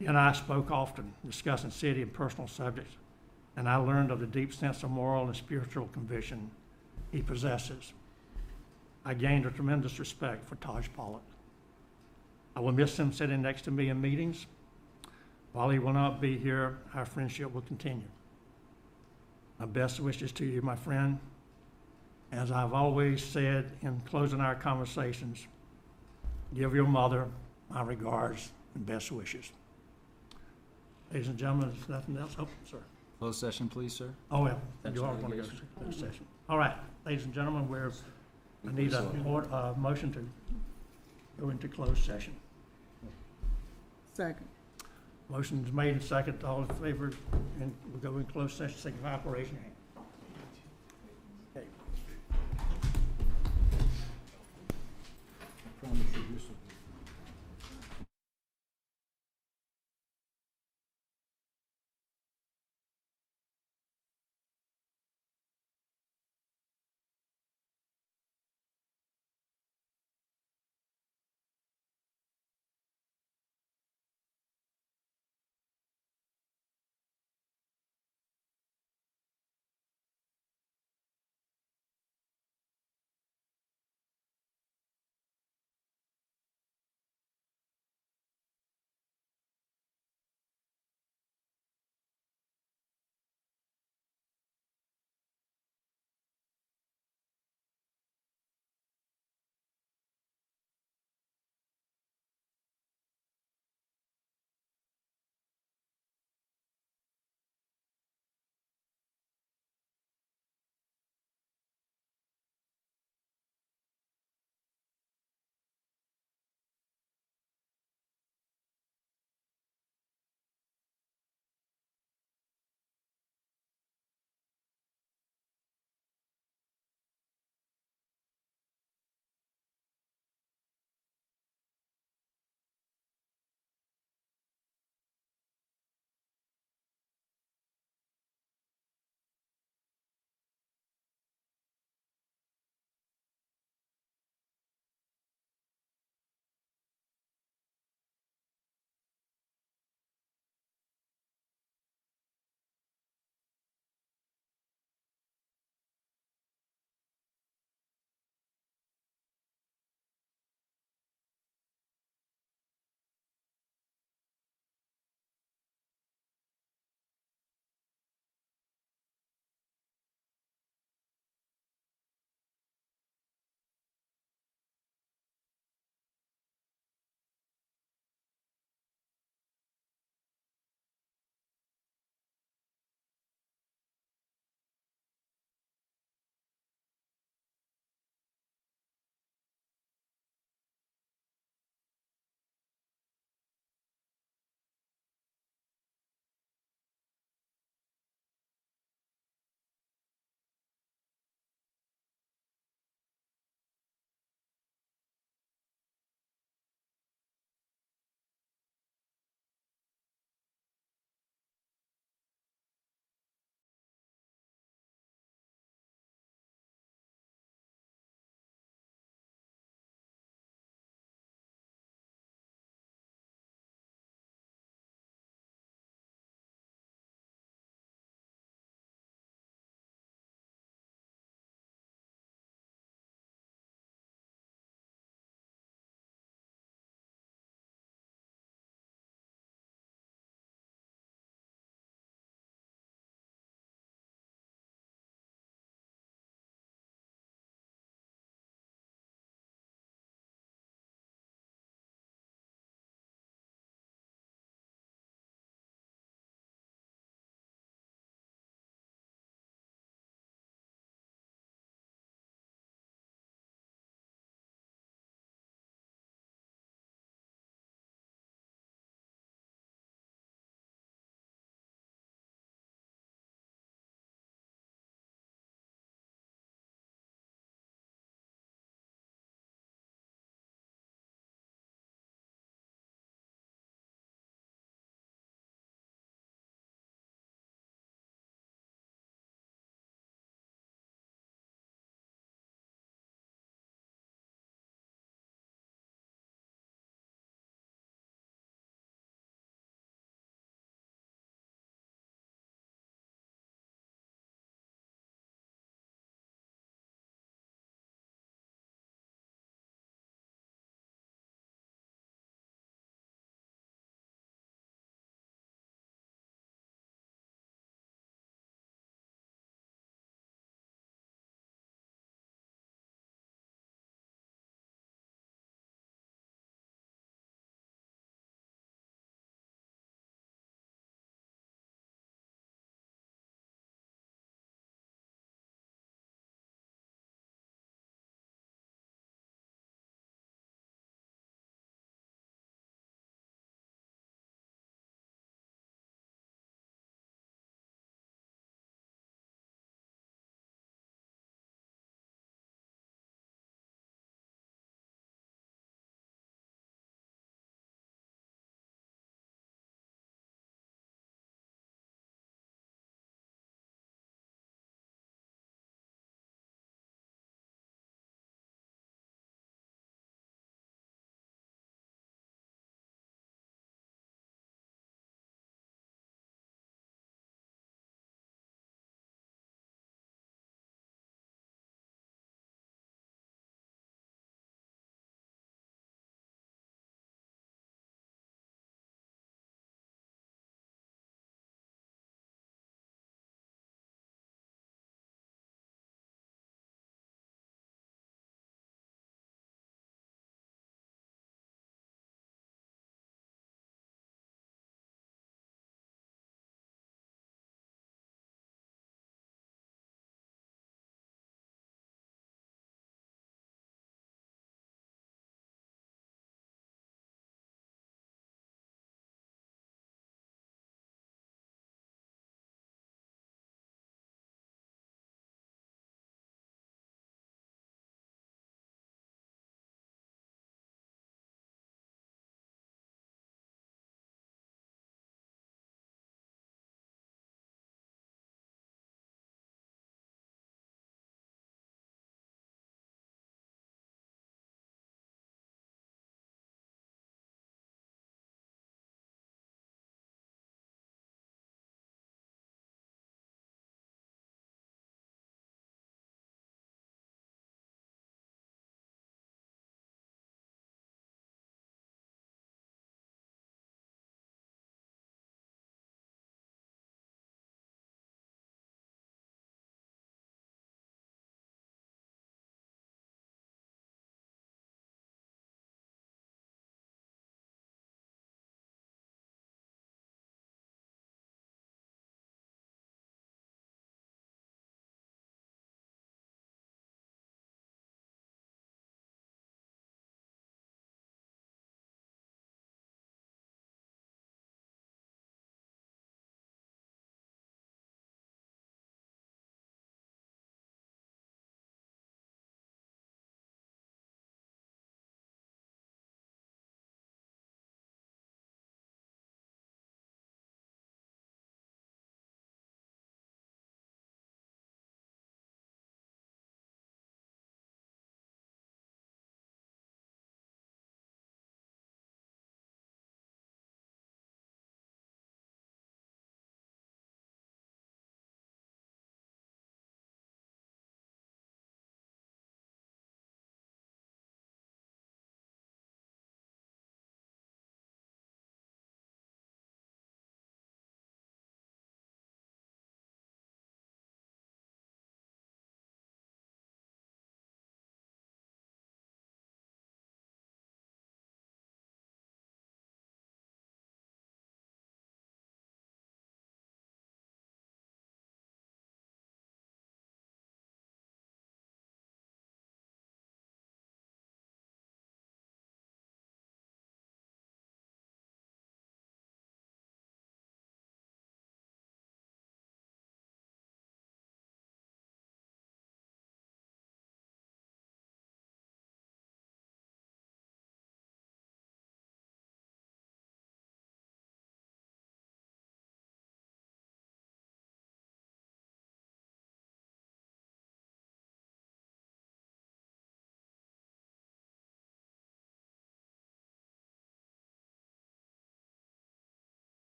He and I spoke often, discussing city and personal subjects, and I learned of the deep sense of moral and spiritual conviction he possesses. I gained a tremendous respect for Taj Pollock. I will miss him sitting next to me in meetings. While he will not be here, our friendship will continue. My best wishes to you, my friend. As I've always said in closing our conversations, give your mother my regards and best wishes. Ladies and gentlemen, there's nothing else? Oh, sir. Closed session, please, sir. Oh, well, you are going to go to closed session. All right, ladies and gentlemen, I need a motion to go into closed session. Second. Motion is made and second. All in favor, and we'll go in closed session, signify by raising your hand. Okay. I promise you this will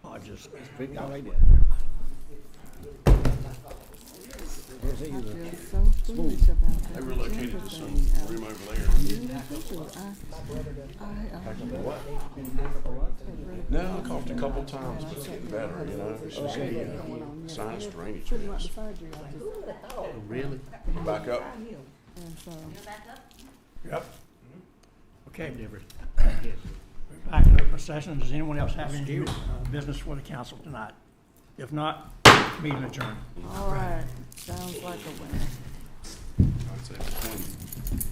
I just, All right. I feel so foolish about that. They relocated to some room over there. I really do. No, I coughed a couple times, but it's getting better, you know, it's just the sinus drainage. Put him right beside you. I just, Really? Back up. and so, yep. Okay. Back in open session. Does anyone else have any business for the council tonight? If not, meeting adjourned. all right, sounds like a winner. I'd say 20.